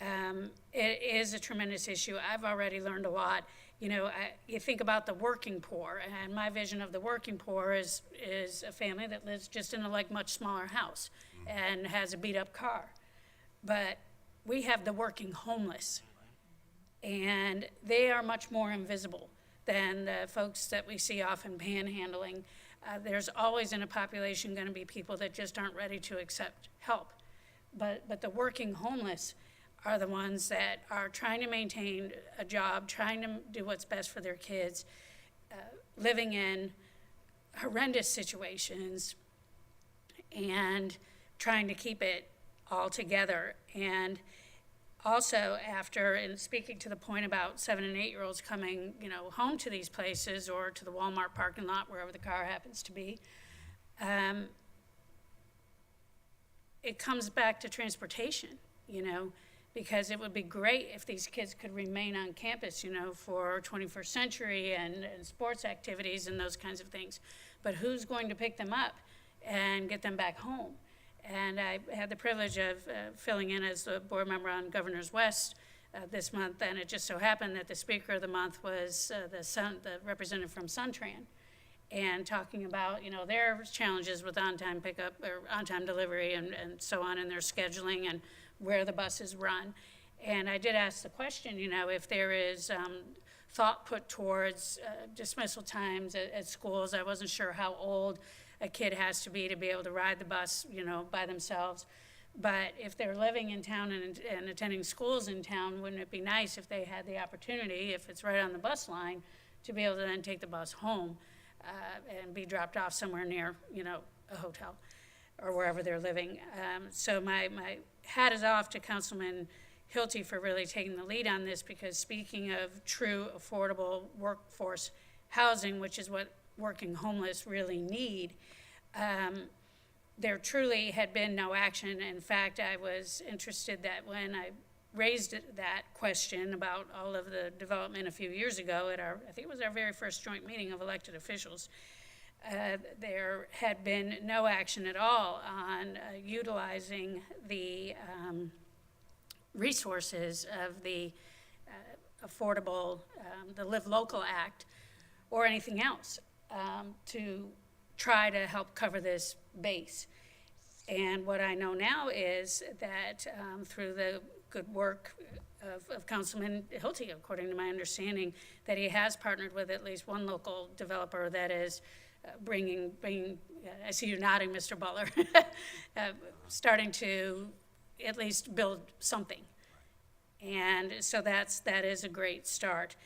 It is a tremendous issue. I've already learned a lot. You think about the working poor, and my vision of the working poor is a family that lives just in a much smaller house and has a beat-up car. But we have the working homeless, and they are much more invisible than the folks that we see often panhandling. There's always in a population going to be people that just aren't ready to accept help. But the working homeless are the ones that are trying to maintain a job, trying to do what's best for their kids, living in horrendous situations, and trying to keep it all together. And also and speaking to the point about 7 and 8-year-olds coming, home to these places or to the Walmart parking lot, wherever the car happens to be, it comes back to transportation, because it would be great if these kids could remain on campus, for 21st century and sports activities and those kinds of things. But who's going to pick them up and get them back home? And I had the privilege of filling in as the board member on Governor's West this month, and it just so happened that the speaker of the month was the representative from Suntran, and talking about, their challenges with on-time pickup or on-time delivery and so on, and their scheduling and where the buses run. And I did ask the question, if there is thought put towards dismissal times at schools. I wasn't sure how old a kid has to be able to ride the bus, by themselves. But if they're living in town and attending schools in town, wouldn't it be nice if they had the opportunity, if it's right on the bus line, to be able to then take the bus home and be dropped off somewhere near, a hotel or wherever they're living. So my hat is off to Councilman Hilty for really taking the lead on this, because speaking of true affordable workforce housing, which is what working homeless really need, there truly had been no action. In fact, I was interested that when I raised that question about all of the development a few years ago at I think it was our very first joint meeting of elected officials, there had been no action at all on utilizing the resources of the affordable, the Live Local Act, or anything else to try to help cover this base. And what I know now is that through the good work of Councilman Hilty, according to my understanding, that he has partnered with at least one local developer that is bringing, I see you nodding, Mr. Butler, starting to at least build something. And so that is a great start.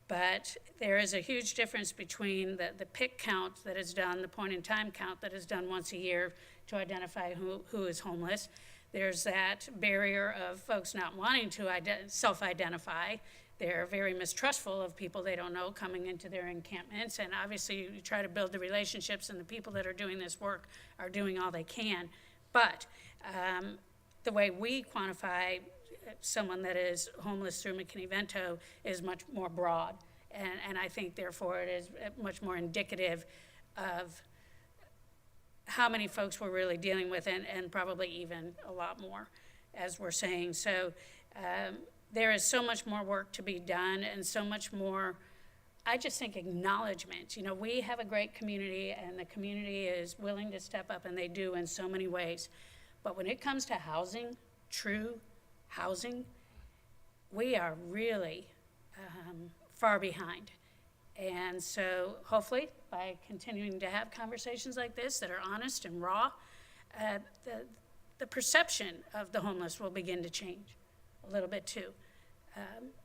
But there is a huge difference between the pick count that is done, the point in time count that is done once a year to identify who is homeless. There's that barrier of folks not wanting to self-identify. They're very mistrustful of people they don't know coming into their encampments. And obviously you try to build the relationships, and the people that are doing this work are doing all they can. But the way we quantify someone that is homeless through McKinney-Vento is much more broad. And I think, therefore, it is much more indicative of how many folks we're really dealing with, and probably even a lot more, as we're saying. So there is so much more work to be done, and so much more, I just think, acknowledgement. We have a great community, and the community is willing to step up, and they do in so many ways. But when it comes to housing, true housing, we are really far behind. And so hopefully by continuing to have conversations like this that are honest and raw, the perception of the homeless will begin to change a little bit too.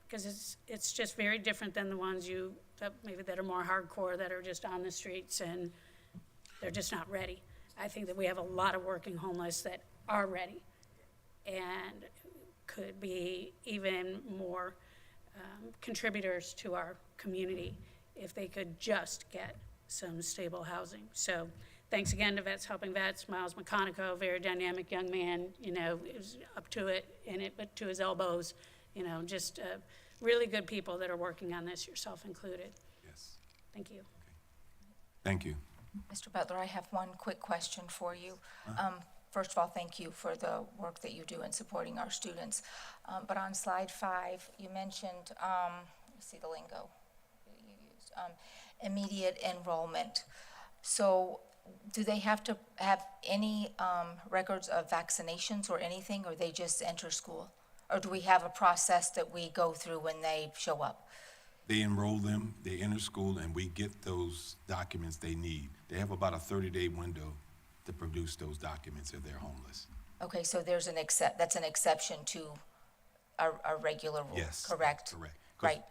Because it's just very different than the ones that are more hardcore, that are just on the streets and they're just not ready. I think that we have a lot of working homeless that are ready and could be even more contributors to our community if they could just get some stable housing. So thanks again to Vets Helping Vets. Miles McConico, very dynamic young man, is up to it, in it, but to his elbows, just really good people that are working on this, yourself included. Yes. Thank you. Thank you. Mr. Butler, I have one quick question for you. First of all, thank you for the work that you do in supporting our students. But on slide 5, you mentioned, let's see the lingo you used, immediate enrollment. So do they have to have any records of vaccinations or anything, or they just enter school? Or do we have a process that we go through when they show up? They enroll them, they enter school, and we get those documents they need. They have about a 30-day window to produce those documents if they're homeless. Okay, so there's that's an exception to our regular rule, Yes. correct? Correct. 'Cause Right.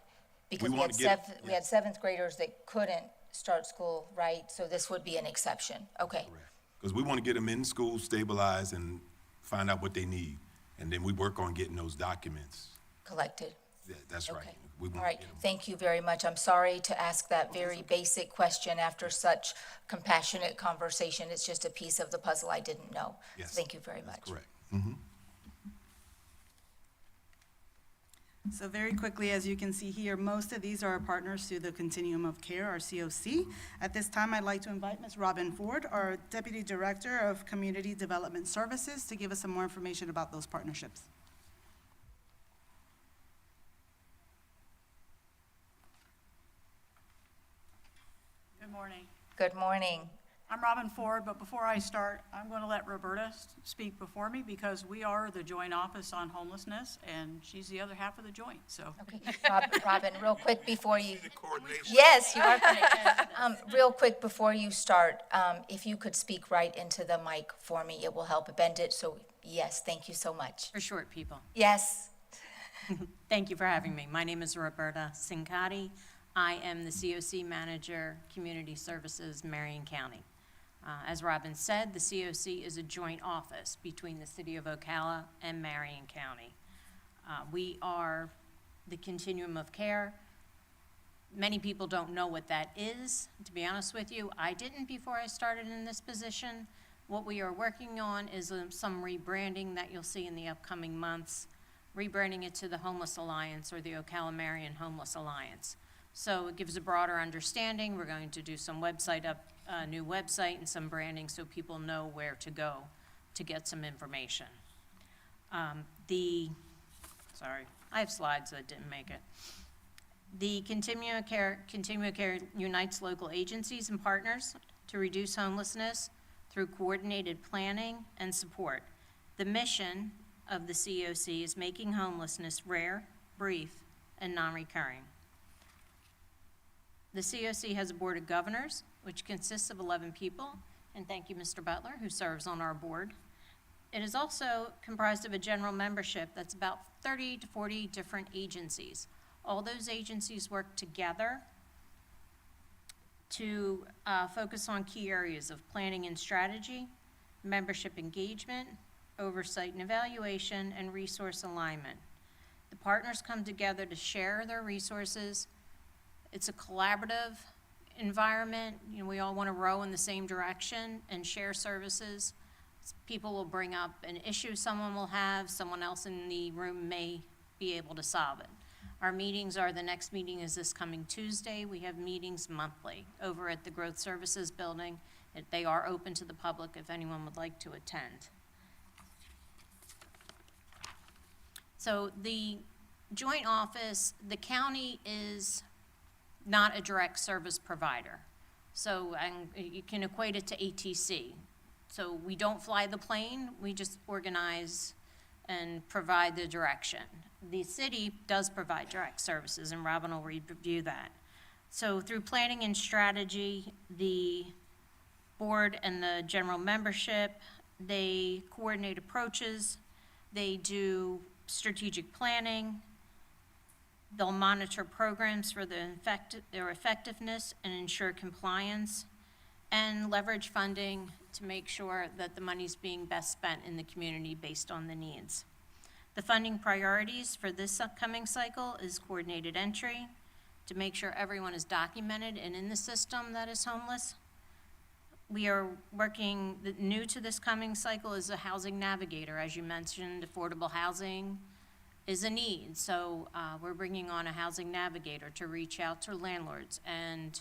Because we we wanna had get- we had seventh graders that couldn't start school, right? So this would be an exception, okay. Because we want to get them in school, stabilized, and find out what they need. And then we work on getting those documents. Collected. Yeah, that's right. Okay. We All want right, to get them. thank you very much. I'm sorry to ask that very basic question after such compassionate conversation. It's just a piece of the puzzle I didn't know. Yes, Thank you very much. correct. So very quickly, as you can see here, most of these are our partners through the Continuum of Care, our COC. At this time, I'd like to invite Ms. Robin Ford, our Deputy Director of Community Development Services, to give us some more information about those partnerships. Good morning. Good morning. I'm Robin Ford, but before I start, I'm going to let Roberta speak before me because we are the Joint Office on Homelessness, and she's the other half of the joint, so. Okay, Robin, real quick before you. Yes, you are correct. Real quick before you start, if you could speak right into the mic for me, it will help bend it. So yes, thank you so much. For short people. Yes. Thank you for having me. My name is Roberta Sincati. I am the COC Manager, Community Services, Marion County. As Robin said, the COC is a joint office between the City of Ocala and Marion County. We are the Continuum of Care. Many people don't know what that is, to be honest with you. I didn't before I started in this position. What we are working on is some rebranding that you'll see in the upcoming months, rebranding it to the Homeless Alliance or the Ocala Marion Homeless Alliance. So it gives a broader understanding. We're going to do some new website and some branding so people know where to go to get some information. Sorry, I have slides that didn't make it. The Continuum of Care unites local agencies and partners to reduce homelessness through coordinated planning and support. The mission of the COC is making homelessness rare, brief, and non-recurring. The COC has a board of governors, which consists of 11 people, and thank you, Mr. Butler, who serves on our board. It is also comprised of a general membership that's about 30 to 40 different agencies. All those agencies work together to focus on key areas of planning and strategy, membership engagement, oversight and evaluation, and resource alignment. The partners come together to share their resources. It's a collaborative environment. You know, we all want to row in the same direction and share services. People will bring up an issue someone will have, someone else in the room may be able to solve it. Our meetings the next meeting is this coming Tuesday. We have meetings monthly over at the Growth Services Building. They are open to the public if anyone would like to attend. So the joint office, the county is not a direct service provider. So you can equate it to ATC. So we don't fly the plane, we just organize and provide the direction. The city does provide direct services, and Robin will review that. So through planning and strategy, the board and the general membership, they coordinate approaches, they do strategic planning, they'll monitor programs for their effectiveness and ensure compliance, and leverage funding to make sure that the money's being best spent in the community based on the needs. The funding priorities for this upcoming cycle is coordinated entry, to make sure everyone is documented and in the system that is homeless. We are working, new to this coming cycle is a housing navigator, as you mentioned, affordable housing, is a need. So we're bringing on a housing navigator to reach out to landlords and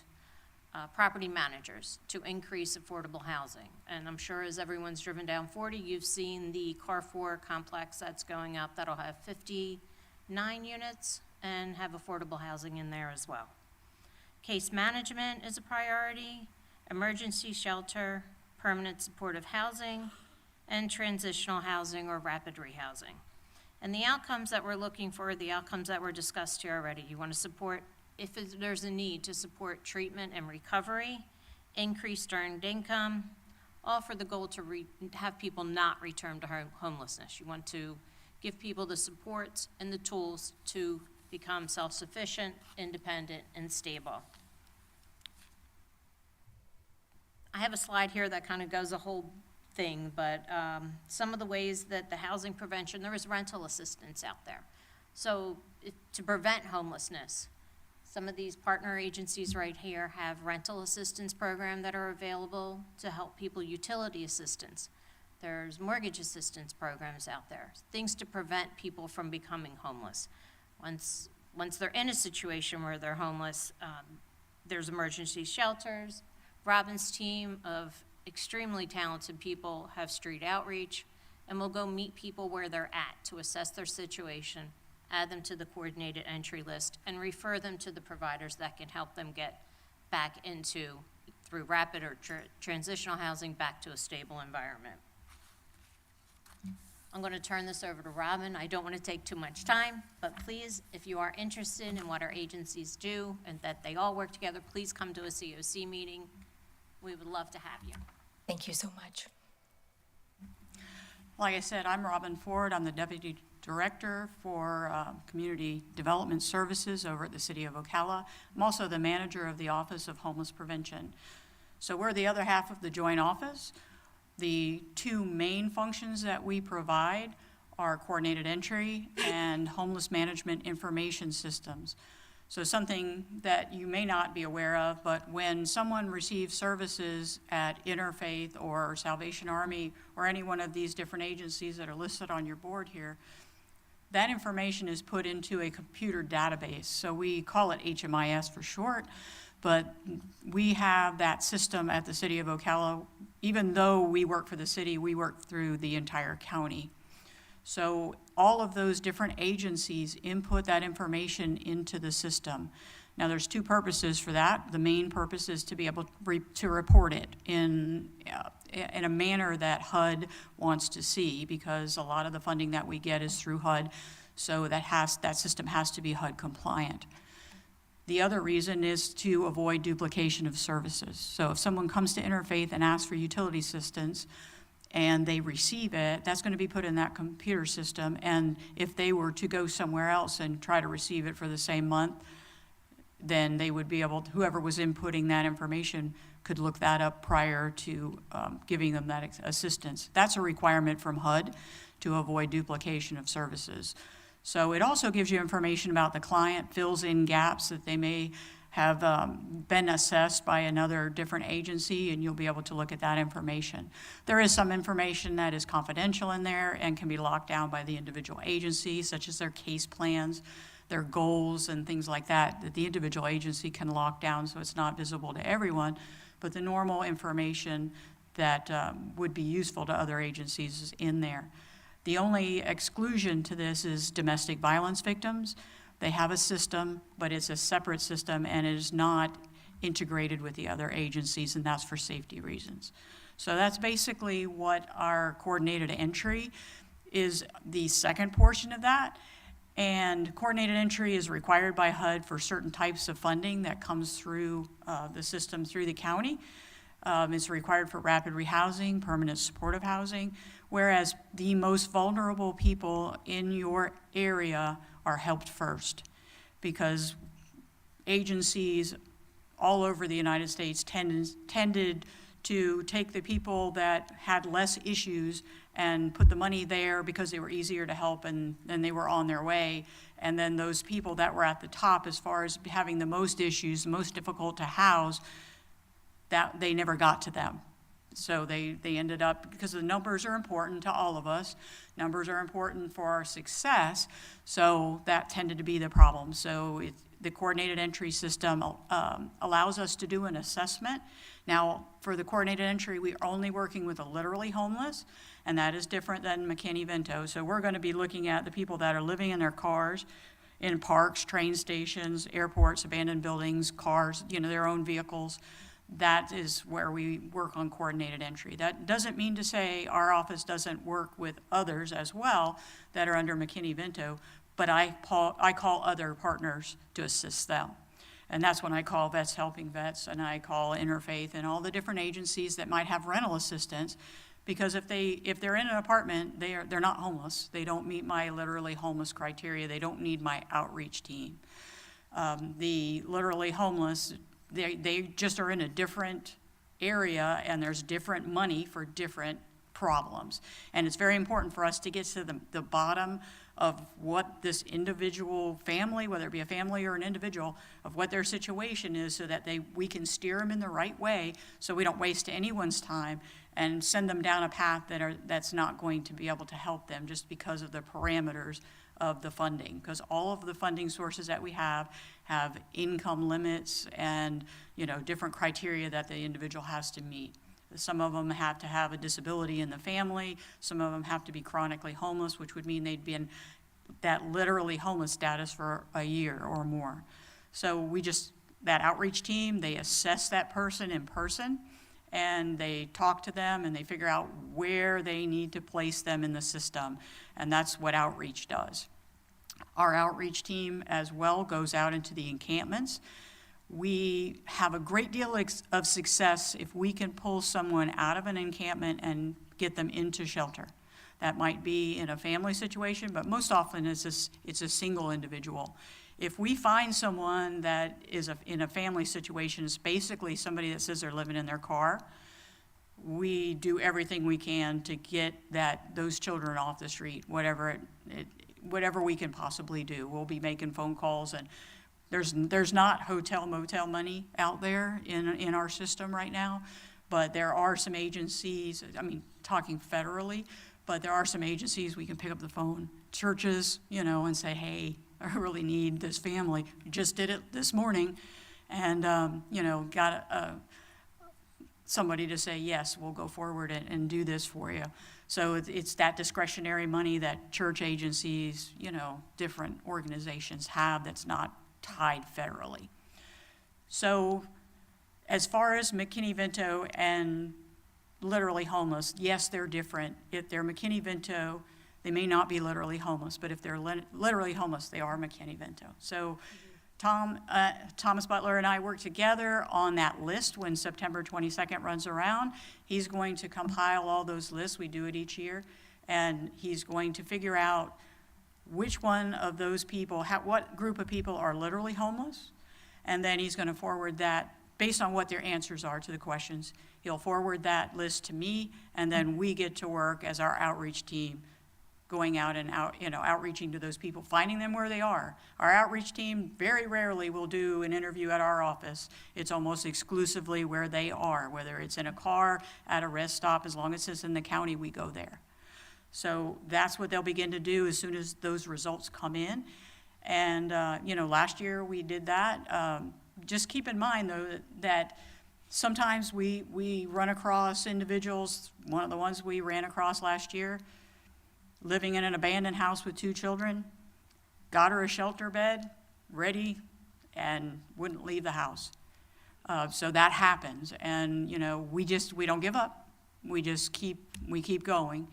property managers to increase affordable housing. And I'm sure as everyone's driven down 40, you've seen the Carrefour complex that's going up that'll have 59 units and have affordable housing in there as well. Case management is a priority, emergency shelter, permanent supportive housing, and transitional housing or rapid rehousing. And the outcomes that we're looking for are the outcomes that were discussed here already. You want to support, if there's a need, to support treatment and recovery, increased earned income, all for the goal to have people not return to homelessness. You want to give people the supports and the tools to become self-sufficient, independent, and stable. I have a slide here that kind of goes a whole thing, but some of the ways that the housing prevention, there is rental assistance out there. So to prevent homelessness, some of these partner agencies right here have rental assistance programs that are available to help people, utility assistance. There's mortgage assistance programs out there, things to prevent people from becoming homeless. Once they're in a situation where they're homeless, there's emergency shelters. Robin's team of extremely talented people have street outreach, and will go meet people where they're at to assess their situation, add them to the coordinated entry list, and refer them to the providers that can help them get back into, through rapid or transitional housing, back to a stable environment. I'm going to turn this over to Robin. I don't want to take too much time, but please, if you are interested in what our agencies do and that they all work together, please come to a COC meeting. We would love to have you. Thank you so much. Like I said, I'm Robin Ford. I'm the Deputy Director for Community Development Services over at the City of Ocala. I'm also the manager of the Office of Homeless Prevention. So we're the other half of the joint office. The two main functions that we provide are coordinated entry and homeless management information systems. So something that you may not be aware of, but when someone receives services at Interfaith or Salvation Army or any one of these different agencies that are listed on your board here, that information is put into a computer database. So we call it HMIS for short, but we have that system at the City of Ocala. Even though we work for the city, we work through the entire county. So all of those different agencies input that information into the system. Now, there's two purposes for that. The main purpose is to be able to report it in a manner that HUD wants to see, because a lot of the funding that we get is through HUD, so that system has to be HUD compliant. The other reason is to avoid duplication of services. So if someone comes to Interfaith and asks for utility assistance, and they receive it, that's going to be put in that computer system. And if they were to go somewhere else and try to receive it for the same month, then they would be able to, whoever was inputting that information could look that up prior to giving them that assistance. That's a requirement from HUD to avoid duplication of services. So it also gives you information about the client, fills in gaps that they may have been assessed by another different agency, and you'll be able to look at that information. There is some information that is confidential in there and can be locked down by the individual agency, such as their case plans, their goals, and things like that, that the individual agency can lock down so it's not visible to everyone. But the normal information that would be useful to other agencies is in there. The only exclusion to this is domestic violence victims. They have a system, but it's a separate system, and it is not integrated with the other agencies, and that's for safety reasons. So that's basically what our coordinated entry is, the second portion of that. And coordinated entry is required by HUD for certain types of funding that comes through the system through the county. It's required for rapid rehousing, permanent supportive housing, whereas the most vulnerable people in your area are helped first, because agencies all over the United States tended to take the people that had less issues and put the money there because they were easier to help and they were on their way. And then those people that were at the top as far as having the most issues, most difficult to house, that they never got to them. So they ended up, because the numbers are important to all of us, numbers are important for our success, so that tended to be the problem. So the coordinated entry system allows us to do an assessment. Now, for the coordinated entry, we're only working with the literally homeless, and that is different than McKinney-Vento. So we're going to be looking at the people that are living in their cars, in parks, train stations, airports, abandoned buildings, cars, their own vehicles. That is where we work on coordinated entry. That doesn't mean to say our office doesn't work with others as well that are under McKinney-Vento, but I call other partners to assist them. And that's when I call Vets Helping Vets, and I call Interfaith and all the different agencies that might have rental assistance, because if they're in an apartment, they're not homeless. They don't meet my literally homeless criteria. They don't need my outreach team. The literally homeless, they just are in a different area, and there's different money for different problems. And it's very important for us to get to the bottom of what this individual family, whether it be a family or an individual, of what their situation is, so that we can steer them in the right way, so we don't waste anyone's time and send them down a path that's not going to be able to help them just because of the parameters of the funding. Because all of the funding sources that we have income limits and different criteria that the individual has to meet. Some of them have to have a disability in the family. Some of them have to be chronically homeless, which would mean they'd be in that literally homeless status for a year or more. So that outreach team, they assess that person in person, and they talk to them, and they figure out where they need to place them in the system. And that's what outreach does. Our outreach team as well goes out into the encampments. We have a great deal of success if we can pull someone out of an encampment and get them into shelter. That might be in a family situation, but most often it's a single individual. If we find someone that is in a family situation, it's basically somebody that says they're living in their car, we do everything we can to get those children off the street, whatever we can possibly do. We'll be making phone calls, and there's not hotel motel money out there in our system right now, but there are some agencies, talking federally, but there are some agencies we can pick up the phone, churches, and say, hey, I really need this family. Just did it this morning, and got somebody to say, yes, we'll go forward and do this for you. So it's that discretionary money that church agencies, different organizations have that's not tied federally. So as far as McKinney-Vento and literally homeless, yes, they're different. If they're McKinney-Vento, they may not be literally homeless, but if they're literally homeless, they are McKinney-Vento. So Thomas Butler and I work together on that list when September 22nd runs around. He's going to compile all those lists. We do it each year. And he's going to figure out which one of those people, what group of people are literally homeless. And then he's going to forward that based on what their answers are to the questions. He'll forward that list to me, and then we get to work as our outreach team, going out and outreaching to those people, finding them where they are. Our outreach team very rarely will do an interview at our office. It's almost exclusively where they are, whether it's in a car, at a rest stop, as long as it's in the county, we go there. So that's what they'll begin to do as soon as those results come in. And, last year we did that. Just keep in mind, though, that sometimes we run across individuals. One of the ones we ran across last year, living in an abandoned house with 2 children, got her a shelter bed, ready, and wouldn't leave the house. So that happens, and we don't give up. We keep going.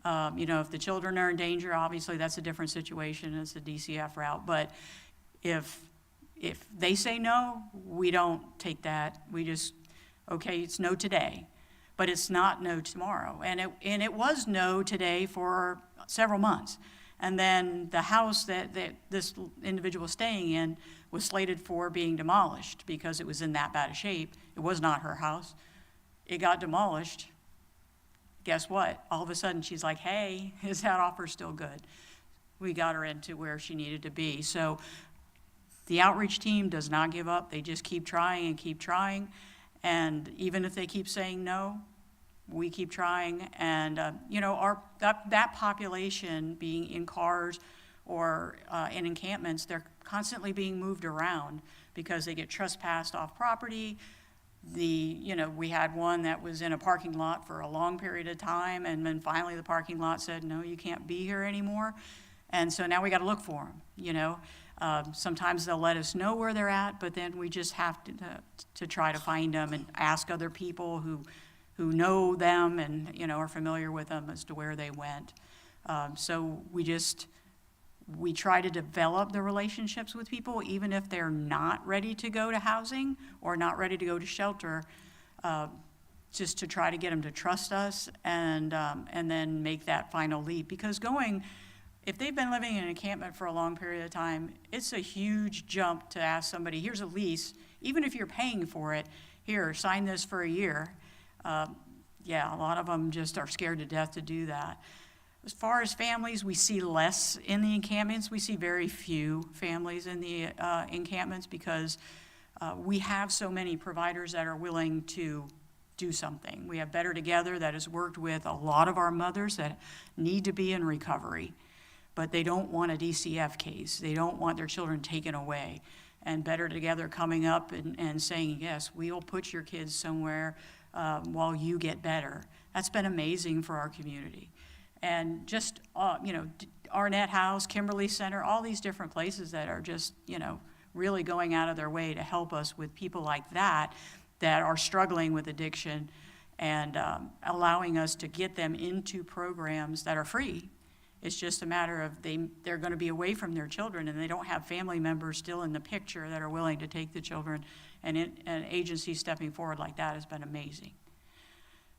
If the children are in danger, obviously that's a different situation. It's a DCF route. But if they say no, we don't take that. We just, okay, it's no today, but it's not no tomorrow. And it was no today for several months. And then the house that this individual was staying in was slated for being demolished because it was in that bad a shape. It was not her house. It got demolished. Guess what? All of a sudden she's like, hey, is that offer still good? We got her into where she needed to be. So the outreach team does not give up. They just keep trying and keep trying. And even if they keep saying no, we keep trying, and, that population being in cars or in encampments, they're constantly being moved around because they get trespassed off property. We had one that was in a parking lot for a long period of time, and then finally the parking lot said, no, you can't be here anymore. And so now we got to look for them, Sometimes they'll let us know where they're at, but then we just have to try to find them and ask other people who know them and, are familiar with them as to where they went. So we try to develop the relationships with people, even if they're not ready to go to housing or not ready to go to shelter, just to try to get them to trust us and then make that final leap. Because if they've been living in an encampment for a long period of time, it's a huge jump to ask somebody, here's a lease, even if you're paying for it, here, sign this for a year. A lot of them just are scared to death to do that. As far as families, we see less in the encampments. We see very few families in the encampments because we have so many providers that are willing to do something. We have Better Together that has worked with a lot of our mothers that need to be in recovery, but they don't want a DCF case. They don't want their children taken away. And Better Together coming up and saying, yes, we'll put your kids somewhere while you get better. That's been amazing for our community. And just, Arnett House, Kimberly Center, all these different places that are just, really going out of their way to help us with people like that are struggling with addiction and allowing us to get them into programs that are free. It's just a matter of they're going to be away from their children and they don't have family members still in the picture that are willing to take the children, and an agency stepping forward like that has been amazing.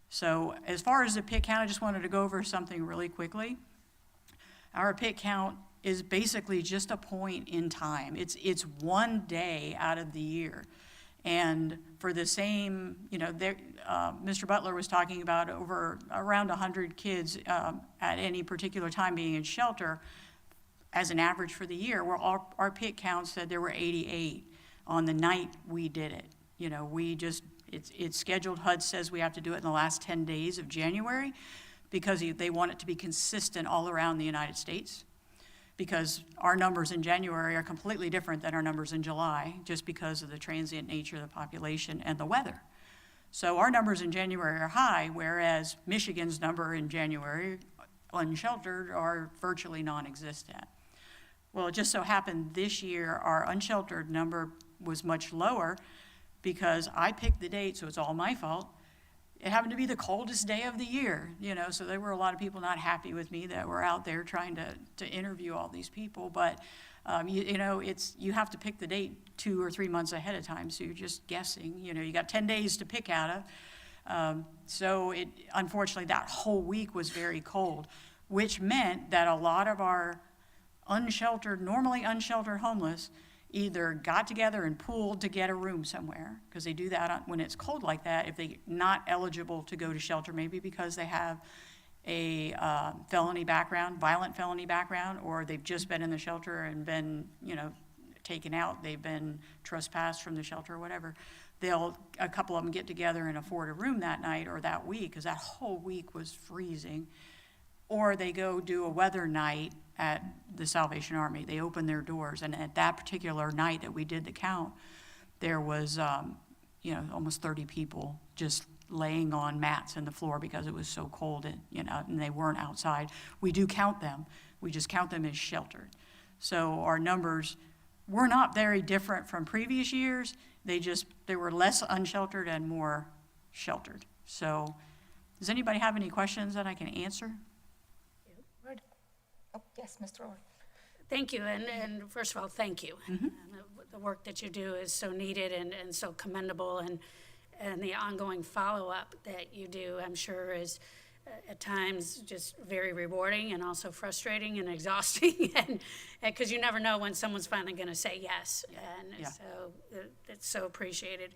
So as far as the PIT count, I just wanted to go over something really quickly. Our PIT count is basically just a point in time. It's one day out of the year. And for the same, Mr. Butler was talking about around 100 kids at any particular time being in shelter as an average for the year, where our PIT count said there were 88 on the night we did it. It's scheduled. HUD says we have to do it in the last 10 days of January because they want it to be consistent all around the United States, because our numbers in January are completely different than our numbers in July just because of the transient nature of the population and the weather. So our numbers in January are high, whereas Michigan's number in January, unsheltered, are virtually non-existent. Well, it just so happened this year our unsheltered number was much lower because I picked the date, so it's all my fault. It happened to be the coldest day of the year, so there were a lot of people not happy with me that were out there trying to interview all these people. But, you have to pick the date 2 or 3 months ahead of time, so you're just guessing. You got 10 days to pick out of. So unfortunately, that whole week was very cold, which meant that a lot of our normally unsheltered homeless either got together and pooled to get a room somewhere, because they do that when it's cold like that, if they're not eligible to go to shelter, maybe because they have a violent felony background, or they've just been in the shelter and been, taken out, they've been trespassed from the shelter or whatever. A couple of them get together and afford a room that night or that week, because that whole week was freezing. Or they go do a weather night at the Salvation Army. They open their doors, and at that particular night that we did the count, there was, almost 30 people just laying on mats in the floor because it was so cold and they weren't outside. We do count them. We just count them as sheltered. So our numbers were not very different from previous years. They were less unsheltered and more sheltered. So does anybody have any questions that I can answer? Oh, yes, Mr. Orr. Thank you, and first of all, thank you. The work that you do is so needed and so commendable, and the ongoing follow-up that you do, I'm sure, is at times just very rewarding and also frustrating and exhausting, and because you never know when someone's finally going to say yes, and so it's so appreciated.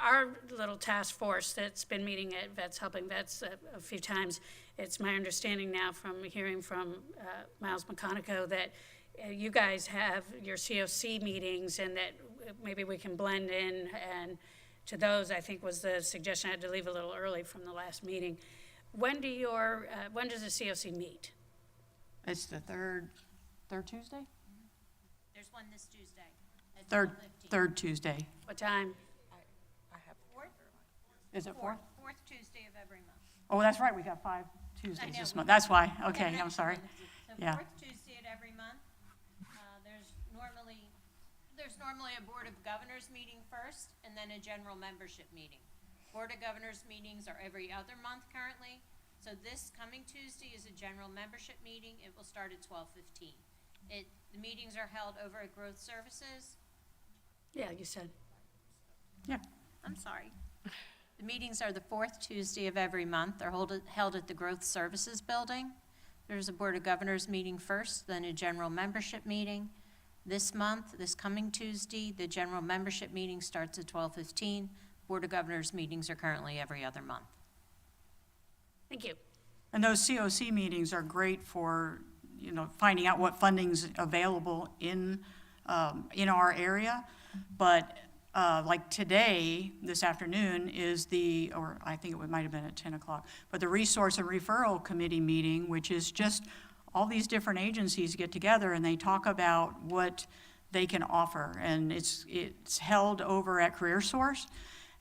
Our little task force that's been meeting at Vets Helping Vets a few times, it's my understanding now from hearing from Miles McConico that you guys have your COC meetings, and that maybe we can blend in and to those, I think was the suggestion. I had to leave a little early from the last meeting. When does the COC meet? It's the third Tuesday? There's one this Tuesday. at Third 12:15. Tuesday. What time? Is it fourth? Fourth Tuesday of every month. Oh, that's right, we got 5 Tuesdays know, this we- month. That's why, we have okay, an I'm extra sorry. one. So Yeah. fourth Tuesday at every month. There's normally a Board of Governors meeting first, and then a general membership meeting. Board of Governors meetings are every other month currently. So this coming Tuesday is a general membership meeting. It will start at 12:15. The meetings are held over at Growth Services. Yeah, you said. Yeah. I'm sorry. The meetings are the fourth Tuesday of every month. They're held at the Growth Services Building. There's a Board of Governors meeting first, then a general membership meeting. This month, this coming Tuesday, the general membership meeting starts at 12:15. Board of Governors meetings are currently every other month. Thank you. And those COC meetings are great for, finding out what funding's available in our area. But like today, this afternoon, is or I think it might have been at 10 o'clock, but the Resource and Referral Committee meeting, which is just all these different agencies get together and they talk about what they can offer. And it's held over at CareerSource.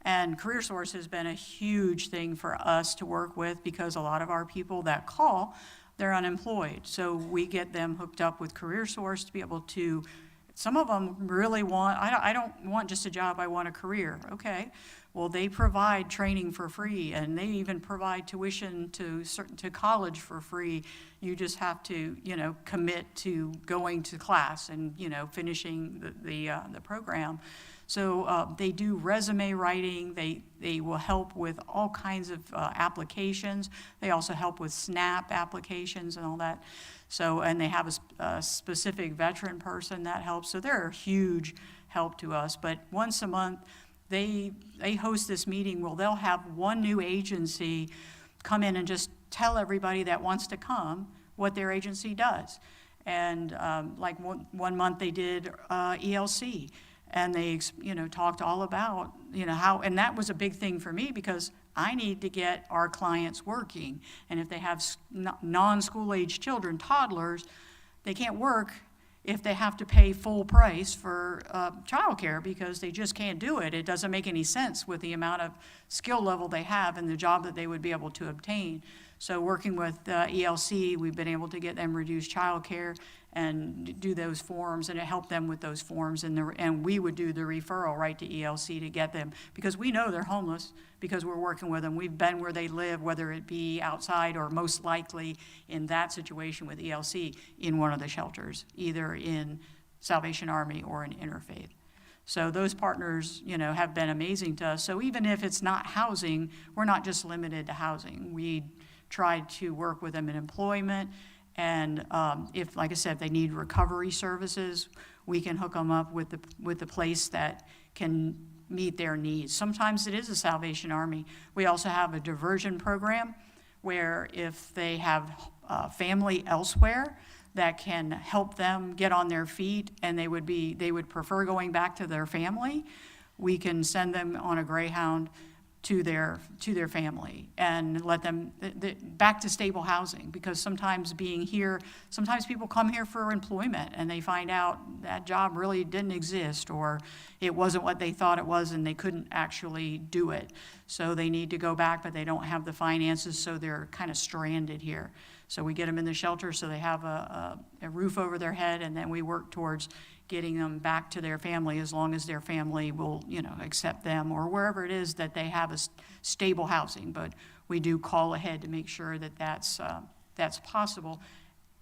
And CareerSource has been a huge thing for us to work with because a lot of our people that call, they're unemployed. So we get them hooked up with CareerSource to be able to, some of them really want, I don't want just a job, I want a career. Okay, well, they provide training for free and they even provide tuition to college for free. You just have to, commit to going to class and, finishing the program. So they do resume writing. They will help with all kinds of applications. They also help with SNAP applications and all that. So, and they have a specific veteran person that helps. So they're a huge help to us. But once a month, they host this meeting where they'll have one new agency come in and just tell everybody that wants to come what their agency does. And like one month they did ELC. And they, talked all about, how, and that was a big thing for me because I need to get our clients working. And if they have non-school age children, toddlers, they can't work if they have to pay full price for childcare because they just can't do it. It doesn't make any sense with the amount of skill level they have and the job that they would be able to obtain. So working with ELC, we've been able to get them reduced childcare and do those forms, and it helped them with those forms, and we would do the referral right to ELC to get them, because we know they're homeless, because we're working with them. We've been where they live, whether it be outside or most likely in that situation with ELC in one of the shelters, either in Salvation Army or in Interfaith. So those partners, have been amazing to us. So even if it's not housing, we're not just limited to housing. We try to work with them in employment. And if, like I said, if they need recovery services, we can hook them up with the place that can meet their needs. Sometimes it is a Salvation Army. We also have a diversion program where if they have family elsewhere that can help them get on their feet and they would prefer going back to their family, we can send them on a Greyhound to their family and let them back to stable housing, because sometimes people come here for employment and they find out that job really didn't exist or it wasn't what they thought it was and they couldn't actually do it. So they need to go back, but they don't have the finances, so they're kind of stranded here. So we get them in the shelter so they have a roof over their head, and then we work towards getting them back to their family as long as their family will, accept them, or wherever it is that they have a stable housing. But we do call ahead to make sure that that's possible.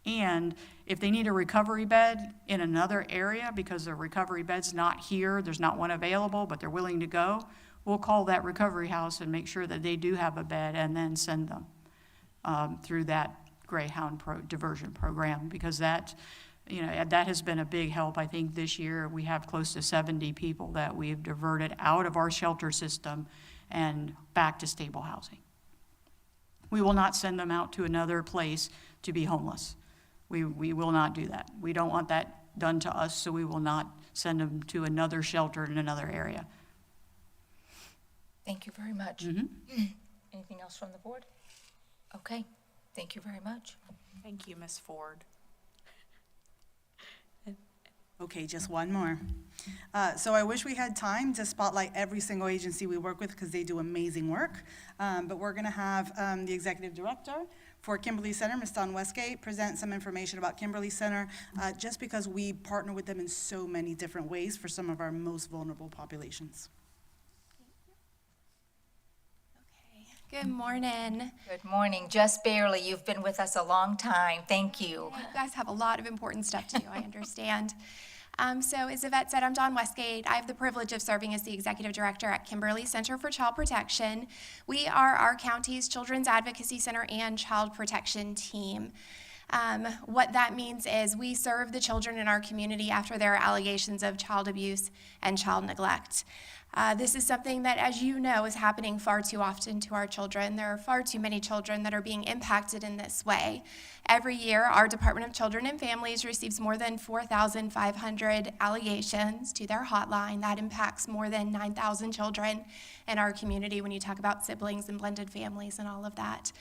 And if they need a recovery bed in another area because the recovery bed's not here, there's not one available, but they're willing to go, we'll call that recovery house and make sure that they do have a bed and then send them through that Greyhound diversion program, because that has been a big help. I think this year we have close to 70 people that we've diverted out of our shelter system and back to stable housing. We will not send them out to another place to be homeless. We will not do that. We don't want that done to us, so we will not send them to another shelter in another area. Thank you very much. Anything else from the board? Okay, thank you very much. Thank you, Ms. Ford. Okay, just one more. So I wish we had time to spotlight every single agency we work with because they do amazing work. But we're going to have the executive director for Kimberly Center, Ms. Dawn Westgate, present some information about Kimberly Center, just because we partner with them in so many different ways for some of our most vulnerable populations. Good morning. Good morning, just barely. You've been with us a long time. Thank you. You guys have a lot of important stuff to do, I understand. So as Yvette said, I'm Dawn Westgate. I have the privilege of serving as the Executive Director at Kimberly Center for Child Protection. We are our county's Children's Advocacy Center and Child Protection team. What that means is we serve the children in our community after there are allegations of child abuse and child neglect. This is something that, as you know, is happening far too often to our children. There are far too many children that are being impacted in this way. Every year, our Department of Children and Families receives more than 4,500 allegations to their hotline. That impacts more than 9,000 children in our community when you talk about siblings and blended families and all of that.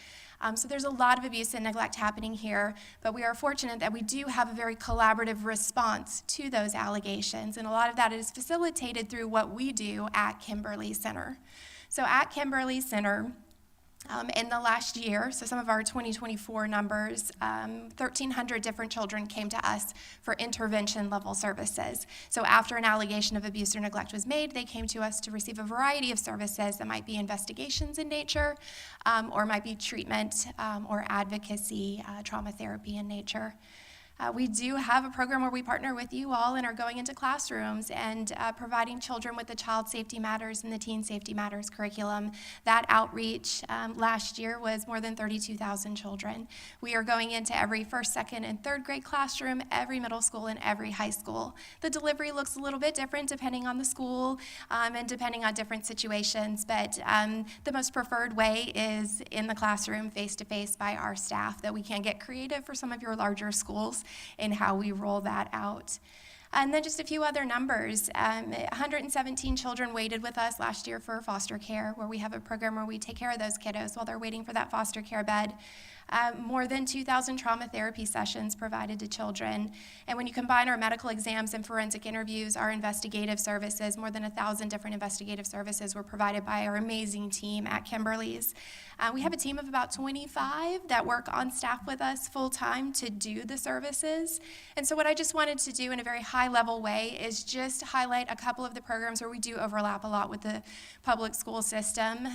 So there's a lot of abuse and neglect happening here, but we are fortunate that we do have a very collaborative response to those allegations, and a lot of that is facilitated through what we do at Kimberly Center. So at Kimberly Center, in the last year, so some of our 2024 numbers, 1,300 different children came to us for intervention level services. So after an allegation of abuse or neglect was made, they came to us to receive a variety of services that might be investigations in nature, or might be treatment or advocacy, trauma therapy in nature. We do have a program where we partner with you all and are going into classrooms and providing children with the Child Safety Matters and the Teen Safety Matters curriculum. That outreach last year was more than 32,000 children. We are going into every first, second, and third grade classroom, every middle school, and every high school. The delivery looks a little bit different depending on the school and depending on different situations, but the most preferred way is in the classroom, face-to-face by our staff, that we can get creative for some of your larger schools in how we roll that out. And then just a few other numbers. 117 children waited with us last year for foster care, where we have a program where we take care of those kiddos while they're waiting for that foster care bed. More than 2,000 trauma therapy sessions provided to children. And when you combine our medical exams and forensic interviews, our investigative services, more than 1,000 different investigative services were provided by our amazing team at Kimberly's. We have a team of about 25 that work on staff with us full-time to do the services. And so what I just wanted to do in a very high-level way is just highlight a couple of the programs where we do overlap a lot with the public school system.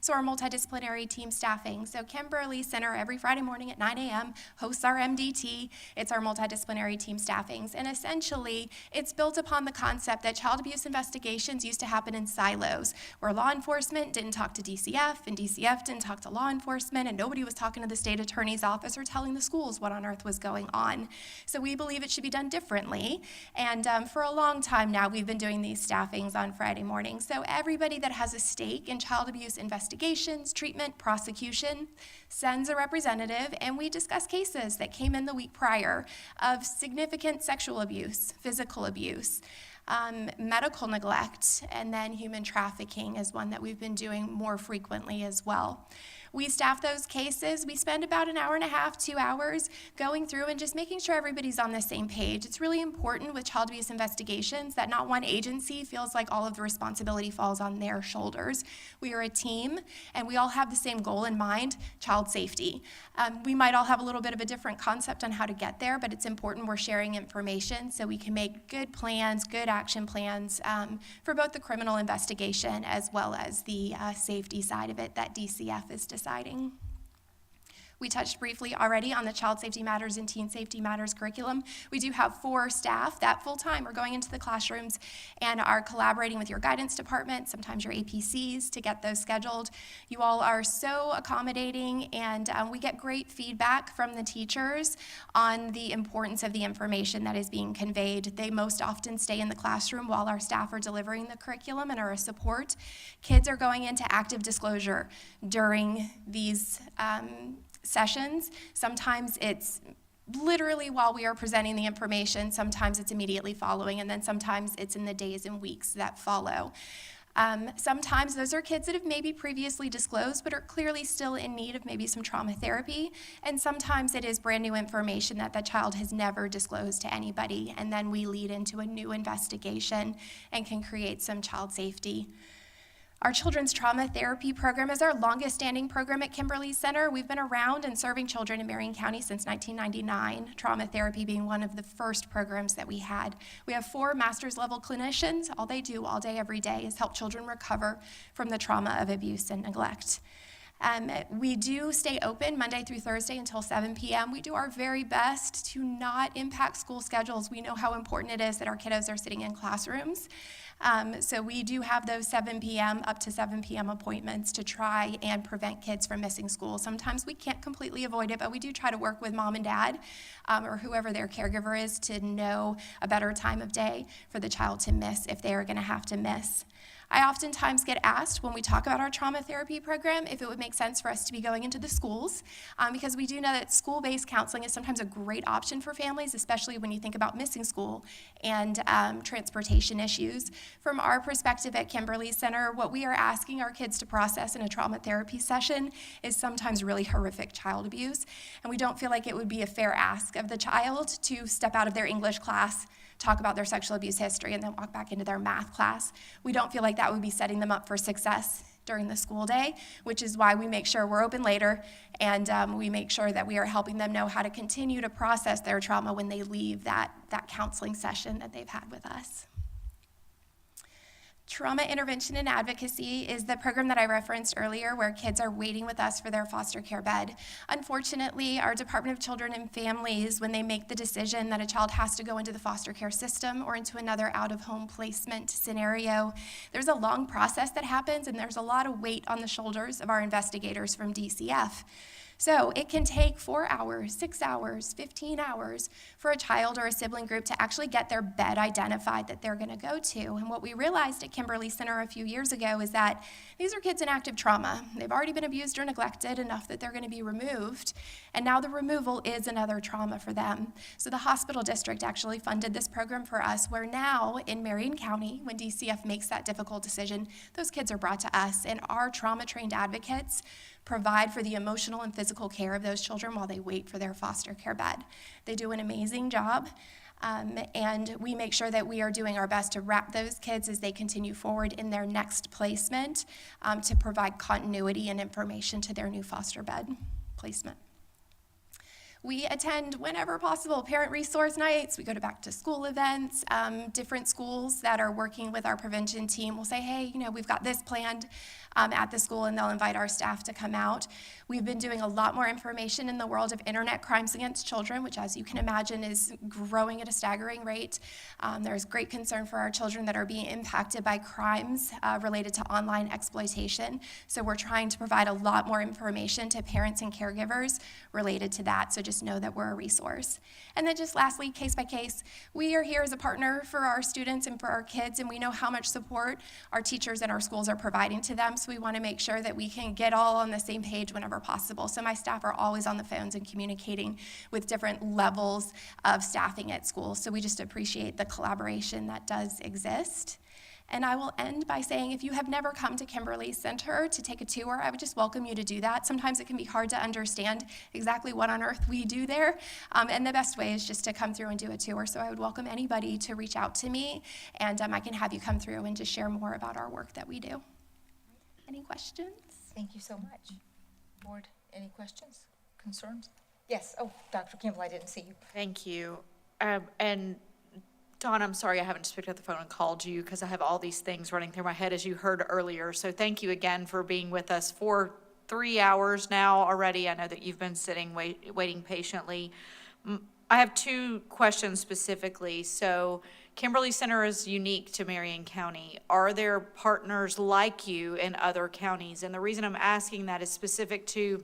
So our multidisciplinary team staffing. So Kimberly Center every Friday morning at 9 a.m. hosts our MDT. It's our multidisciplinary team staffings. And essentially, it's built upon the concept that child abuse investigations used to happen in silos, where law enforcement didn't talk to DCF, and DCF didn't talk to law enforcement, and nobody was talking to the state attorney's office or telling the schools what on earth was going on. So we believe it should be done differently. And for a long time now, we've been doing these staffings on Friday mornings. So everybody that has a stake in child abuse investigations, treatment, prosecution, sends a representative, and we discuss cases that came in the week prior of significant sexual abuse, physical abuse, medical neglect, and then human trafficking is one that we've been doing more frequently as well. We staff those cases. We spend about an hour and a half, 2 hours going through and just making sure everybody's on the same page. It's really important with child abuse investigations that not one agency feels like all of the responsibility falls on their shoulders. We are a team, and we all have the same goal in mind, child safety. We might all have a little bit of a different concept on how to get there, but it's important we're sharing information so we can make good plans, good action plans for both the criminal investigation as well as the safety side of it that DCF is deciding. We touched briefly already on the Child Safety Matters and Teen Safety Matters curriculum. We do have 4 staff that full-time are going into the classrooms and are collaborating with your guidance department, sometimes your APCs, to get those scheduled. You all are so accommodating, and we get great feedback from the teachers on the importance of the information that is being conveyed. They most often stay in the classroom while our staff are delivering the curriculum and are a support. Kids are going into active disclosure during these sessions. Sometimes it's literally while we are presenting the information, sometimes it's immediately following, and then sometimes it's in the days and weeks that follow. Sometimes those are kids that have maybe previously disclosed but are clearly still in need of maybe some trauma therapy. And sometimes it is brand new information that the child has never disclosed to anybody. And then we lead into a new investigation and can create some child safety. Our Children's Trauma Therapy Program is our longest standing program at Kimberly Center. We've been around and serving children in Marion County since 1999, trauma therapy being one of the first programs that we had. We have 4 master's level clinicians. All they do all day, every day is help children recover from the trauma of abuse and neglect. We do stay open Monday through Thursday until 7 p.m. We do our very best to not impact school schedules. We know how important it is that our kiddos are sitting in classrooms. So we do have those 7 p.m. up to 7 p.m. appointments to try and prevent kids from missing school. Sometimes we can't completely avoid it, but we do try to work with mom and dad or whoever their caregiver is to know a better time of day for the child to miss if they are going to have to miss. I oftentimes get asked when we talk about our trauma therapy program if it would make sense for us to be going into the schools, because we do know that school-based counseling is sometimes a great option for families, especially when you think about missing school and transportation issues. From our perspective at Kimberly Center, what we are asking our kids to process in a trauma therapy session is sometimes really horrific child abuse, and we don't feel like it would be a fair ask of the child to step out of their English class, talk about their sexual abuse history, and then walk back into their math class. We don't feel like that would be setting them up for success during the school day, which is why we make sure we're open later, and we make sure that we are helping them know how to continue to process their trauma when they leave that counseling session that they've had with us. Trauma Intervention and Advocacy is the program that I referenced earlier where kids are waiting with us for their foster care bed. Unfortunately, our Department of Children and Families, when they make the decision that a child has to go into the foster care system or into another out-of-home placement scenario, there's a long process that happens and there's a lot of weight on the shoulders of our investigators from DCF. So it can take 4 hours, 6 hours, 15 hours for a child or a sibling group to actually get their bed identified that they're going to go to. And what we realized at Kimberly Center a few years ago is that these are kids in active trauma. They've already been abused or neglected enough that they're going to be removed. And now the removal is another trauma for them. So the hospital district actually funded this program for us, where now in Marion County, when DCF makes that difficult decision, those kids are brought to us, and our trauma-trained advocates provide for the emotional and physical care of those children while they wait for their foster care bed. They do an amazing job, and we make sure that we are doing our best to wrap those kids as they continue forward in their next placement to provide continuity and information to their new foster bed placement. We attend, whenever possible, parent resource nights. We go to back to school events. Different schools that are working with our prevention team will say, hey, we've got this planned at the school, and they'll invite our staff to come out. We've been doing a lot more information in the world of internet crimes against children, which, as you can imagine, is growing at a staggering rate. There's great concern for our children that are being impacted by crimes related to online exploitation. So we're trying to provide a lot more information to parents and caregivers related to that. So just know that we're a resource. And then just lastly, case by case, we are here as a partner for our students and for our kids, and we know how much support our teachers and our schools are providing to them. So we want to make sure that we can get all on the same page whenever possible. So my staff are always on the phones and communicating with different levels of staffing at school. So we just appreciate the collaboration that does exist. And I will end by saying, if you have never come to Kimberly Center to take a tour, I would just welcome you to do that. Sometimes it can be hard to understand exactly what on earth we do there. And the best way is just to come through and do a tour. So I would welcome anybody to reach out to me, and I can have you come through and just share more about our work that we do. Any questions? Thank you so much. Board, any questions, concerns? Yes, oh, Dr. Campbell, I didn't see you. Thank you. And Dawn, I'm sorry I haven't just picked up the phone and called you because I have all these things running through my head, as you heard earlier. So thank you again for being with us for 3 hours now already. I know that you've been sitting, waiting patiently. I have 2 questions specifically. So Kimberly Center is unique to Marion County. Are there partners like you in other counties? And the reason I'm asking that is specific to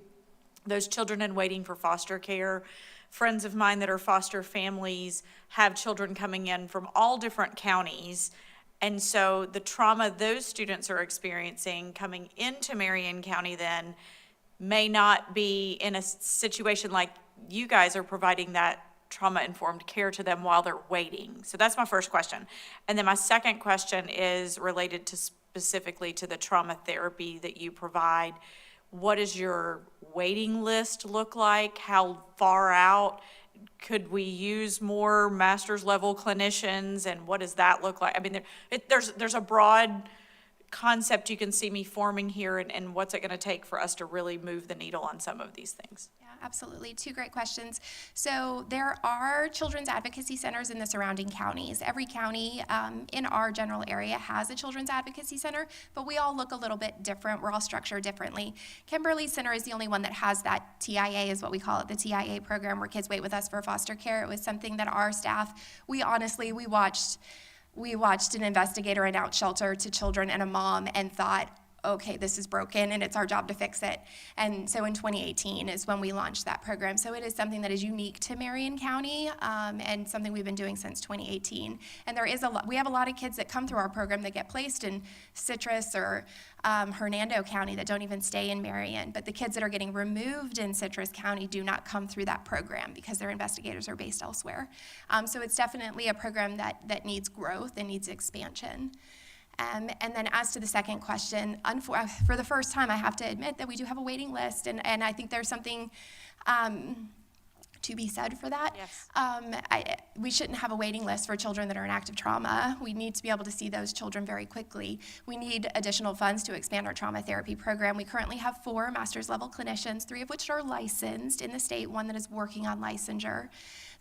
those children in waiting for foster care. Friends of mine that are foster families have children coming in from all different counties. And so the trauma those students are experiencing coming into Marion County then may not be in a situation like you guys are providing that trauma-informed care to them while they're waiting. So that's my first question. And then my second question is related to specifically to the trauma therapy that you provide, what does your waiting list look like? How far out? Could we use more master's level clinicians, and what does that look like? I mean, there's a broad concept you can see me forming here, and what's it gonna take for us to really move the needle on some of these things? Yeah, absolutely. Two great questions. So there are children's advocacy centers in the surrounding counties. Every county in our general area has a children's advocacy center, but we all look a little bit different. We're all structured differently. Kimberly Center is the only one that has that TIA, is what we call it, the TIA program, where kids wait with us for foster care. It was something that our staff, we watched an investigator announce shelter to children and a mom and thought, okay, this is broken and it's our job to fix it. And so in 2018 is when we launched that program. So it is something that is unique to Marion County and something we've been doing since 2018. And we have a lot of kids that come through our program that get placed in Citrus or Hernando County that don't even stay in Marion. But the kids that are getting removed in Citrus County do not come through that program because their investigators are based elsewhere. So it's definitely a program that needs growth and needs expansion. And then as to the second question, for the first time, I have to admit that we do have a waiting list, and I think there's something to be said for that. Yes. We shouldn't have a waiting list for children that are in active trauma. We need to be able to see those children very quickly. We need additional funds to expand our trauma therapy program. We currently have 4 master's level clinicians, 3 of which are licensed in the state, 1 that is working on licensure.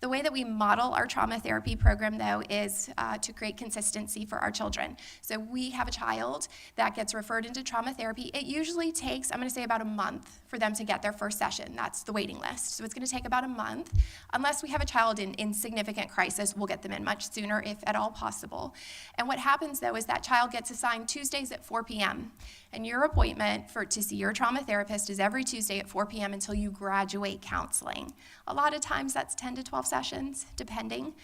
The way that we model our trauma therapy program, though, is to create consistency for our children. So we have a child that gets referred into trauma therapy. It usually takes, I'm going to say, about a month for them to get their first session. That's the waiting list. So it's going to take about a month. Unless we have a child in significant crisis, we'll get them in much sooner, if at all possible. And what happens, though, is that child gets assigned Tuesdays at 4 p.m. And your appointment to see your trauma therapist is every Tuesday at 4 p.m. until you graduate counseling. A lot of times that's 10 to 12 sessions, depending.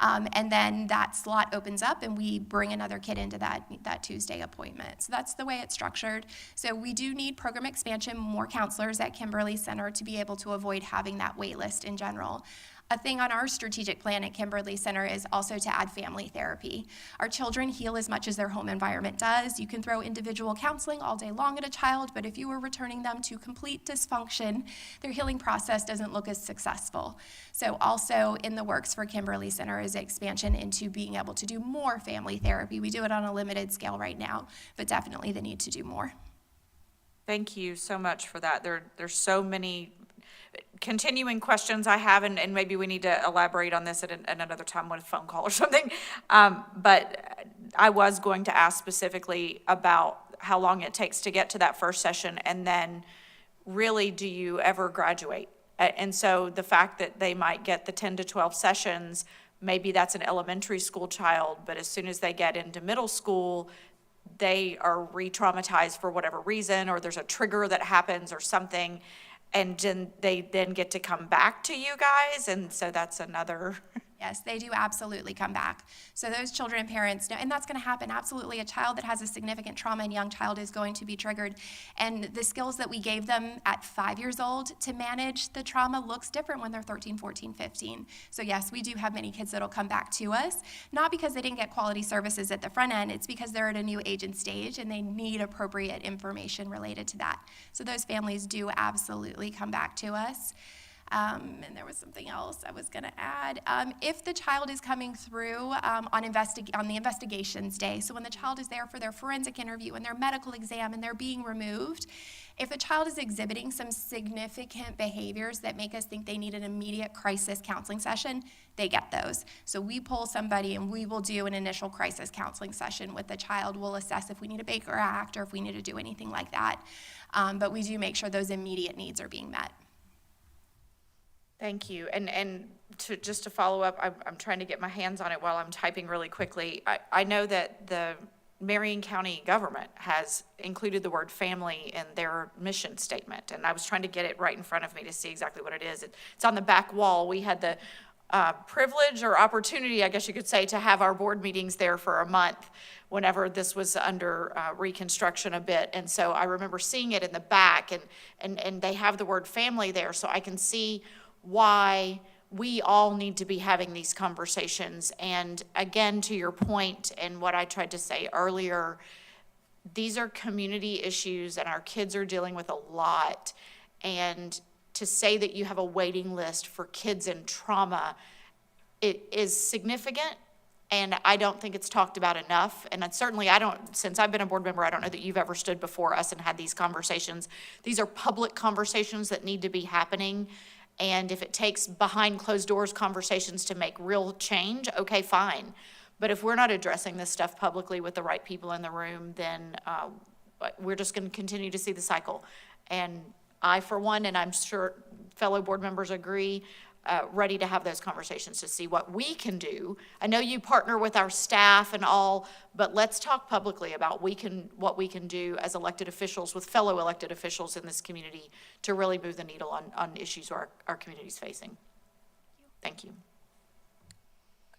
And then that slot opens up and we bring another kid into that Tuesday appointment. So that's the way it's structured. So we do need program expansion, more counselors at Kimberly Center to be able to avoid having that wait list in general. A thing on our strategic plan at Kimberly Center is also to add family therapy. Our children heal as much as their home environment does. You can throw individual counseling all day long at a child, but if you are returning them to complete dysfunction, their healing process doesn't look as successful. So also in the works for Kimberly Center is expansion into being able to do more family therapy. We do it on a limited scale right now, but definitely the need to do more. Thank you so much for that. There's so many continuing questions I have, and maybe we need to elaborate on this at another time with a phone call or something. But I was going to ask specifically about how long it takes to get to that first session, and then really, do you ever graduate? And so the fact that they might get the 10 to 12 sessions, maybe that's an elementary school child, but as soon as they get into middle school, they are re-traumatized for whatever reason, or there's a trigger that happens or something, and then they get to come back to you guys, and so that's another. Yes, they do absolutely come back. So those children and parents know, and that's going to happen. Absolutely, a child that has a significant trauma and young child is going to be triggered. And the skills that we gave them at 5 years old to manage the trauma looks different when they're 13, 14, 15. So yes, we do have many kids that'll come back to us, not because they didn't get quality services at the front end, it's because they're at a new age and stage and they need appropriate information related to that. So those families do absolutely come back to us. And there was something else I was going to add. If the child is coming through on the investigations day, so when the child is there for their forensic interview and their medical exam and they're being removed, if a child is exhibiting some significant behaviors that make us think they need an immediate crisis counseling session, they get those. So we pull somebody and we will do an initial crisis counseling session with the child. We'll assess if we need a Baker Act or if we need to do anything like that. But we do make sure those immediate needs are being met. Thank you. And just to follow up, I'm trying to get my hands on it while I'm typing really quickly. I know that the Marion County government has included the word family in their mission statement, and I was trying to get it right in front of me to see exactly what it is. It's on the back wall. We had the privilege or opportunity, I guess you could say, to have our board meetings there for a month whenever this was under reconstruction a bit. And so I remember seeing it in the back, and they have the word family there, so I can see why we all need to be having these conversations. And again, to your point and what I tried to say earlier, these are community issues and our kids are dealing with a lot. And to say that you have a waiting list for kids in trauma, it is significant. And I don't think it's talked about enough. And certainly since I've been a board member, I don't know that you've ever stood before us and had these conversations. These are public conversations that need to be happening. And if it takes behind closed doors conversations to make real change, okay, fine. But if we're not addressing this stuff publicly with the right people in the room, then we're just going to continue to see the cycle. And I, for one, and I'm sure fellow board members agree, ready to have those conversations to see what we can do. I know you partner with our staff and all, but let's talk publicly about what we can do as elected officials with fellow elected officials in this community to really move the needle on issues our community's facing. Thank you.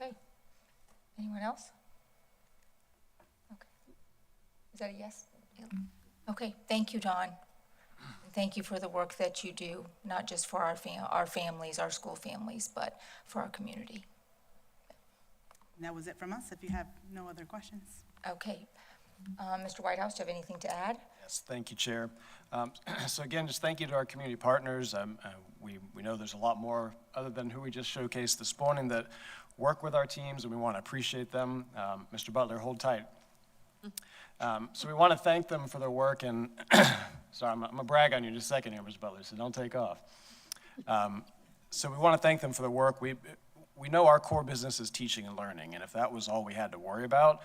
Okay. Anyone else? Okay. Is that a yes? Okay, thank you, Dawn. Thank you for the work that you do, not just for our families, our school families, but for our community. And that was it from us, if you have no other questions. Okay. Mr. Whitehouse, do you have anything to add? Yes, thank you, Chair. So again, just thank you to our community partners. We know there's a lot more other than who we just showcased this morning that work with our teams, and we want to appreciate them. Mr. Butler, hold tight. So we want to thank them for their work, and sorry, I'm going to brag on you in just a second here, Mr. Butler, so don't take off. So we want to thank them for their work. We know our core business is teaching and learning, and if that was all we had to worry about,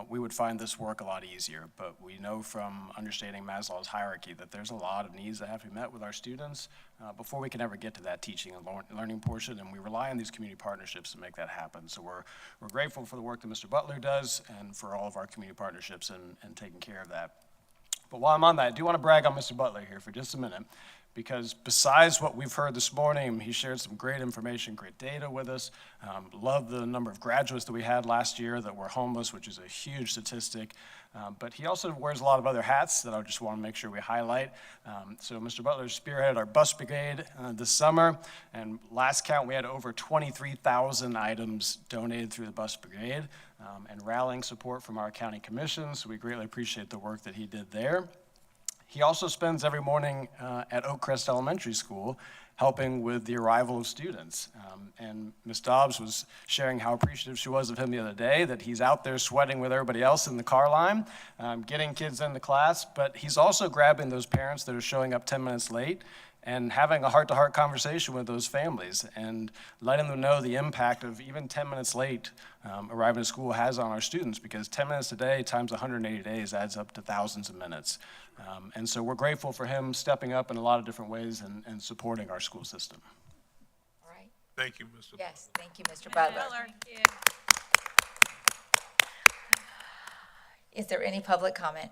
we would find this work a lot easier. But we know from understanding Maslow's hierarchy that there's a lot of needs that have to be met with our students before we can ever get to that teaching and learning portion, and we rely on these community partnerships to make that happen. So we're grateful for the work that Mr. Butler does and for all of our community partnerships and taking care of that. But while I'm on that, I do want to brag on Mr. Butler here for just a minute, because besides what we've heard this morning, he shared some great information, great data with us. Love the number of graduates that we had last year that were homeless, which is a huge statistic. But he also wears a lot of other hats that I just want to make sure we highlight. So Mr. Butler spearheaded our bus brigade this summer, and last count we had over 23,000 items donated through the bus brigade, and rallying support from our county commission, so we greatly appreciate the work that he did there. He also spends every morning at Oakcrest Elementary School helping with the arrival of students. And Ms. Dobbs was sharing how appreciative she was of him the other day, that he's out there sweating with everybody else in the car line, getting kids into class, but he's also grabbing those parents that are showing up 10 minutes late and having a heart-to-heart conversation with those families and letting them know the impact of even 10 minutes late arriving to school has on our students, because 10 minutes a day times 180 days adds up to thousands of minutes. And so we're grateful for him stepping up in a lot of different ways and supporting our school system. All right. Thank you, Mr. Yes, thank you, Mr. Butler. Thank you. Is there any public comment?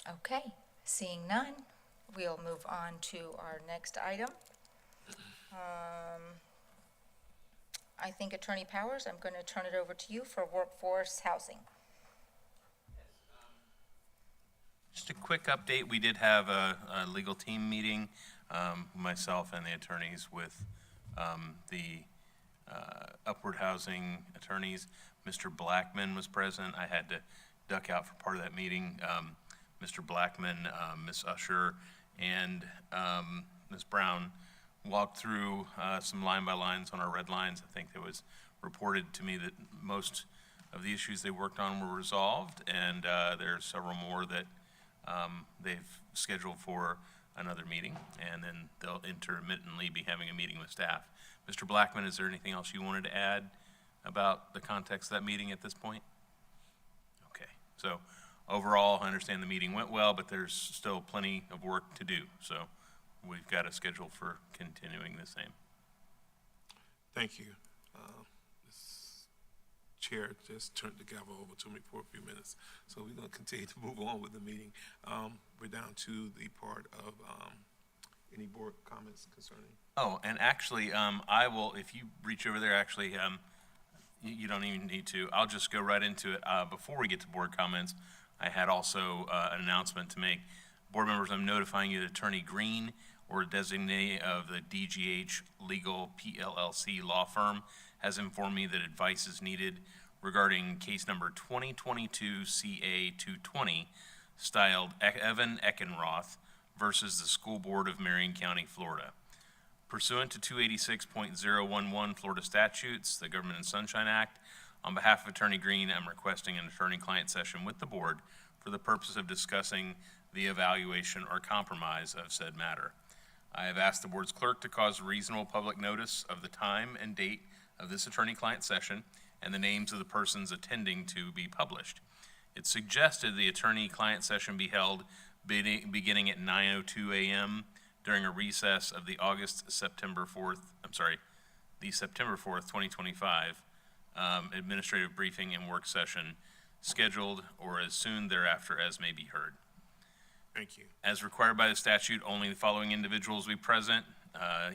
Okay, seeing none, we'll move on to our next item. I think Attorney Powers, I'm going to turn it over to you for workforce housing. Just a quick update, we did have a legal team meeting, myself and the attorneys with the Upward Housing attorneys. Mr. Blackman was present. I had to duck out for part of that meeting. Mr. Blackman, Ms. Usher, and Ms. Brown walked through some line by lines on our red lines. I think it was reported to me that most of the issues they worked on were resolved, and there are several more that they've scheduled for another meeting, and then they'll intermittently be having a meeting with staff. Mr. Blackman, is there anything else you wanted to add about the context of that meeting at this point? Okay, so overall, I understand the meeting went well, but there's still plenty of work to do, so we've got a schedule for continuing the same. Thank you. This chair just turned the gavel over to me for a few minutes, so we're going to continue to move on with the meeting. We're down to the part of any board comments concerning. Oh, and actually, I will, if you reach over there, actually, you don't even need to. I'll just go right into it. Before we get to board comments, I had also an announcement to make. Board members, I'm notifying you that Attorney Green, or designee of the DGH Legal PLLC law firm, has informed me that advice is needed regarding case number 2022 CA 220, styled Evan Eckenroth versus the School Board of Marion County, Florida. Pursuant to 286.011 Florida statutes, the Government and Sunshine Act, on behalf of Attorney Green, I'm requesting an attorney-client session with the board for the purpose of discussing the evaluation or compromise of said matter. I have asked the board's clerk to cause reasonable public notice of the time and date of this attorney-client session and the names of the persons attending to be published. It's suggested the attorney-client session be held beginning at 9:02 a.m. during a recess of the September 4th, 2025 administrative briefing and work session scheduled or as soon thereafter as may be heard. Thank you. As required by the statute, only the following individuals will be present.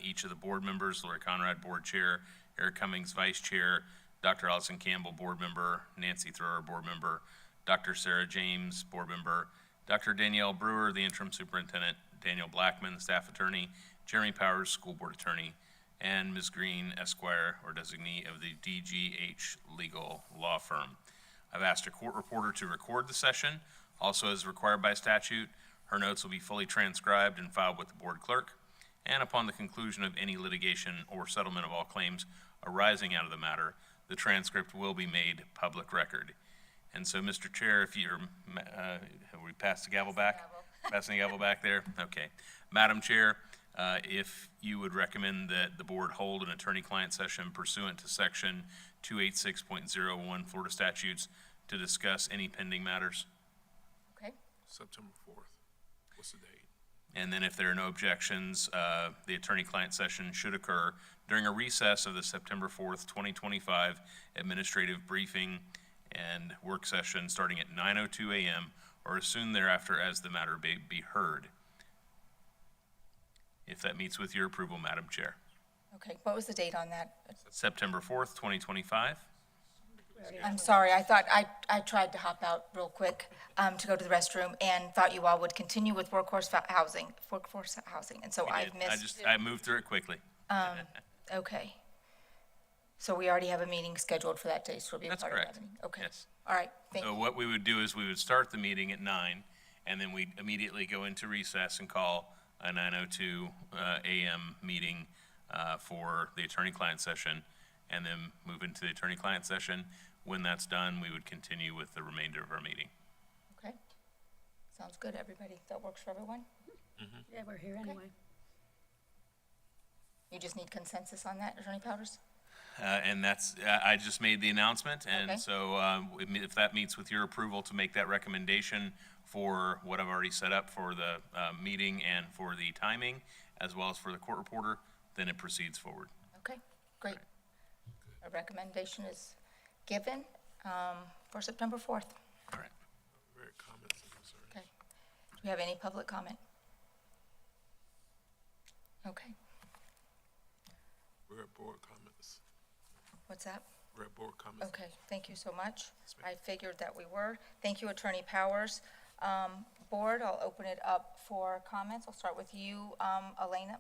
Each of the board members: Lori Conrad, board chair; Eric Cummings, vice chair; Dr. Allison Campbell, board member; Nancy Thrower, board member; Dr. Sarah James, board member; Dr. Danielle Brewer, the interim superintendent; Daniel Blackman, staff attorney; Jeremy Powers, school board attorney; and Ms. Green, Esquire, or designee of the DGH Legal Law Firm. I've asked a court reporter to record the session. Also, as required by statute, her notes will be fully transcribed and filed with the board clerk. And upon the conclusion of any litigation or settlement of all claims arising out of the matter, the transcript will be made public record. And so, Mr. Chair, if you're, have we passed the gavel back? Passing the gavel back there? Okay. Madam Chair, if you would recommend that the board hold an attorney-client session pursuant to section 286.01 Florida statutes to discuss any pending matters. Okay. September 4th. What's the date? And then if there are no objections, the attorney-client session should occur during a recess of the September 4th, 2025 administrative briefing and work session starting at 9:02 a.m. or as soon thereafter as the matter may be heard. If that meets with your approval, Madam Chair. Okay, what was the date on that? September 4th, 2025. I'm sorry, I thought, I tried to hop out real quick to go to the restroom and thought you all would continue with workforce housing, and so I've missed. I moved through it quickly. Okay. So we already have a meeting scheduled for that day, so we'll be a That's part of that correct. meeting? Okay. Yes. All right, thank So you. what we would do is we would start the meeting at 9, and then we'd immediately go into recess and call a 9:02 a.m. meeting for the attorney-client session, and then move into the attorney-client session. When that's done, we would continue with the remainder of our meeting. Okay. Sounds good, everybody. That works for everyone? Yeah, we're here anyway. You just need consensus on that, Attorney Powers? And that's, I just made the announcement, and Okay. so if that meets with your approval to make that recommendation for what I've already set up for the meeting and for the timing, as well as for the court reporter, then it proceeds forward. Okay, great. A recommendation is given for September 4th. All right. Very comments and concerns. Okay. Do we have any public comment? Okay. We're at board comments. What's that? We're at board comments. Okay, thank you so much. I figured that we were. Thank you, Attorney Powers. Board, I'll open it up for comments. I'll start with you, Elena.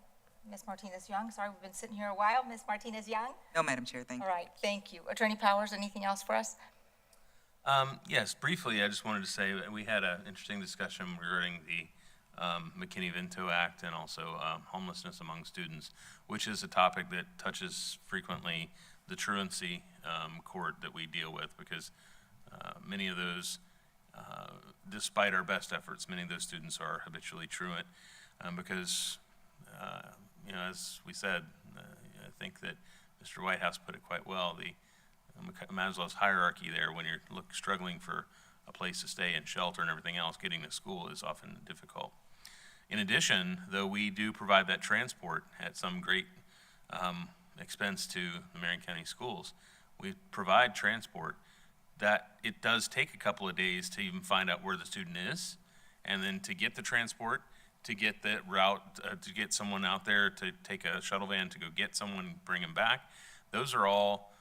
Ms. Martinez-Young, sorry, we've been sitting here a while. Ms. Martinez-Young? No, Madam Chair, thank you. All right, thank you. Attorney Powers, anything else for us? Yes, briefly, I just wanted to say that we had an interesting discussion regarding the McKinney-Vento Act and also homelessness among students, which is a topic that touches frequently the truancy court that we deal with, because many of those, despite our best efforts, many of those students are habitually truant because, you know, as we said, I think that Mr. Whitehouse put it quite well, the Maslow's hierarchy there, when you're struggling for a place to stay and shelter and everything else, getting to school is often difficult. In addition, though we do provide that transport at some great expense to the Marion County schools, we provide transport that it does take a couple of days to even find out where the student is, and then to get the transport, to get the route, to get someone out there to take a shuttle van to go get someone, bring them back. Those are all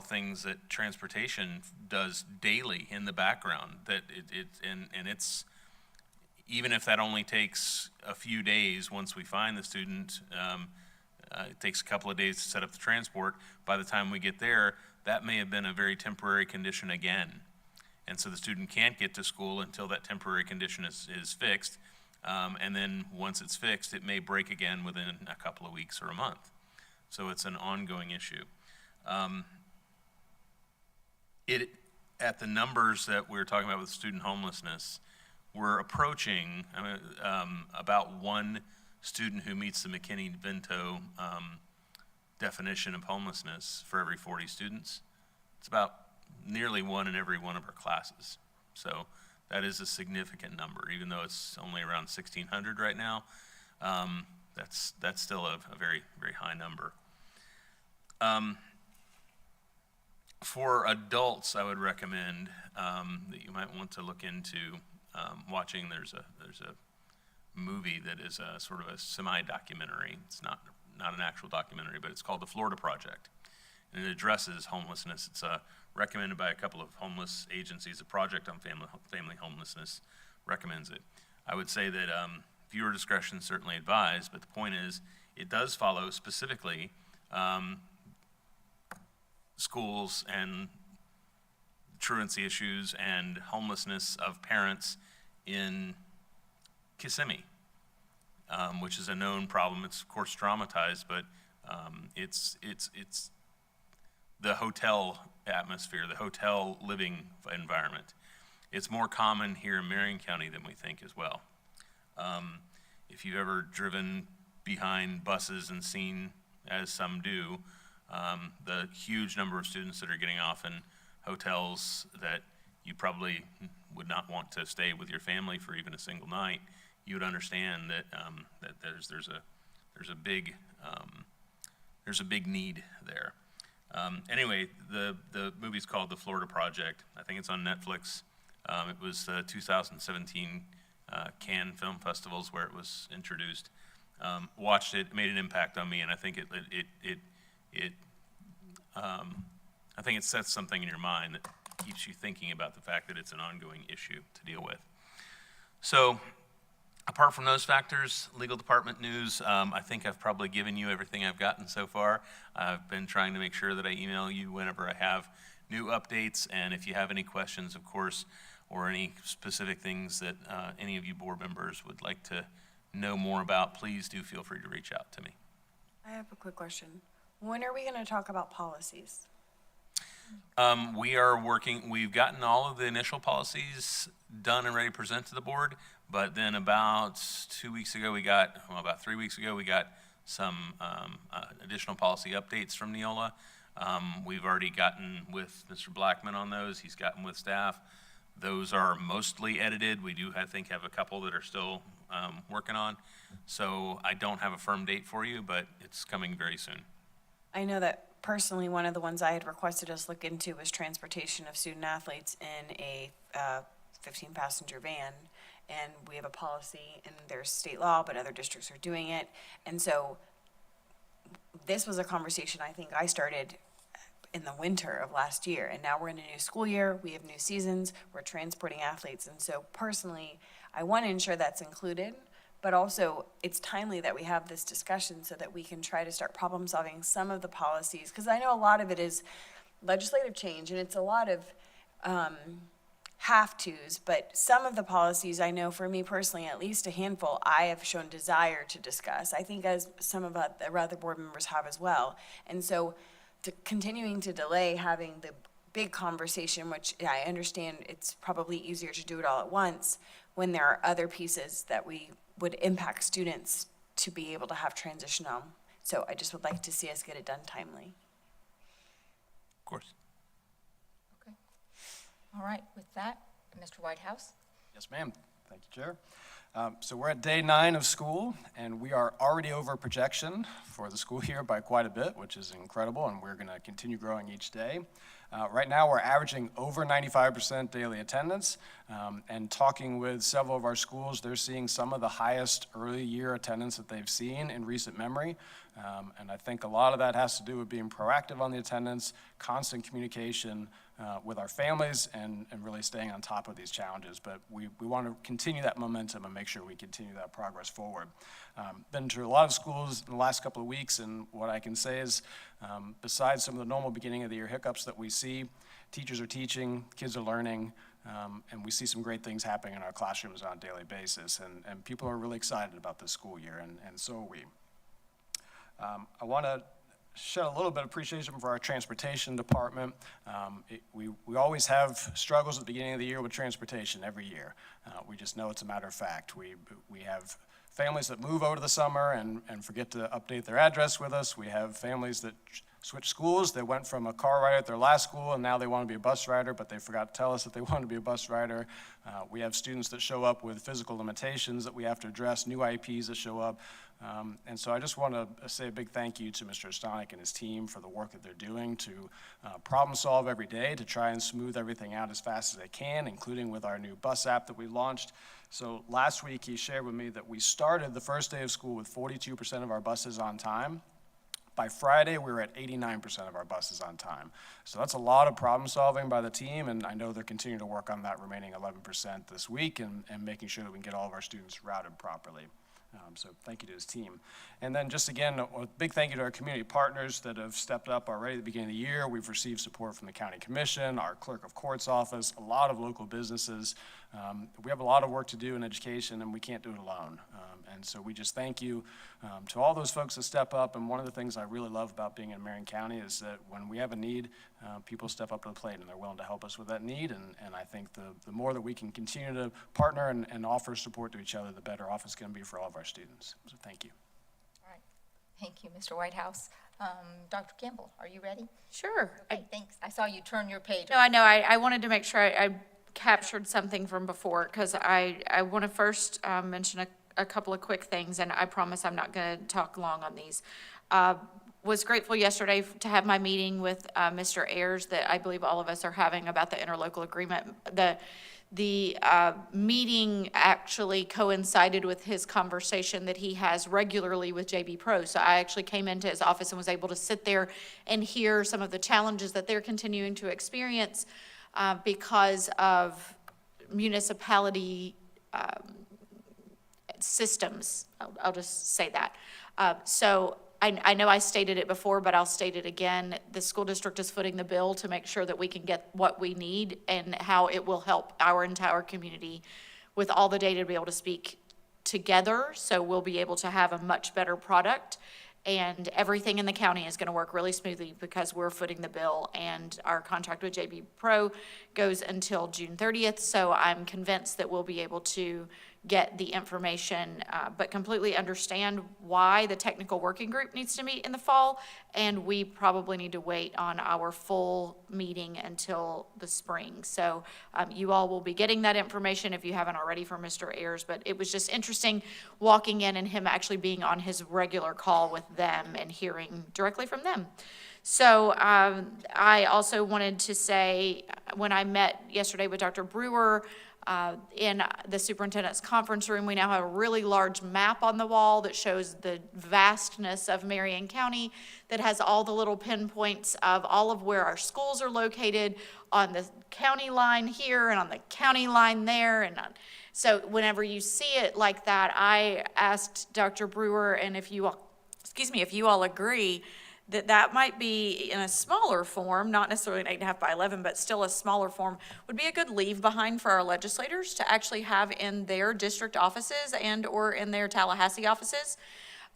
things that transportation does daily in the background. That it's even if that only takes a few days once we find the student. It takes a couple of days to set up the transport. By the time we get there, that may have been a very temporary condition again. And so the student can't get to school until that temporary condition is fixed. And then once it's fixed, it may break again within a couple of weeks or a month. So it's an ongoing issue. At the numbers that we're talking about with student homelessness, we're approaching about one student who meets the McKinney-Vento definition of homelessness for every 40 students. It's about nearly one in every one of our classes. So that is a significant number, even though it's only around 1,600 right now. That's still a very, very high number. For adults, I would recommend that you might want to look into watching. There's a movie that is a sort of a semi-documentary. It's not an actual documentary, but it's called The Florida Project, and it addresses homelessness. It's recommended by a couple of homeless agencies. The Project on Family Homelessness recommends it. I would say that viewer discretion is certainly advised, but the point is, it does follow specifically schools and truancy issues and homelessness of parents in Kissimmee, which is a known problem. It's of course dramatized, but it's the hotel atmosphere, the hotel living environment. It's more common here in Marion County than we think as well. If you've ever driven behind buses and seen, as some do, the huge number of students that are getting off in hotels that you probably would not want to stay with your family for even a single night, you would understand that that there's a big need there. Anyway, the movie's called The Florida Project. I think it's on Netflix. It was the 2017 Cannes Film Festivals where it was introduced. Watched it, made an impact on me, and I think I think it sets something in your mind that keeps you thinking about the fact that it's an ongoing issue to deal with. So, apart from those factors, legal department news, I think I've probably given you everything I've gotten so far. I've been trying to make sure that I email you whenever I have new updates, and if you have any questions, of course, or any specific things that any of you board members would like to know more about, please do feel free to reach out to me. I have a quick question. When are we going to talk about policies? We are working, we've gotten all of the initial policies done and ready to present to the board, but then about 3 weeks ago, we got some additional policy updates from Neola. We've already gotten with Mr. Blackman on those. He's gotten with staff. Those are mostly edited. We do, I think, have a couple that are still working on. So I don't have a firm date for you, but it's coming very soon. I know that personally, one of the ones I had requested us look into was transportation of student athletes in a 15-passenger van. And we have a policy, and there's state law, but other districts are doing it. And so this was a conversation I think I started in the winter of last year. And now we're in a new school year. We have new seasons. We're transporting athletes. And so personally, I want to ensure that's included. But also, it's timely that we have this discussion so that we can try to start problem solving some of the policies. Because I know a lot of it is legislative change, and it's a lot of have-tos. But some of the policies, I know for me personally, at least a handful, I have shown desire to discuss. I think as some of the other board members have as well. And so continuing to delay having the big conversation, which I understand it's probably easier to do it all at once, when there are other pieces that we would impact students to be able to have transition on. So I just would like to see us get it done timely. Of course. Okay. All right, with that, Mr. Whitehouse. Yes, ma'am. Thank you, Chair. So we're at day 9 of school, and we are already over projection for the school year by quite a bit, which is incredible, and we're going to continue growing each day. Right now, we're averaging over 95% daily attendance, and talking with several of our schools, they're seeing some of the highest early year attendance that they've seen in recent memory. And I think a lot of that has to do with being proactive on the attendance, constant communication with our families, and really staying on top of these challenges. But we want to continue that momentum and make make sure we continue that progress forward. Been to a lot of schools in the last couple of weeks, and what I can say is, besides some of the normal beginning of the year hiccups that we see, teachers are teaching, kids are learning, and we see some great things happening in our classrooms on a daily basis, and people are really excited about this school year, and so are we. I want to shed a little bit of appreciation for our transportation department. We always have struggles at the beginning of the year with transportation every year. We just know it's a matter of fact. We have families that move over to the summer and forget to update their address with us. We have families that switch schools. They went from a car rider at their last school, and now they want to be a bus rider, but they forgot to tell us that they want to be a bus rider. We have students that show up with physical limitations that we have to address, new IEPs that show up. And so I just want to say a big thank you to Mr. Ostanek and his team for the work that they're doing to problem solve every day, to try and smooth everything out as fast as they can, including with our new bus app that we launched. So last week he shared with me that we started the first day of school with 42% of our buses on time. By Friday, we were at 89% of our buses on time. So that's a lot of problem solving by the team, and I know they're continuing to work on that remaining 11% this week and making sure that we can get all of our students routed properly. So thank you to his team. And then just again, a big thank you to our community partners that have stepped up already at the beginning of the year. We've received support from the county commission, our clerk of court's office, a lot of local businesses. We have a lot of work to do in education, and we can't do it alone. And so we just thank you to all those folks that step up. And one of the things I really love about being in Marion County is that when we have a need, people step up to the plate and they're willing to help us with that need. And I think the more that we can continue to partner and offer support to each other, the better off it's going to be for all of our students. So thank you. All right. Thank you, Mr. Whitehouse. Dr. Campbell, are you ready? Sure. Okay, thanks. I saw you turn your page. No, I know. I wanted to make sure I captured something from before, because I want to first mention a couple of quick things, and I promise I'm not going to talk long on these. Was grateful yesterday to have my meeting with Mr. Ayers that I believe all of us are having about the interlocal agreement. The meeting actually coincided with his conversation that he has regularly with JB Pro. So I actually came into his office and was able to sit there and hear some of the challenges that they're continuing to experience because of municipality systems. I'll just say that. So I know I stated it before, but I'll state it again. The school district is footing the bill to make sure that we can get what we need and how it will help our entire community with all the data to be able to speak together. So we'll be able to have a much better product, and everything in the county is going to work really smoothly because we're footing the bill, and our contract with JB Pro goes until June 30th. So I'm convinced that we'll be able to get the information, but completely understand why the technical working group needs to meet in the fall, and we probably need to wait on our full meeting until the spring. So you all will be getting that information if you haven't already from Mr. Ayers, but it was just interesting walking in and him actually being on his regular call with them and hearing directly from them. So I also wanted to say, when I met yesterday with Dr. Brewer, in the superintendent's conference room, we now have a really large map on the wall that shows the vastness of Marion County, that has all the little pinpoints of all of where our schools are located on the county line here and on the county line there. And so whenever you see it like that, I asked Dr. Brewer, and if you all agree, that might be in a smaller form, not necessarily an 8.5 by 11, but still a smaller form, would be a good leave behind for our legislators to actually have in their district offices and or in their Tallahassee offices.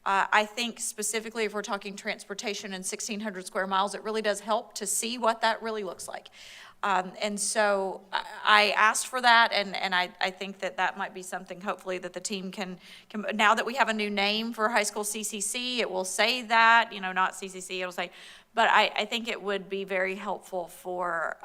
I think specifically if we're talking transportation and 1,600 square miles, it really does help to see what that really looks like. And so I asked for that, and I think that might be something hopefully that the team can, now that we have a new name for high school CCC, it will say that, not CCC, it'll say, but I think it would be very helpful for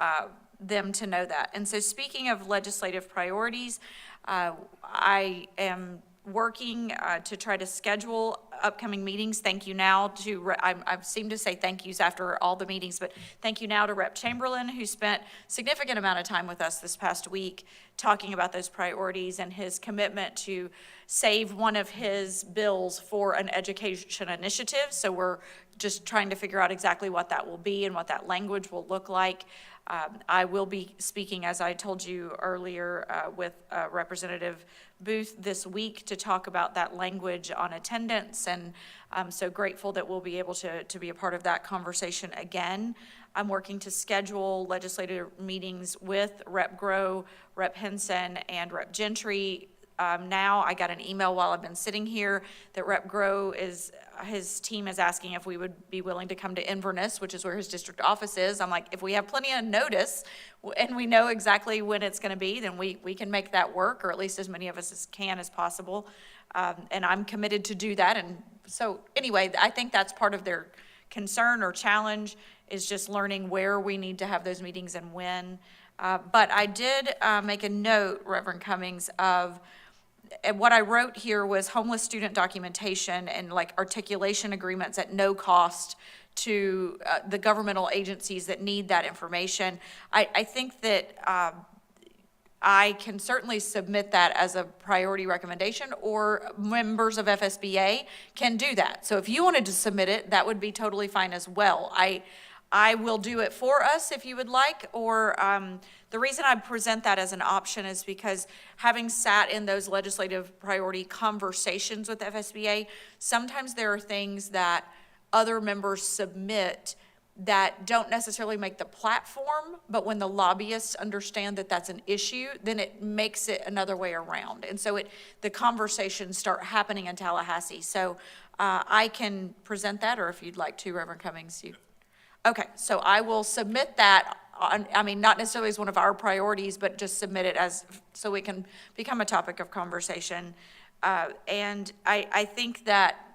them to know that. And so speaking of legislative priorities, I am working to try to schedule upcoming meetings. Thank you now to, I seem to say thank yous after all the meetings, but thank you now to Rep. Chamberlain, who spent significant amount of time with us this past week talking about those priorities and his commitment to save one of his bills for an education initiative. So we're just trying to figure out exactly what that will be and what that language will look like. I will be speaking, as I told you earlier, with Representative Booth this week to talk about that language on attendance, and I'm so grateful that we'll be able to be a part of that conversation again. I'm working to schedule legislative meetings with Rep. Grow, Rep. Henson, and Rep. Gentry. Now, I got an email while I've been sitting here that Rep. Grow his team is asking if we would be willing to come to Inverness, which is where his district office is. I'm like, if we have plenty of notice and we know exactly when it's gonna be, then we can make that work, or at least as many of us as possible. And I'm committed to do that. And so anyway, I think that's part of their concern or challenge, is just learning where we need to have those meetings and when. But I did make a note, Reverend Cummings, of and what I wrote here was homeless student documentation and like articulation agreements at no cost to the governmental agencies that need that information. I think that I can certainly submit that as a priority recommendation, or members of FSBA can do that. So if you wanted to submit it, that would be totally fine as well. I will do it for us if you would like, or the reason I present that as an option is because having sat in those legislative priority conversations with FSBA, sometimes there are things that other members submit that don't necessarily make the platform, but when the lobbyists understand that that's an issue, then it makes it another way around. And so the conversations start happening in Tallahassee. So I can present that, or if you'd like to, Reverend Cummings, you. Okay, so I will submit that not necessarily as one of our priorities, but just submit it so it can become a topic of conversation. And I think that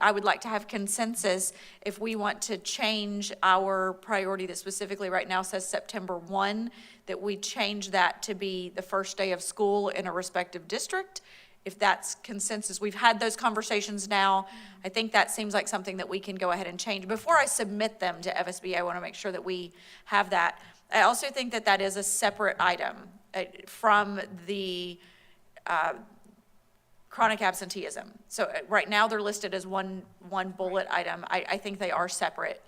I would like to have consensus if we want to change our priority that specifically right now says September 1, that we change that to be the first day of school in a respective district. If that's consensus, we've had those conversations now. I think that seems like something that we can go ahead and change. Before I submit them to FSBA, I want to make sure that we have that. I also think that that is a separate item from the chronic absenteeism. So right now they're listed as one bullet item. I think they are separate.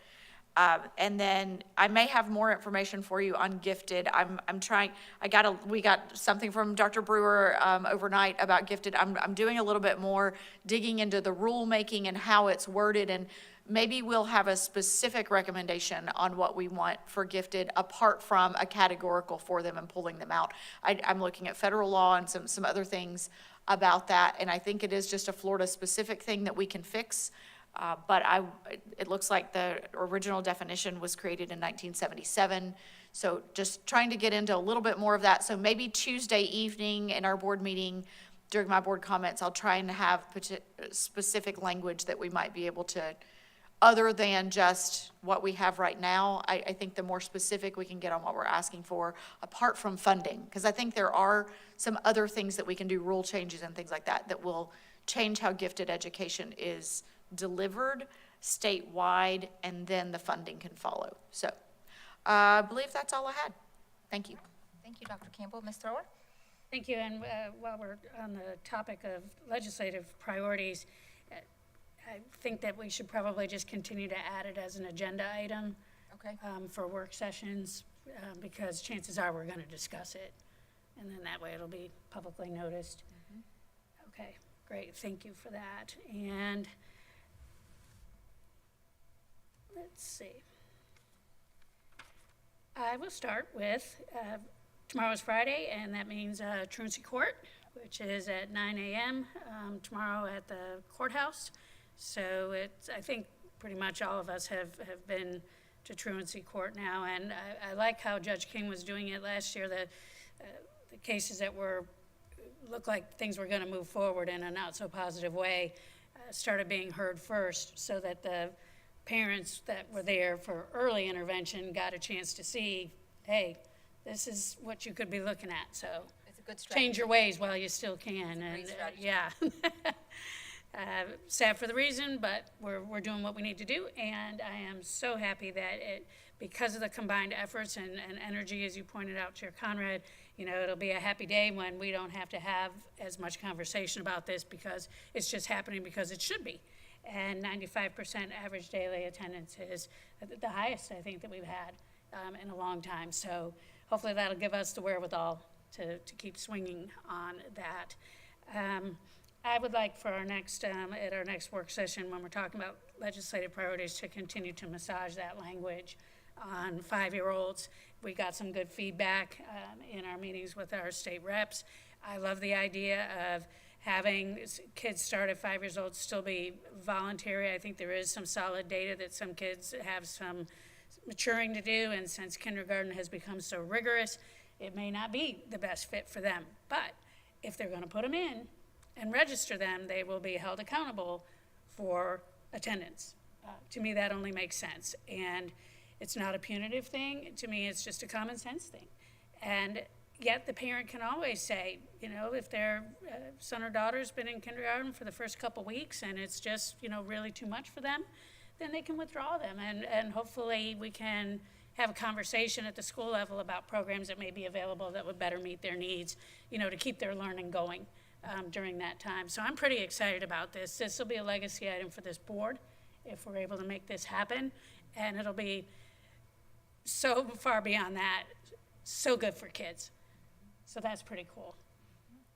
And then I may have more information for you on gifted. We got something from Dr. Brewer overnight about gifted. I'm doing a little bit more digging into the rulemaking and how it's worded, and maybe we'll have a specific recommendation on what we want for gifted apart from a categorical for them and pulling them out. I'm looking at federal law and some other things about that, and I think it is just a Florida-specific thing that we can fix. But it looks like the original definition was created in 1977. So just trying to get into a little bit more of that. So maybe Tuesday evening in our board meeting, during my board comments, I'll try and have specific language that we might be able to, other than just what we have right now. I think the more specific we can get on what we're asking for, apart from funding, because I think there are some other things that we can do, rule changes and things like that, that will change how gifted education is delivered statewide, and then the funding can follow. So I believe that's all I had. Thank you. Thank you, Dr. Campbell. Ms. Thrower? Thank you, and while we're on the topic of legislative priorities, I think that we should probably just continue to add it as an agenda item. Okay. For work sessions, because chances are we're going to discuss it, and then that way it'll be publicly noticed. Okay, great, thank you for that. And let's see. I will start with, tomorrow's Friday, and that means truancy court, which is at 9 a.m. Tomorrow at the courthouse. So I think pretty much all of us have been to truancy court now, and I like how Judge King was doing it last year. The cases that looked like things were going to move forward in a not so positive way started being heard first, so that the parents that were there for early intervention got a chance to see, hey, this is what you could be looking at. So it's a good strategy. Change your ways while you still can. And yeah. Sad for the reason, but we're doing what we need to do, and I am so happy that because of the combined efforts and energy, as you pointed out, Chair Conrad, it'll be a happy day when we don't have to have as much conversation about this, because it's just happening because it should be. And 95% average daily attendance is the highest, I think, that we've had in a long time. So hopefully that'll give us the wherewithal to keep swinging on that. I would like for our next, at our next work session, when we're talking about legislative priorities, to continue to massage that language on 5-year-olds. We got some good feedback in our meetings with our state reps. I love the idea of having kids start at 5 years old still be voluntary. I think there is some solid data that some kids have some maturing to do, and since kindergarten has become so rigorous, it may not be the best fit for them. But if they're going to put them in and register them, they will be held accountable for attendance. To me, that only makes sense. And it's not a punitive thing. To me, it's just a common sense thing. And yet the parent can always say, you know, if their son or daughter's been in kindergarten for the first couple weeks and it's just, you know, really too much for them, then they can withdraw them. And hopefully we can have a conversation at the school level about programs that may be available that would better meet their needs, you know, to keep their learning going during that time. So I'm pretty excited about this. This will be a legacy item for this board if we're able to make this happen. And it'll be so far beyond that, so good for kids. So that's pretty cool.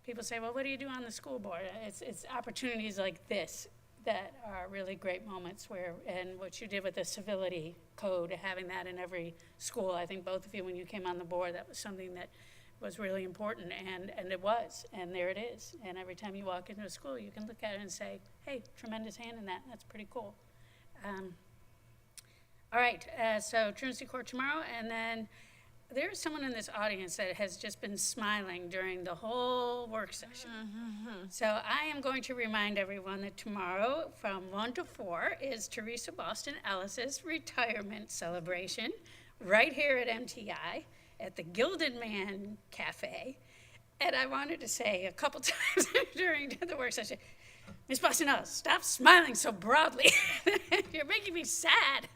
People say, well, what do you do on the school board? It's opportunities like this that are really great moments where, and what you did with the civility code, having that in every school. I think both of you, when you came on the board, that was something that was really important, and it was, and there it is. And every time you walk into a school, you can look at it and say, hey, tremendous hand in that. That's pretty cool. All right, so truancy court tomorrow, and then there's someone in this audience that has just been smiling during the whole work session. So I am going to remind everyone that tomorrow from 1 to 4 is Teresa Boston Ellis's retirement celebration right here at MTI at the Gilded Man Cafe. And I wanted to say a couple times during the work session, Miss Boston Ellis, stop smiling so broadly. You're making me sad.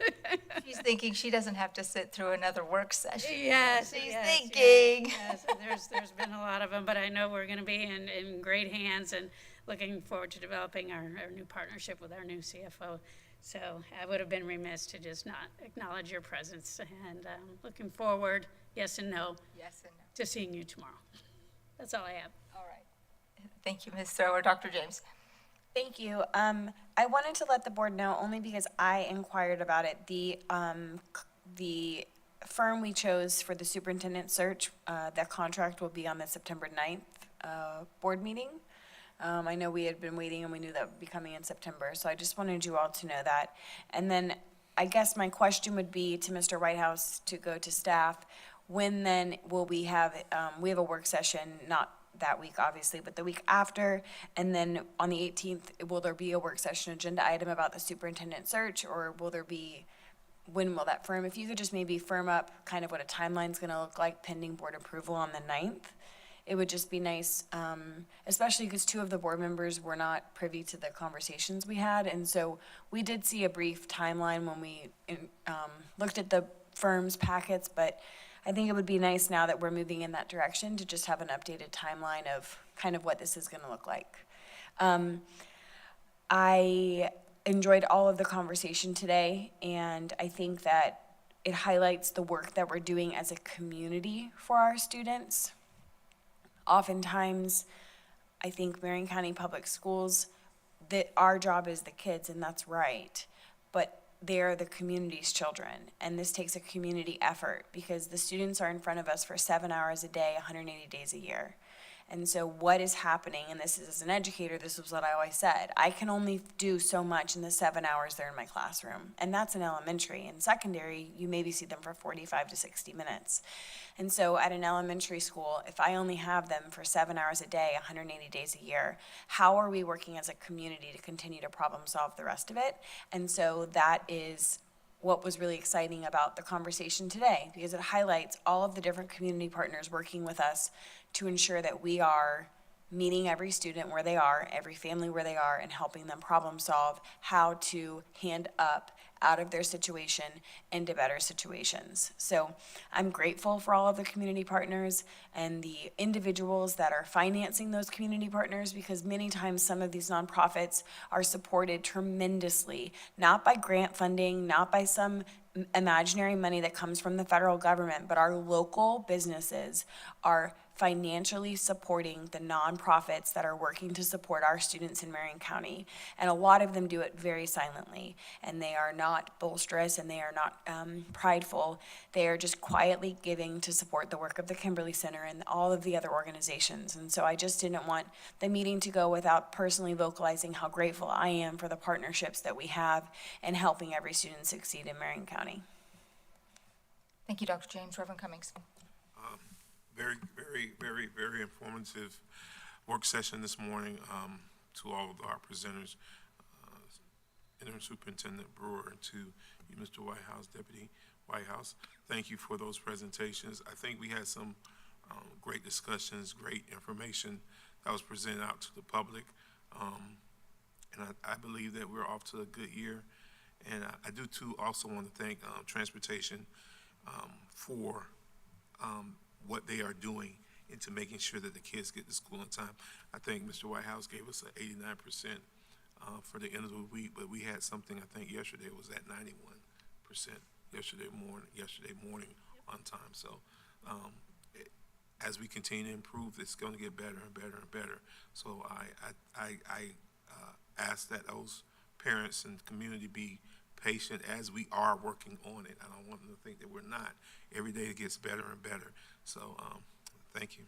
She's thinking she doesn't have to sit through another work session. Yes, She's yes, thinking. Yes, there's been a lot of them, but I know we're going to be in great hands and looking forward to developing our new partnership with our new CFO. So I would have been remiss to just not acknowledge your presence, and looking forward, yes and no, Yes and no. to seeing you tomorrow. That's all I have. All right. Thank you, Ms. Thrower. Dr. James. Thank you. I wanted to let the board know, only because I inquired about it. The firm we chose for the superintendent search, that contract will be on the September 9th board meeting. I know we had been waiting and we knew that would be coming in September, so I just wanted you all to know that. And then I guess my question would be to Mr. Whitehouse to go to staff, when then will we have a work session, not that week, obviously, but the week after, and then on the 18th, will there be a work session agenda item about the superintendent search, or will there be, when will that firm, if you could just maybe firm up kind of what a timeline's gonna look like pending board approval on the 9th, it would just be nice, especially because 2 of the board members were not privy to the conversations we had, and so we did see a brief timeline when we looked at the firm's packets, but I think it would be nice now that we're moving in that direction to just have an updated timeline of kind of what this is going to look like. I enjoyed all of the conversation today, and I think that it highlights the work that we're doing as a community for our students. Oftentimes, I think Marion County Public Schools, that our job is the kids, and that's right, but they're the community's children, and this takes a community effort because the students are in front of us for 7 hours a day, 180 days a year. And so what is happening, and this is as an educator, this was what I always said, I can only do so much in the 7 hours they're in my classroom, and that's in elementary. In secondary, you maybe see them for 45 to 60 minutes. And so at an elementary school, if I only have them for 7 hours a day, 180 days a year, how are we working as a community to continue to problem solve the rest of it? And so that is what was really exciting about the conversation today, because it highlights all of the different community partners working with us to ensure that we are meeting every student where they are, every family where they are, and helping them problem solve how to hand up out of their situation into better situations. So I'm grateful for all of the community partners and the individuals that are financing those community partners, because many times some of these nonprofits are supported tremendously, not by grant funding, not by some imaginary money that comes from the federal government, but our local businesses are financially supporting the nonprofits that are working to support our students in Marion County. And a lot of them do it very silently, and they are not boisterous and they are not prideful. They are just quietly giving to support the work of the Kimberly Center and all of the other organizations. And so I just didn't want the meeting to go without personally vocalizing how grateful I am for the partnerships that we have in helping every student succeed in Marion County. Thank you, Dr. James. Reverend Cummings. Very informative work session this morning to all of our presenters, Interim Superintendent Brewer, and to you, Mr. Whitehouse, Deputy Whitehouse. Thank you for those presentations. I think we had some great discussions, great information that was presented out to the public. And I believe that we're off to a good year. And I do too also want to thank Transportation for what they are doing into making sure that the kids get to school in time. I think Mr. Whitehouse gave us an 89% for the end of the week, but we had something, I think yesterday was at 91% yesterday morning on time. So as we continue to improve, it's going to get better and better and better. So I ask that those parents and the community be patient as we are working on it. I don't want them to think that we're not. Every day it gets better and better. So thank you.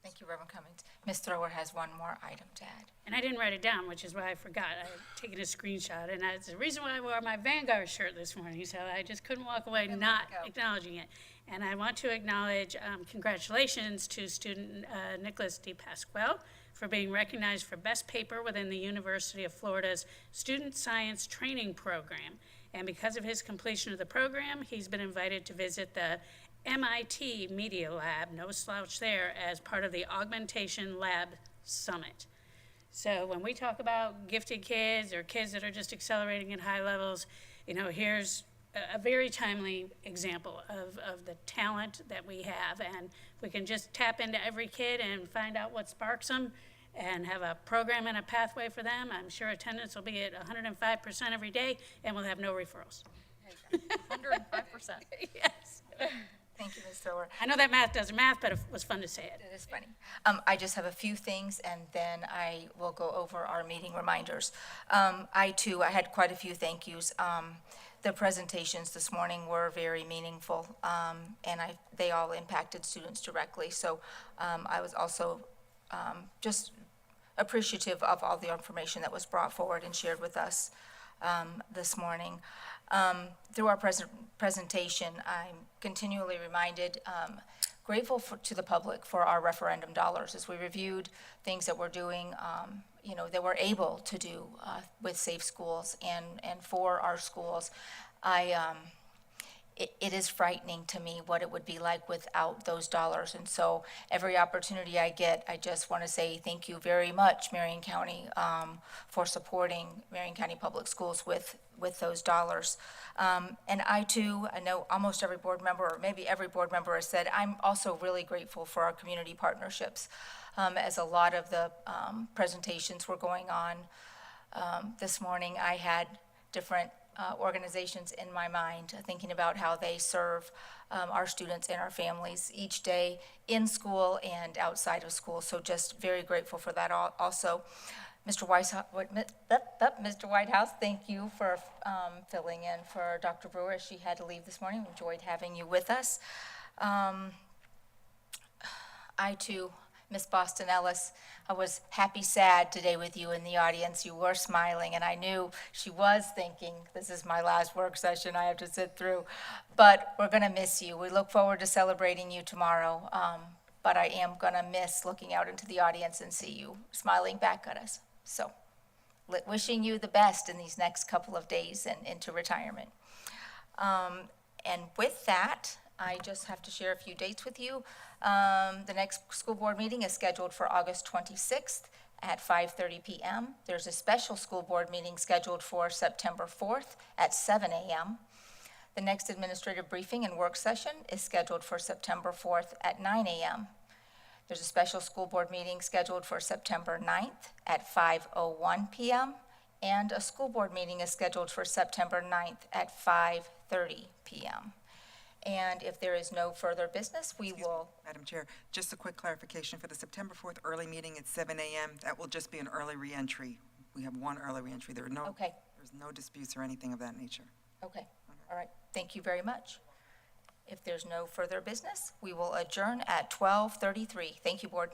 Thank you, Reverend Cummings. Ms. Thrower has one more item to add. And I didn't write it down, which is why I forgot. I had taken a screenshot, and that's the reason why I wore my Vanguard shirt this morning, so I just couldn't walk away not acknowledging it. And I want to acknowledge congratulations to student Nicholas D. Pasquale for being recognized for best paper within the University of Florida's Student Science Training Program. And because of his completion of the program, he's been invited to visit the MIT Media Lab, no slouch there, as part of the Augmentation Lab Summit. So when we talk about gifted kids or kids that are just accelerating at high levels, you know, here's a very timely example of the talent that we have. And we can just tap into every kid and find out what sparks them and have a program and a pathway for them. I'm sure attendance will be at 105% every day, and we'll have no referrals. 105%. Yes. Thank you, Ms. Thrower. I know that math doesn't math, but it was fun to say it. It is funny. I just have a few things, and then I will go over our meeting reminders. I had quite a few thank yous. The presentations this morning were very meaningful, and they all impacted students directly. So I was also just appreciative of all the information that was brought forward and shared with us this morning. Through our presentation, I'm continually reminded, grateful to the public for our referendum dollars. As we reviewed things that we're doing, that we're able to do with Safe Schools and for our schools, it is frightening to me what it would be like without those dollars. And so every opportunity I get, I just want to say thank you very much, Marion County, for supporting Marion County Public Schools with those dollars. And I know almost every board member, or maybe every board member has said, I'm also really grateful for our community partnerships. As a lot of the presentations were going on this morning, I had different organizations in my mind, thinking about how they serve our students and our families each day in school and outside of school. So just very grateful for that also. Mr. Whitehouse, thank you for filling in for Dr. Brewer. She had to leave this morning. We enjoyed having you with us. I too, Miss Boston Ellis, I was happy, sad today with you in the audience. You were smiling, and I knew she was thinking, this is my last work session I have to sit through. But we're going to miss you. We look forward to celebrating you tomorrow. But I am going to miss looking out into the audience and see you smiling back at us. So wishing you the best in these next couple of days and into retirement. And with that, I just have to share a few dates with you. The next school board meeting is scheduled for August 26th at 5:30 PM. There's a special school board meeting scheduled for September 4th at 7 AM. The next administrative briefing and work session is scheduled for September 4th at 9 AM. There's a special school board meeting scheduled for September 9th at 5:01 PM, and a school board meeting is scheduled for September 9th at 5:30 PM. And if there is no further business, we will, Madam Chair, just a quick clarification for the September 4th early meeting at 7 AM. That will just be an early reentry. We have one early reentry. There's no disputes or anything of that nature. okay, all right, thank you very much. If there's no further business, we will adjourn at 12:33. Thank you, Board.